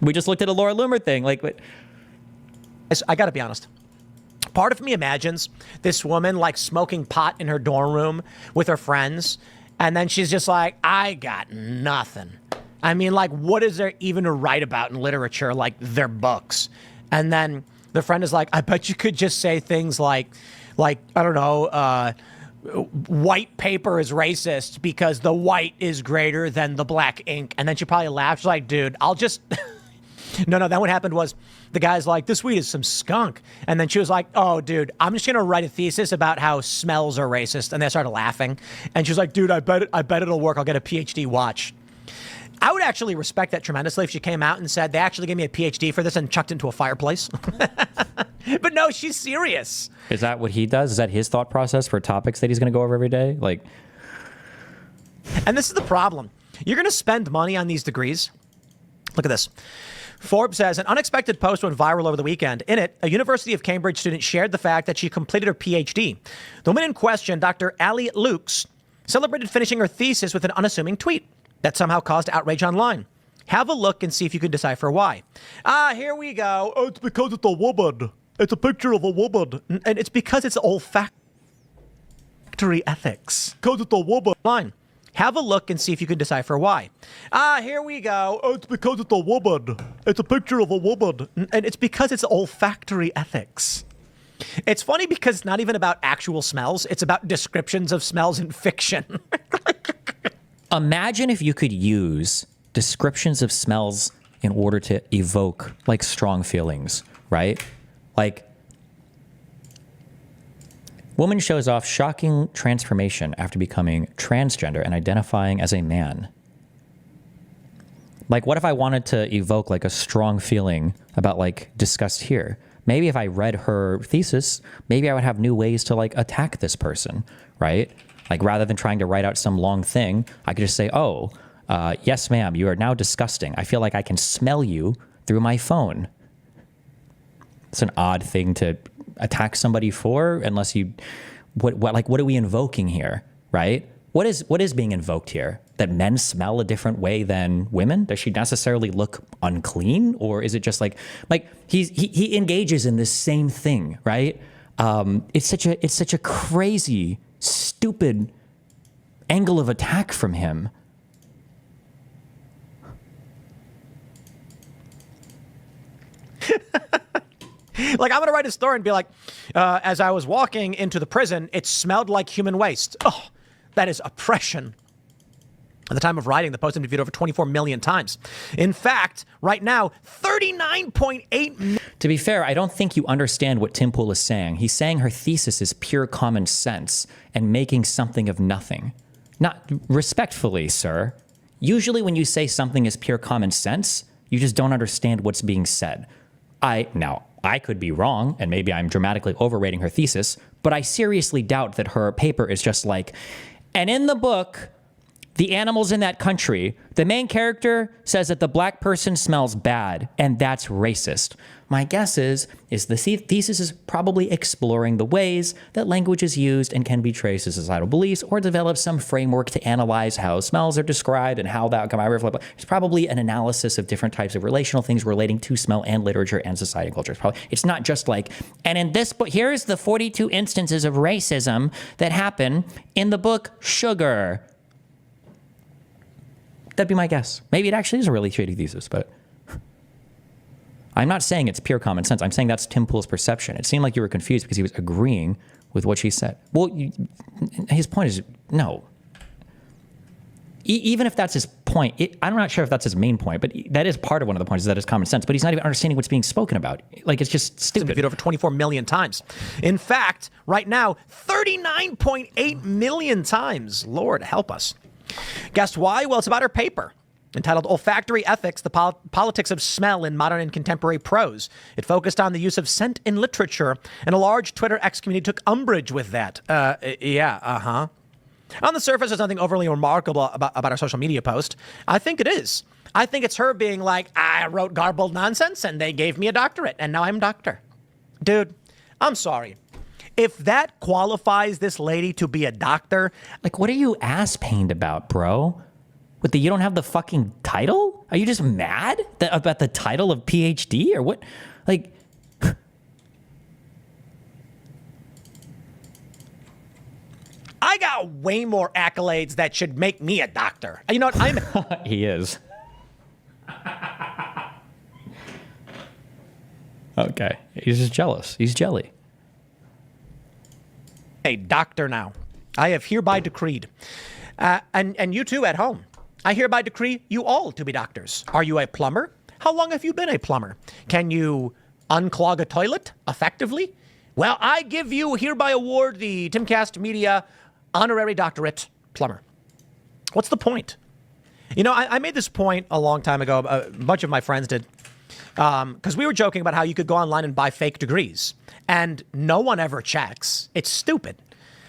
We just looked at a Laura Loomer thing. Like, I gotta be honest. Part of me imagines this woman like smoking pot in her dorm room with her friends, and then she's just like, I got nothing. I mean, like, what is there even to write about in literature? Like, their books. And then the friend is like, I bet you could just say things like, I don't know, white paper is racist because the white is greater than the black ink. And then she probably laughs like, dude, I'll just... No, then what happened was the guy's like, this weed is some skunk. And then she was like, oh, dude, I'm just going to write a thesis about how smells are racist. And they started laughing. And she was like, dude, I bet it'll work. I'll get a PhD. Watch. I would actually respect that tremendously if she came out and said, they actually gave me a PhD for this and chucked it into a fireplace. But no, she's serious. Is that what he does? Is that his thought process for topics that he's going to go over every day? Like, and this is the problem. You're going to spend money on these degrees. Look at this. Forbes says an unexpected post went viral over the weekend. In it, a University of Cambridge student shared the fact that she completed her PhD. The woman in question, Dr. Ali Lukes, celebrated finishing her thesis with an unassuming tweet that somehow caused outrage online. Have a look and see if you can decipher why. Here we go. Oh, it's because it's a woman. It's a picture of a woman. And it's because it's olfactory ethics. Because it's a woman. Line. Have a look and see if you can decipher why. Here we go. Oh, it's because it's a woman. It's a picture of a woman. And it's because it's olfactory ethics. It's funny because it's not even about actual smells. It's about descriptions of smells in fiction. Imagine if you could use descriptions of smells in order to evoke, like, strong feelings, right? Like, woman shows off shocking transformation after becoming transgender and identifying as a man. Like, what if I wanted to evoke like a strong feeling about like disgust here? Maybe if I read her thesis, maybe I would have new ways to like attack this person, right? Like rather than trying to write out some long thing, I could just say, oh, yes, ma'am, you are now disgusting. I feel like I can smell you through my phone. It's an odd thing to attack somebody for, unless you, what are we invoking here, right? What is being invoked here? That men smell a different way than women? Does she necessarily look unclean? Or is it just like he engages in this same thing, right? It's such a crazy, stupid angle of attack from him. Like, I'm going to write a story and be like, as I was walking into the prison, it smelled like human waste. Oh, that is oppression. At the time of writing, the post had been viewed over 24 million times. In fact, right now, 39.8 million. To be fair, I don't think you understand what Tim Pool is saying. He's saying her thesis is pure common sense and making something of nothing. Not respectfully, sir. Usually when you say something is pure common sense, you just don't understand what's being said. I could be wrong, and maybe I'm dramatically overrating her thesis, but I seriously doubt that her paper is just like, and in the book, the animals in that country, the main character says that the black person smells bad, and that's racist. My guess is the thesis is probably exploring the ways that language is used and can be traced to societal beliefs, or develop some framework to analyze how smells are described and how that can reflect. It's probably an analysis of different types of relational things relating to smell and literature and society and culture. It's not just like, and in this book, here's the 42 instances of racism that happen in the book Sugar. That'd be my guess. Maybe it actually is a really shady thesis, but I'm not saying it's pure common sense. I'm saying that's Tim Pool's perception. It seemed like you were confused because he was agreeing with what she said. Well, his point is, no. Even if that's his point, I'm not sure if that's his main point, but that is part of one of the points, is that it's common sense, but he's not even understanding what's being spoken about. Like, it's just stupid. Viewed over 24 million times. In fact, right now, 39.8 million times. Lord help us. Guess why? Well, it's about her paper, entitled Olfactory Ethics, the Politics of Smell in Modern and Contemporary Prose. It focused on the use of scent in literature, and a large Twitter X community took umbrage with that. On the surface, there's nothing overly remarkable about our social media post. I think it is. I think it's her being like, I wrote garbled nonsense, and they gave me a doctorate, and now I'm a doctor. Dude, I'm sorry. If that qualifies this lady to be a doctor, like, what are you ass-pained about, bro? You don't have the fucking title? Are you just mad about the title of PhD or what? Like, I got way more accolades that should make me a doctor. You know what? He is. Okay. He's just jealous. He's jelly. A doctor now. I have hereby decreed. And you too at home. I hereby decree you all to be doctors. Are you a plumber? How long have you been a plumber? Can you unclog a toilet effectively? Well, I give you hereby award the Timcast Media Honorary Doctorate Plumber. What's the point? You know, I made this point a long time ago. A bunch of my friends did. Because we were joking about how you could go online and buy fake degrees. And no one ever checks. It's stupid.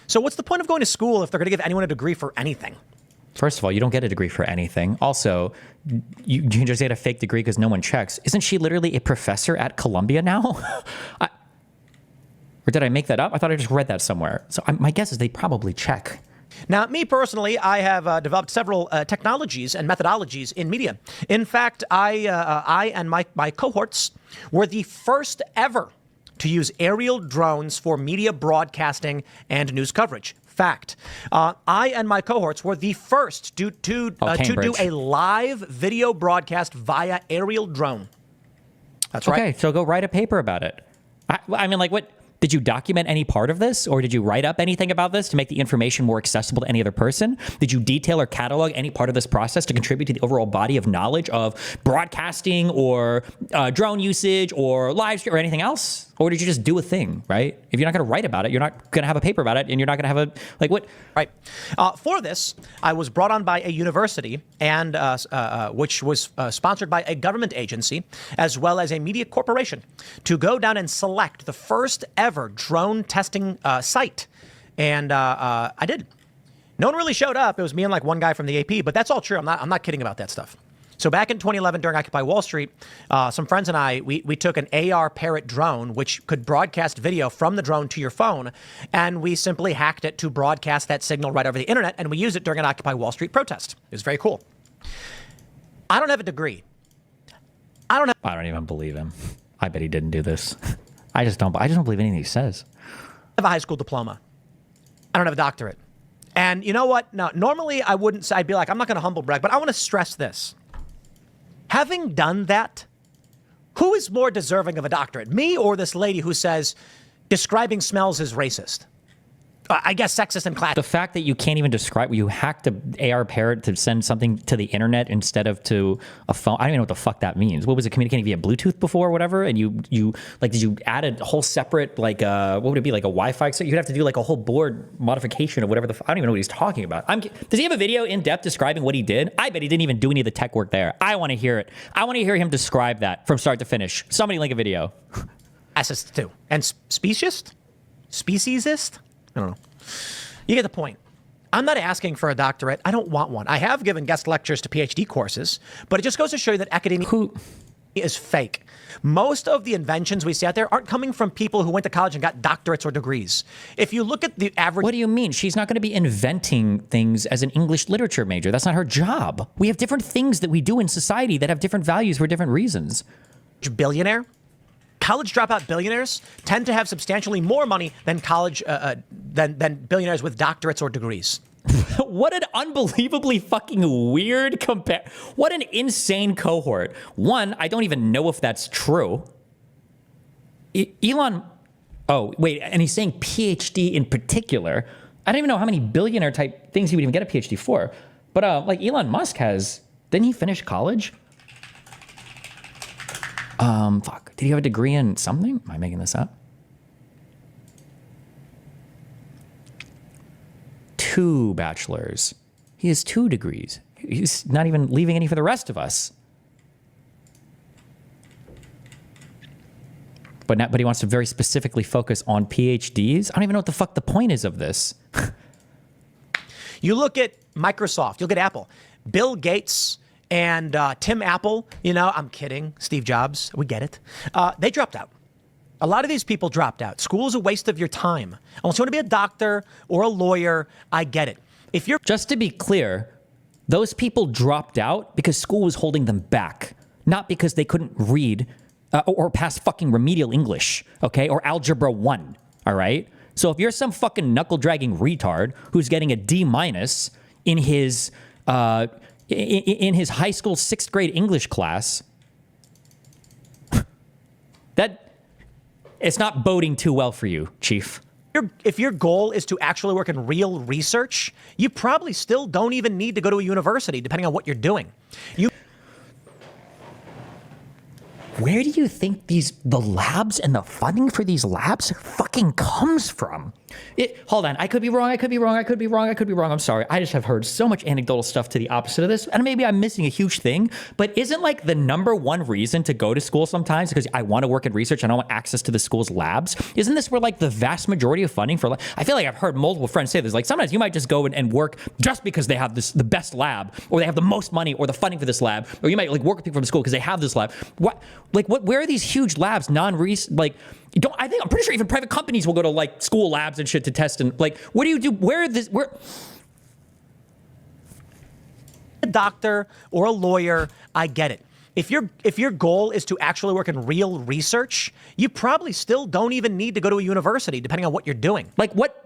So what's the point of going to school if they're going to give anyone a degree for anything? First of all, you don't get a degree for anything. Also, you just get a fake degree because no one checks. Isn't she literally a professor at Columbia now? Or did I make that up? I thought I just read that somewhere. So my guess is they probably check. Now, me personally, I have developed several technologies and methodologies in media. In fact, I and my cohorts were the first ever to use aerial drones for media broadcasting and news coverage. Fact. I and my cohorts were the first to do a live video broadcast via aerial drone. That's right. Okay, so go write a paper about it. I mean, like, what? Did you document any part of this, or did you write up anything about this to make the information more accessible to any other person? Did you detail or catalog any part of this process to contribute to the overall body of knowledge of broadcasting or drone usage or live stream or anything else? Or did you just do a thing, right? If you're not going to write about it, you're not going to have a paper about it, and you're not going to have a, like, what? Right. For this, I was brought on by a university, and which was sponsored by a government agency, as well as a media corporation, to go down and select the first ever drone testing site. And I did. No one really showed up. It was me and like one guy from the AP, but that's all true. I'm not kidding about that stuff. So back in 2011, during Occupy Wall Street, some friends and I, we took an AR Parrot drone, which could broadcast video from the drone to your phone, and we simply hacked it to broadcast that signal right over the internet, and we used it during an Occupy Wall Street protest. It was very cool. I don't have a degree. I don't even believe him. I bet he didn't do this. I just don't believe anything he says. I have a high school diploma. I don't have a doctorate. And you know what? Now, normally I wouldn't say, I'd be like, I'm not going to humble brag, but I want to stress this. Having done that, who is more deserving of a doctorate? Me or this lady who says describing smells is racist? I guess sexist and classist. The fact that you can't even describe, you hacked a AR Parrot to send something to the internet instead of to a phone. I don't even know what the fuck that means. What was it, communicating via Bluetooth before or whatever? And you like, did you add a whole separate, like, what would it be, like a Wi-Fi? So you'd have to do like a whole board modification of whatever I don't even know what he's talking about. Does he have a video in depth describing what he did? I bet he didn't even do any of the tech work there. I want to hear it. I want to hear him describe that from start to finish. Somebody link a video. Assist too. And speciesist? Speciesist? I don't know. You get the point. I'm not asking for a doctorate. I don't want one. I have given guest lectures to PhD courses, but it just goes to show you that academia is fake. Most of the inventions we see out there aren't coming from people who went to college and got doctorates or degrees. If you look at the average... What do you mean? She's not going to be inventing things as an English literature major. That's not her job. We have different things that we do in society that have different values for different reasons. Billionaire? College dropout billionaires tend to have substantially more money than college than billionaires with doctorates or degrees. What an unbelievably fucking weird what an insane cohort. One, I don't even know if that's true. Elon, oh wait, and he's saying PhD in particular. I don't even know how many billionaire type things he would even get a PhD for. But like Elon Musk didn't he finish college? Fuck. Did he have a degree in something? Am I making this up? 2 bachelors. He has 2 degrees. He's not even leaving any for the rest of us. But he wants to very specifically focus on PhDs. I don't even know what the fuck the point is of this. You look at Microsoft, you look at Apple. Bill Gates and Tim Apple, I'm kidding, Steve Jobs, we get it. They dropped out. A lot of these people dropped out. School is a waste of your time. Unless you want to be a doctor or a lawyer, I get it. If you're Just to be clear, those people dropped out because school was holding them back, not because they couldn't read or pass fucking remedial English, okay, or Algebra 1, all right? So if you're some fucking knuckle-dragging retard who's getting a D- in his... in his high school 6th grade English class, that it's not boding too well for you, Chief. If your goal is to actually work in real research, you probably still don't even need to go to a university, depending on what you're doing. Where do you think the labs and the funding for these labs fucking comes from? Hold on, I could be wrong, I'm sorry. I just have heard so much anecdotal stuff to the opposite of this, and maybe I'm missing a huge thing, but isn't like the #1 reason to go to school sometimes because I want to work in research and I want access to the school's labs? Isn't this where like the vast majority of funding for, I feel like I've heard multiple friends say this, like sometimes you might just go and work just because they have the best lab, or they have the most money or the funding for this lab, or you might like work with people from school because they have this lab. Where are these huge labs, I'm pretty sure even private companies will go to like school labs and shit to test, and like, what do you do? Where a doctor or a lawyer, I get it. If your goal is to actually work in real research, you probably still don't even need to go to a university, depending on what you're doing. Like what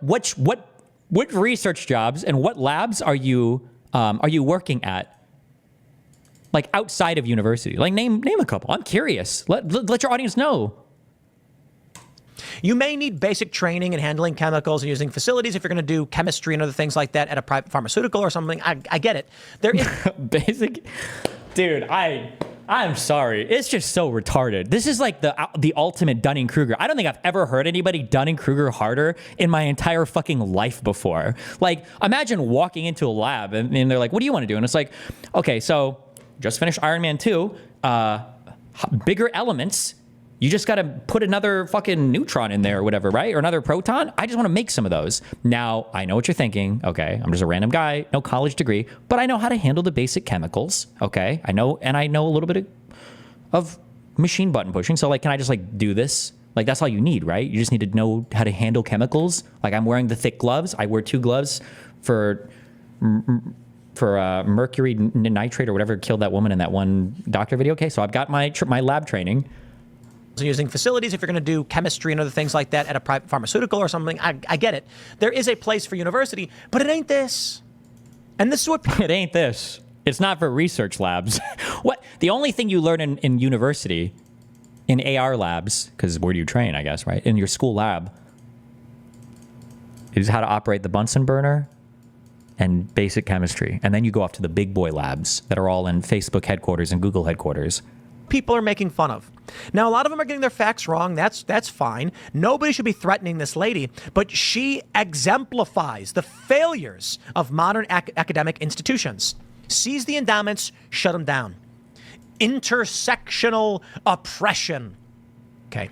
research jobs and what labs are you working at? Like outside of university, like name a couple. I'm curious. Let your audience know. You may need basic training in handling chemicals and using facilities if you're going to do chemistry and other things like that at a private pharmaceutical or something. I get it. There is basic, dude. I'm sorry. It's just so retarded. This is like the ultimate Dunning-Kruger. I don't think I've ever heard anybody Dunning-Kruger harder in my entire fucking life before. Like, imagine walking into a lab and they're like, what do you want to do? And it's like, okay, so just finished Iron Man 2. Bigger elements. You just got to put another fucking neutron in there or whatever, right? Or another proton. I just want to make some of those. Now, I know what you're thinking. Okay, I'm just a random guy, no college degree, but I know how to handle the basic chemicals. Okay, I know a little bit of machine button pushing. So like, can I just like do this? Like, that's all you need, right? You just need to know how to handle chemicals. Like, I'm wearing the thick gloves. I wear 2 gloves for mercury nitrate or whatever killed that woman in that one doctor video. Okay, so I've got my lab training. So using facilities, if you're going to do chemistry and other things like that at a private pharmaceutical or something, I get it. There is a place for university, but it ain't this. And this is what... It ain't this. It's not for research labs. What? The only thing you learn in university, in AR labs, because where do you train, I guess, right? In your school lab, is how to operate the Bunsen burner and basic chemistry. And then you go off to the big boy labs that are all in Facebook headquarters and Google headquarters. People are making fun of. Now, a lot of them are getting their facts wrong. That's fine. Nobody should be threatening this lady, but she exemplifies the failures of modern academic institutions. Seize the endowments, shut them down. Intersectional oppression. Okay.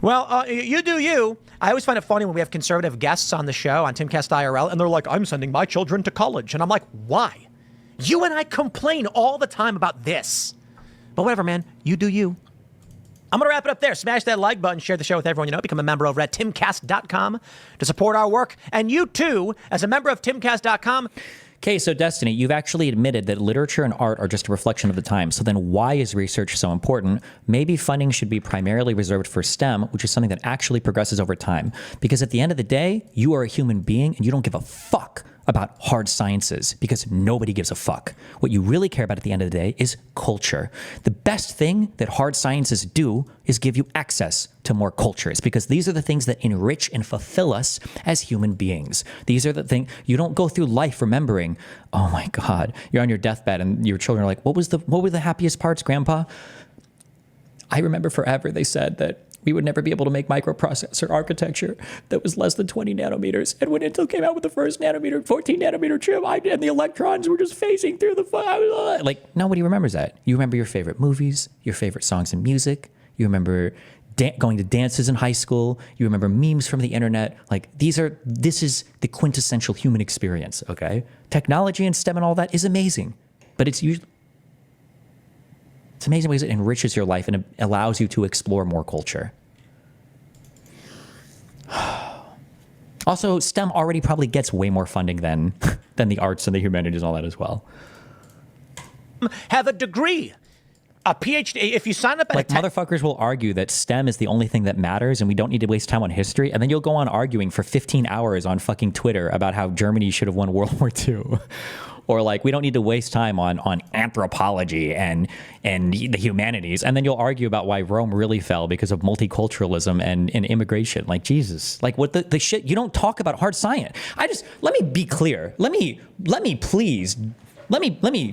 Well, you do you. I always find it funny when we have conservative guests on the show, on Timcast IRL, and they're like, I'm sending my children to college. And I'm like, why? You and I complain all the time about this. But whatever, man. You do you. I'm going to wrap it up there. Smash that like button. Share the show with everyone you know. Become a member over at timcast.com to support our work. And you, too, as a member of timcast.com. Okay, so Destiny, you've actually admitted that literature and art are just a reflection of the time. So then why is research so important? Maybe funding should be primarily reserved for STEM, which is something that actually progresses over time. Because at the end of the day, you are a human being and you don't give a fuck about hard sciences because nobody gives a fuck. What you really care about at the end of the day is culture. The best thing that hard sciences do is give you access to more cultures because these are the things that enrich and fulfill us as human beings. These are the things, you don't go through life remembering, oh my God, you're on your deathbed and your children are like, what were the happiest parts, Grandpa? I remember forever they said that we would never be able to make microprocessor architecture that was less than 20 nanometers. And when Intel came out with the first 14 nanometer chip, and the electrons were just phasing through the... Like, nobody remembers that. You remember your favorite movies, your favorite songs and music. You remember going to dances in high school. You remember memes from the internet. Like, this is the quintessential human experience, okay? Technology and STEM and all that is amazing. But it's amazing ways it enriches your life and it allows you to explore more culture. Also, STEM already probably gets way more funding than the arts and the humanities and all that as well. Have a degree, a PhD. If you sign up at motherfuckers will argue that STEM is the only thing that matters and we don't need to waste time on history. And then you'll go on arguing for 15 hours on fucking Twitter about how Germany should have won World War II. Or like, we don't need to waste time on anthropology and the humanities. And then you'll argue about why Rome really fell because of multiculturalism and immigration. Like, Jesus, like what the shit, you don't talk about hard science. Let me be clear. Let me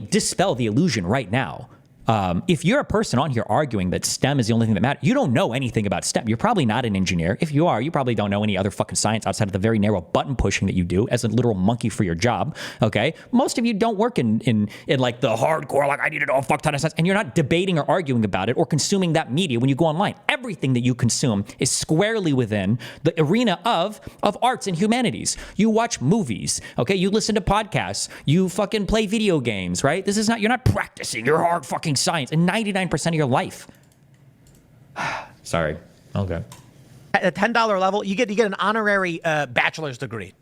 dispel the illusion right now. If you're a person on here arguing that STEM is the only thing that matters, you don't know anything about STEM. You're probably not an engineer. If you are, you probably don't know any other fucking science outside of the very narrow button pushing that you do as a literal monkey for your job. Okay. Most of you don't work in like the hardcore, like I need to know a fuck ton of science, and you're not debating or arguing about it or consuming that media when you go online. Everything that you consume is squarely within the arena of arts and humanities. You watch movies. Okay. You listen to podcasts. You fucking play video games, right? You're not practicing your hard fucking science in 99% of your life. Sorry. Okay. At the $10 level, you get an honorary bachelor's degree.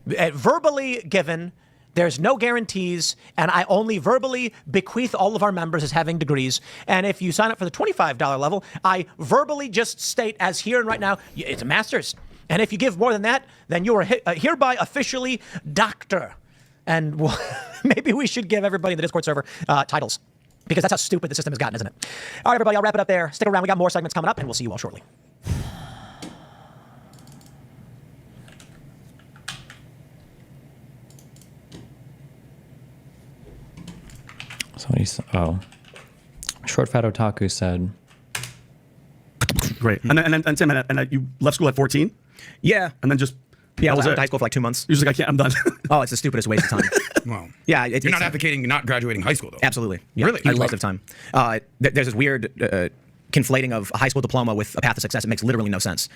Verbally given, there's no guarantees, and I only verbally bequeath all of our members as having degrees. And if you sign up for the $25 level, I verbally just state as here and right now, it's a master's. And if you give more than that, then you are hereby officially doctor. And maybe we should give everybody in the Discord server titles. Because that's how stupid the system has gotten, isn't it? All right, everybody, I'll wrap it up there. Stick around. We got more segments coming up, and we'll see you all shortly. Short Fat Otaku said. Great. And Tim, you left school at 14? Yeah. And then just... Yeah, I was out of high school for like 2 months. You're just like, I can't, I'm done. Oh, it's the stupidest waste of time. Wow. Yeah. You're not advocating not graduating high school, though. Absolutely. Yeah. Really? Huge waste of time. There's this weird conflating of a high school diploma with a path to success. It makes literally no sense.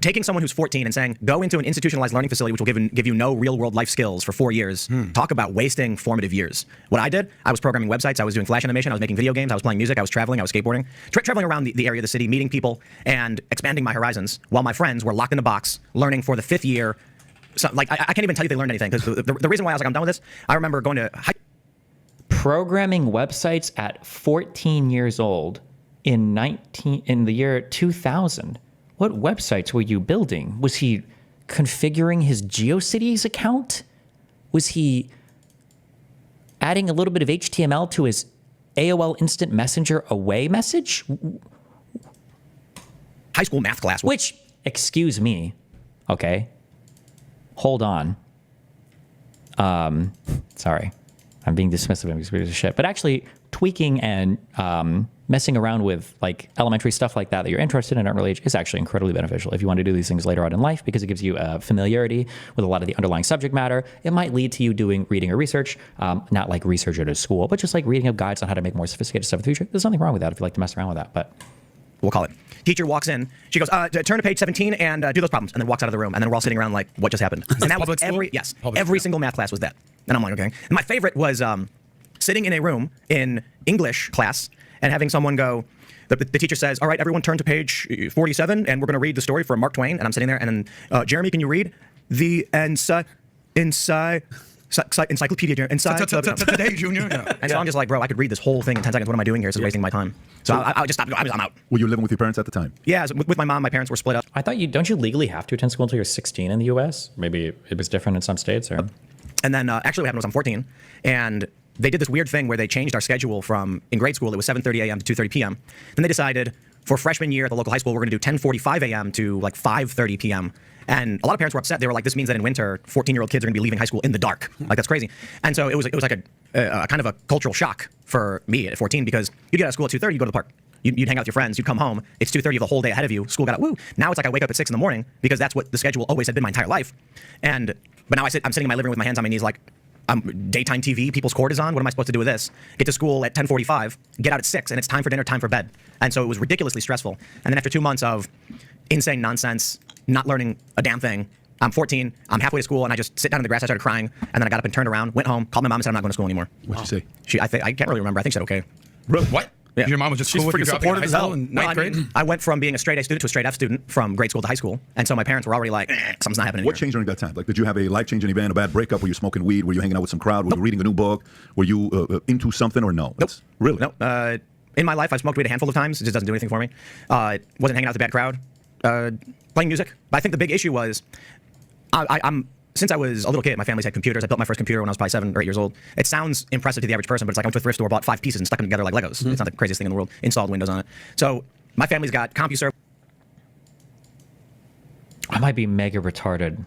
Taking someone who's 14 and saying, go into an institutionalized learning facility which will give you no real-world life skills for 4 years. Talk about wasting formative years. What I did, I was programming websites, I was doing Flash animation, I was making video games, I was playing music, I was traveling, I was skateboarding. Traveling around the area of the city, meeting people, and expanding my horizons, while my friends were locked in a box, learning for the 5th year. So, like, I can't even tell you they learned anything, because the reason why I was like, I'm done with this, I remember going to programming websites at 14 years old in the year 2000. What websites were you building? Was he configuring his GeoCities account? Was he adding a little bit of HTML to his AOL Instant Messenger away message? High school math class. Which, excuse me, okay, hold on. Sorry, I'm being dismissive of this shit. But actually, tweaking and messing around with like elementary stuff like that you're interested in at an early age is actually incredibly beneficial if you want to do these things later on in life, because it gives you familiarity with a lot of the underlying subject matter. It might lead to you doing reading or research, not like research at a school, but just like reading up guides on how to make more sophisticated stuff in the future. There's nothing wrong with that if you like to mess around with that, but we'll call it. Teacher walks in, she goes, turn to page 17 and do those problems, and then walks out of the room, and then we're all sitting around like, what just happened? And that was every single math class was that. And I'm like, okay. And my favorite was sitting in a room in English class and having someone go, the teacher says, all right, everyone turn to page 47, and we're going to read the story from Mark Twain. And I'm sitting there, and then, Jeremy, can you read the encyclopedia inside today, Junior? And so I'm just like, bro, I could read this whole thing in 10 seconds. What am I doing here? This is wasting my time. So I just stopped. I'm out. Were you living with your parents at the time? Yeah, with my mom. My parents were split up. I thought don't you legally have to attend school until you're 16 in the US? Maybe it was different in some states, or... And then actually what happened was I'm 14, and they did this weird thing where they changed our schedule from, in grade school, it was 7:30 a.m. to 2:30 p.m. Then they decided for freshman year at the local high school, we're going to do 10:45 a.m. to like 5:30 p.m. And a lot of parents were upset. They were like, this means that in winter, 14-year-old kids are going to be leaving high school in the dark. Like, that's crazy. And so it was like a kind of a cultural shock for me at 14, because you'd get out of school at 2:30, you'd go to the park. You'd hang out with your friends, you'd come home, it's 2:30, you have the whole day ahead of you, school got out, woo. Now it's like I wake up at 6 in the morning, because that's what the schedule always had been my entire life. But now I'm sitting in my living room with my hands on my knees like, daytime TV, People's Court is on. What am I supposed to do with this? Get to school at 10:45, get out at 6, and it's time for dinner, time for bed. And so it was ridiculously stressful. And then after 2 months of insane nonsense, not learning a damn thing, I'm 14, I'm halfway to school, and I just sit down in the grass, I started crying, and then I got up and turned around, went home, called my mom and said I'm not going to school anymore. What'd she say? I can't really remember. I think she said okay. Really? What? Yeah. Your mom was just cool with you dropping out of high school in ninth grade? I went from being a straight A student to a straight F student from grade school to high school. And so my parents were already like, something's not happening. What changed during that time? Like, did you have a life-changing event, a bad breakup? Were you smoking weed? Were you hanging out with some crowd? Were you reading a new book? Were you into something or no? Nope. Really? Nope. In my life, I've smoked weed a handful of times. It just doesn't do anything for me. Wasn't hanging out with a bad crowd. Playing music. But I think the big issue was, since I was a little kid, my family's had computers. I built my first computer when I was probably 7 or 8 years old. It sounds impressive to the average person, but it's like I went to a thrift store, bought 5 pieces and stuck them together like Legos. It's not the craziest thing in the world. Installed Windows on it. So my family's got CompuServe. I might be mega retarded.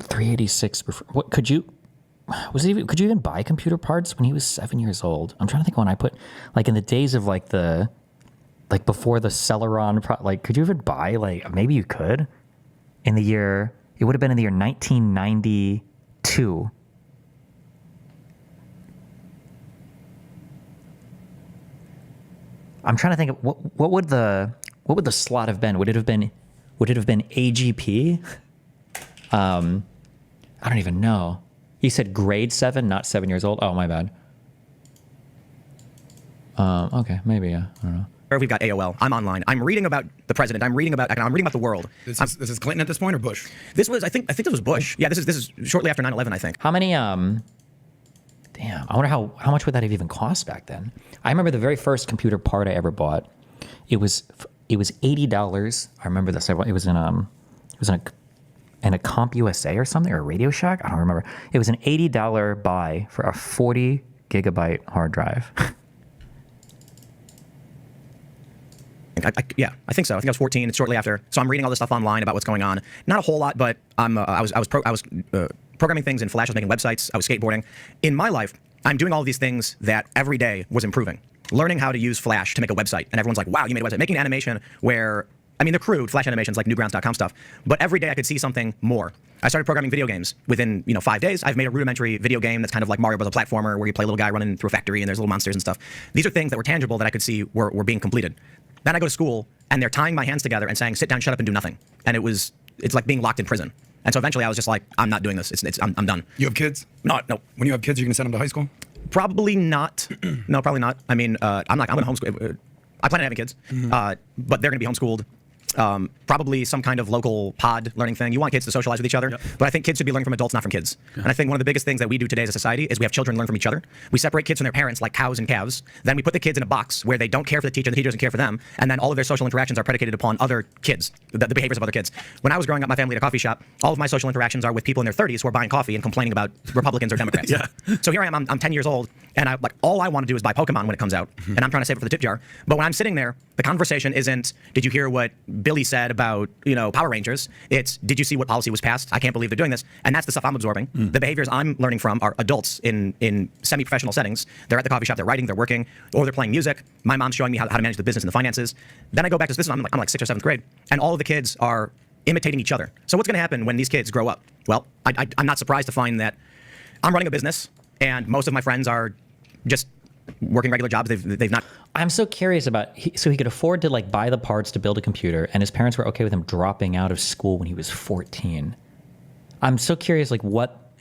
386. What could you? Could you even buy computer parts when he was 7 years old? I'm trying to think when I put, like, in the days of before the Celeron. Could you even buy, maybe you could, in the year. It would have been in the year 1992. I'm trying to think of what would the slot have been? Would it have been AGP? I don't even know. You said grade 7, not 7 years old. Oh, my bad. Okay, maybe, yeah. I don't know. We've got AOL. I'm online. I'm reading about the president. I'm reading about the world. This is Clinton at this point, or Bush? This was, I think this was Bush. Yeah, this is shortly after 9/11, I think. How many? Damn. I wonder how much would that have even cost back then? I remember the very first computer part I ever bought. It was $80. I remember this. It was in a CompUSA or something, or a Radio Shack. I don't remember. It was an $80 buy for a 40 gigabyte hard drive. I think so. I think I was 14. It's shortly after. So I'm reading all this stuff online about what's going on. Not a whole lot, but I was programming things in Flash. I was making websites. I was skateboarding. In my life, I'm doing all these things that every day was improving. Learning how to use Flash to make a website. And everyone's like, wow, you made a website. Making an animation where, I mean, they're crude Flash animations like newgrounds.com stuff, but every day I could see something more. I started programming video games. Within 5 days, I've made a rudimentary video game that's kind of like Mario Bros. A platformer where you play a little guy running through a factory and there's little monsters and stuff. These are things that were tangible that I could see were being completed. Then I go to school and they're tying my hands together and saying, sit down, shut up, and do nothing. And it's like being locked in prison. And so eventually I was just like, I'm not doing this. I'm done. You have kids? No. When you have kids, you're going to send them to high school? Probably not. No, probably not. I mean, I'm going to homeschool. I plan on having kids, but they're going to be homeschooled. Probably some kind of local pod learning thing. You want kids to socialize with each other, but I think kids should be learning from adults, not from kids. And I think one of the biggest things that we do today as a society is we have children learn from each other. We separate kids from their parents like cows and calves. Then we put the kids in a box where they don't care for the teacher, and the teacher doesn't care for them. And then all of their social interactions are predicated upon other kids, the behaviors of other kids. When I was growing up, my family at a coffee shop, all of my social interactions are with people in their 30s who are buying coffee and complaining about Republicans or Democrats. So here I am, I'm 10 years old, and all I want to do is buy Pokemon when it comes out, and I'm trying to save it for the tip jar. But when I'm sitting there, the conversation isn't, did you hear what Billy said about Power Rangers? It's, did you see what policy was passed? I can't believe they're doing this. And that's the stuff I'm absorbing. The behaviors I'm learning from are adults in semi-professional settings. They're at the coffee shop, they're writing, they're working, or they're playing music. My mom's showing me how to manage the business and the finances. Then I go back to this, I'm like 6th or 7th grade, and all of the kids are imitating each other. So what's going to happen when these kids grow up? Well, I'm not surprised to find that I'm running a business, and most of my friends are just working regular jobs. They've not. I'm so curious about, so he could afford to like buy the parts to build a computer, and his parents were okay with him dropping out of school when he was 14. I'm so curious, like what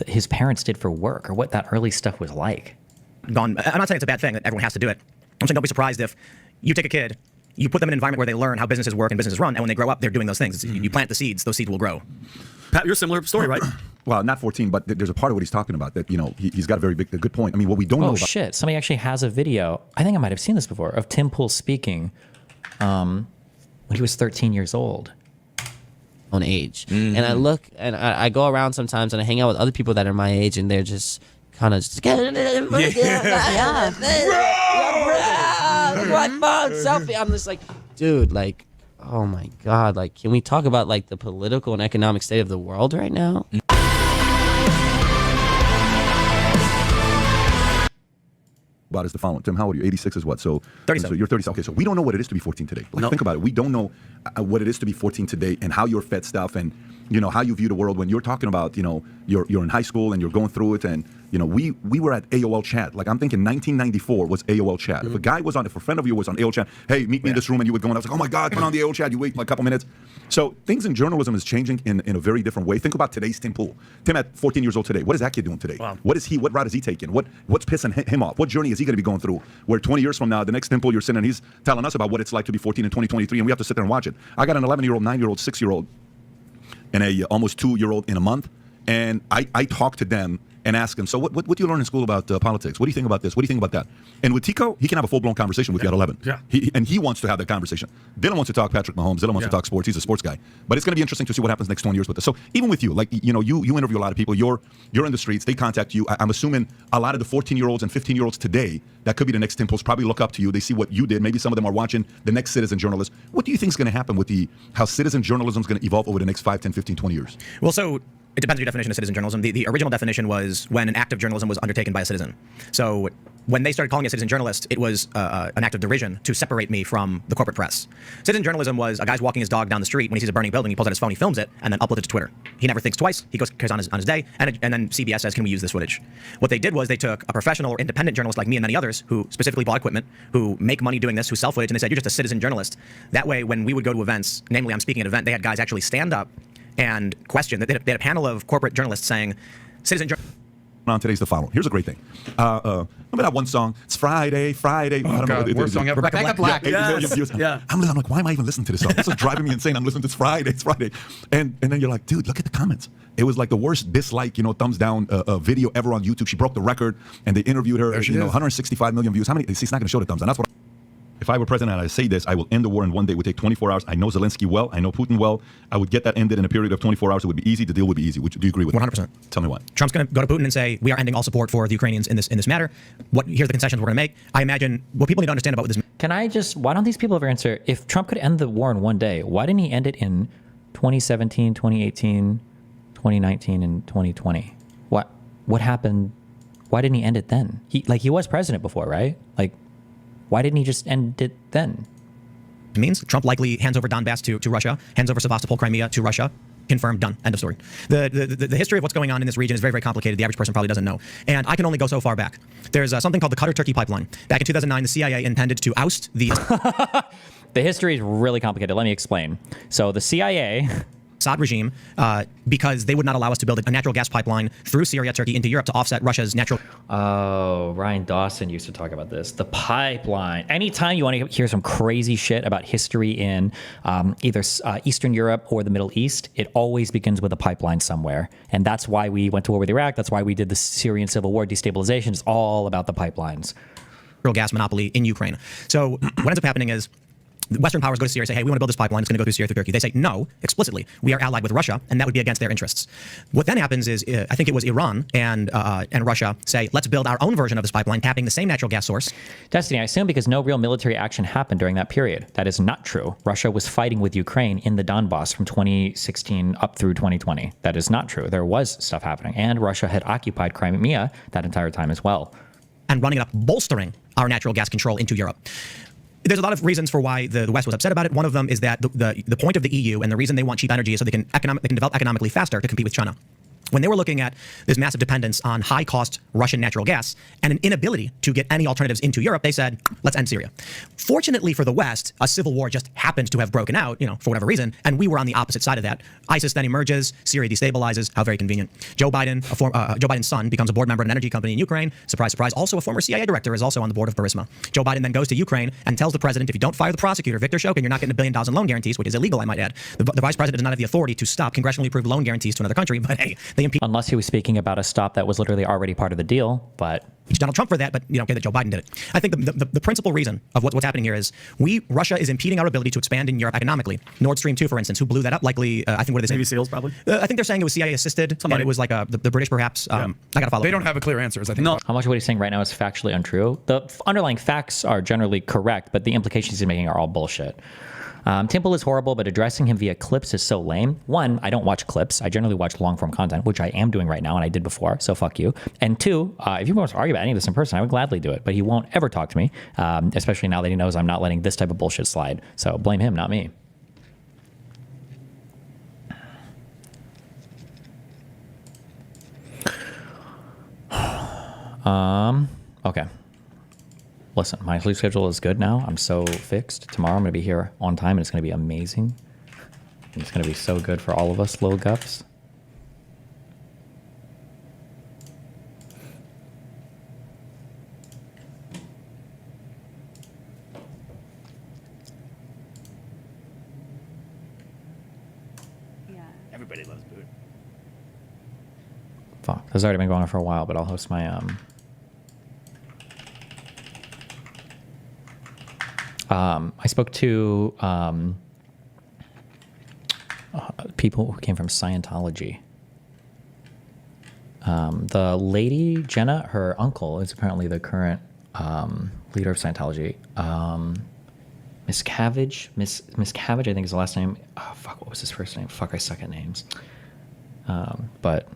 his parents did for work, or what that early stuff was like. I'm not saying it's a bad thing that everyone has to do it. I'm saying don't be surprised if you take a kid, you put them in an environment where they learn how businesses work and businesses run, and when they grow up, they're doing those things. You plant the seeds; those seeds will grow. Pat, you're a similar story, right? Well, not 14, but there's a part of what he's talking about that, he's got a good point. I mean, what we don't know about... Oh, shit. Somebody actually has a video, I think I might have seen this before, of Tim Pool speaking when he was 13 years old. On age. And I look, and I go around sometimes, and I hang out with other people that are my age, and they're just kind of just... My phone, selfie. I'm just like, dude, like, oh my God, like, can we talk about like the political and economic state of the world right now? About is the following. Tim, how old are you? 86 is what? So 37. So you're 37. Okay, so we don't know what it is to be 14 today. Like, think about it. We don't know what it is to be 14 today, and how you're fed stuff, and how you view the world when you're talking about you're in high school and you're going through it, and we were at AOL chat. Like, I'm thinking 1994 was AOL chat. If a friend of you was on AOL chat, hey, meet me in this room, and you would go, and I was like, oh my God, turn on the AOL chat. You wait like a couple minutes. So things in journalism is changing in a very different way. Think about today's Tim Pool. Tim at 14 years old today. What is that kid doing today? Wow. What route is he taking? What's pissing him off? What journey is he going to be going through? Where 20 years from now, the next Tim Pool you're sitting, and he's telling us about what it's like to be 14 in 2023, and we have to sit there and watch it. I got an 11-year-old, 9-year-old, 6-year-old, and a almost 2-year-old in a month, and I talk to them and ask them, so what do you learn in school about politics? What do you think about this? What do you think about that? And with Tico, he can have a full-blown conversation with you at 11. Yeah. He wants to have that conversation. Dylan wants to talk Patrick Mahomes. Dylan wants to talk sports. He's a sports guy. But it's going to be interesting to see what happens next 20 years with this. So even with you, like, you interview a lot of people. You're in the streets. They contact you. I'm assuming a lot of the 14-year-olds and 15-year-olds today that could be the next Tim Pools probably look up to you. They see what you did. Maybe some of them are watching the next citizen journalist. What do you think is going to happen with how citizen journalism is going to evolve over the next 5, 10, 15, 20 years? Well, so it depends on your definition of citizen journalism. The original definition was when an act of journalism was undertaken by a citizen. So when they started calling me a citizen journalist, it was an act of derision to separate me from the corporate press. Citizen journalism was a guy's walking his dog down the street. When he sees a burning building, he pulls out his phone, he films it, and then uploads it to Twitter. He never thinks twice. He carries on his day, and then CBS says, can we use this footage? What they did was they took a professional or independent journalist like me and many others who specifically bought equipment, who make money doing this, who sell footage, and they said, you're just a citizen journalist. That way, when we would go to events, namely I'm speaking at an event, they had guys actually stand up and question. They had a panel of corporate journalists saying, citizen journalism. On today's the following. Here's a great thing. Remember that one song? It's Friday. Oh, I don't God, know. Worst song ever. Rebecca Black. Yeah, 8 million views. Yeah. I'm like, why am I even listening to this song? This is driving me insane. I'm listening to It's Friday. And then you're like, dude, look at the comments. It was like the worst dislike, thumbs down video ever on YouTube. She broke the record, and they interviewed her. 165 million views. How many? It's not going to show the thumbs down. That's what. If I were president and I say this, I will end the war in one day. It would take 24 hours. I know Zelensky well. I know Putin well. I would get that ended in a period of 24 hours. It would be easy. The deal would be easy. Do you agree with 100%. Tell me why. Trump's going to go to Putin and say, we are ending all support for the Ukrainians in this matter. Here's the concessions we're going to make. I imagine what people need to understand about what this... Why don't these people ever answer, if Trump could end the war in one day, why didn't he end it in 2017, 2018, 2019, and 2020? What happened Why didn't he end it then? He was president before, right? Like, why didn't he just end it then? It means Trump likely hands over Donbass to Russia, hands over Sevastopol, Crimea to Russia. Confirmed, done, end of story. The history of what's going on in this region is very, very complicated. The average person probably doesn't know. And I can only go so far back. There's something called the Qatar-Turkey pipeline. Back in 2009, the CIA intended to oust the... The history is really complicated. Let me explain. So the CIA... Assad regime, because they would not allow us to build a natural gas pipeline through Syria, Turkey, into Europe to offset Russia's natural... Oh, Ryan Dawson used to talk about this. The pipeline. Anytime you want to hear some crazy shit about history in either Eastern Europe or the Middle East, it always begins with a pipeline somewhere. And that's why we went to war with Iraq. That's why we did the Syrian civil war. Destabilization is all about the pipelines. Gas monopoly in Ukraine. So what ends up happening is Western powers go to Syria and say, hey, we want to build this pipeline. It's going to go through Syria, through Turkey. They say, no, explicitly. We are allied with Russia, and that would be against their interests. What then happens is, I think it was Iran and Russia say, let's build our own version of this pipeline, tapping the same natural gas source. Destiny, I assume because no real military action happened during that period. That is not true. Russia was fighting with Ukraine in the Donbass from 2016 up through 2020. That is not true. There was stuff happening. And Russia had occupied Crimea that entire time as well. And running it up, bolstering our natural gas control into Europe. There's a lot of reasons for why the West was upset about it. One of them is that the point of the EU and the reason they want cheap energy is so they can develop economically faster to compete with China. When they were looking at this massive dependence on high-cost Russian natural gas and an inability to get any alternatives into Europe, they said, let's end Syria. Fortunately for the West, a civil war just happened to have broken out, for whatever reason, and we were on the opposite side of that. ISIS then emerges, Syria destabilizes, how very convenient. Joe Biden's son becomes a board member of an energy company in Ukraine. Surprise, surprise. Also a former CIA director is also on the board of Burisma. Joe Biden then goes to Ukraine and tells the president, if you don't fire the prosecutor, Viktor Shokin, you're not getting $1 billion in loan guarantees, which is illegal, I might add. The vice president does not have the authority to stop congressionally approved loan guarantees to another country, but hey, they impeach. Unless he was speaking about a stop that was literally already part of the deal, but... Donald Trump for that, but you don't care that Joe Biden did it. I think the principal reason of what's happening here is Russia is impeding our ability to expand in Europe economically. Nord Stream 2, for instance, who blew that up, likely, I think, what are they saying? Navy SEALs, probably? I think they're saying it was CIA assisted, and it was like the British, perhaps. I got to follow. They don't have a clear answer, I think. No. How much of what he's saying right now is factually untrue? The underlying facts are generally correct, but the implications he's making are all bullshit. Temple is horrible, but addressing him via clips is so lame. One, I don't watch clips. I generally watch long-form content, which I am doing right now, and I did before, so fuck you. And two, if you want to argue about any of this in person, I would gladly do it, but he won't ever talk to me, especially now that he knows I'm not letting this type of bullshit slide. So blame him, not me. Okay. Listen, my sleep schedule is good now. I'm so fixed. Tomorrow I'm going to be here on time, and it's going to be amazing. And it's going to be so good for all of us little gups. Yeah. Everybody loves Boot. Fuck. This has already been going on for a while, but I'll host my I spoke to people who came from Scientology. The lady, Jenna, her uncle is apparently the current leader of Scientology. Miss Cavage, Miss Cavage, I think is the last name. Oh, fuck, what was his first name? Fuck, I suck at names. But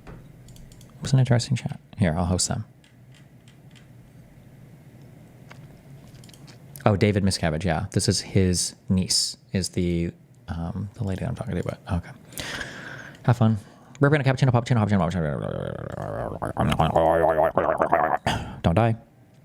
it was an interesting chat. Here, I'll host them. Oh, David Miscavige, yeah. This is his niece, is the lady I'm talking about. Okay. Have fun. We're going to cappuccino. Don't die.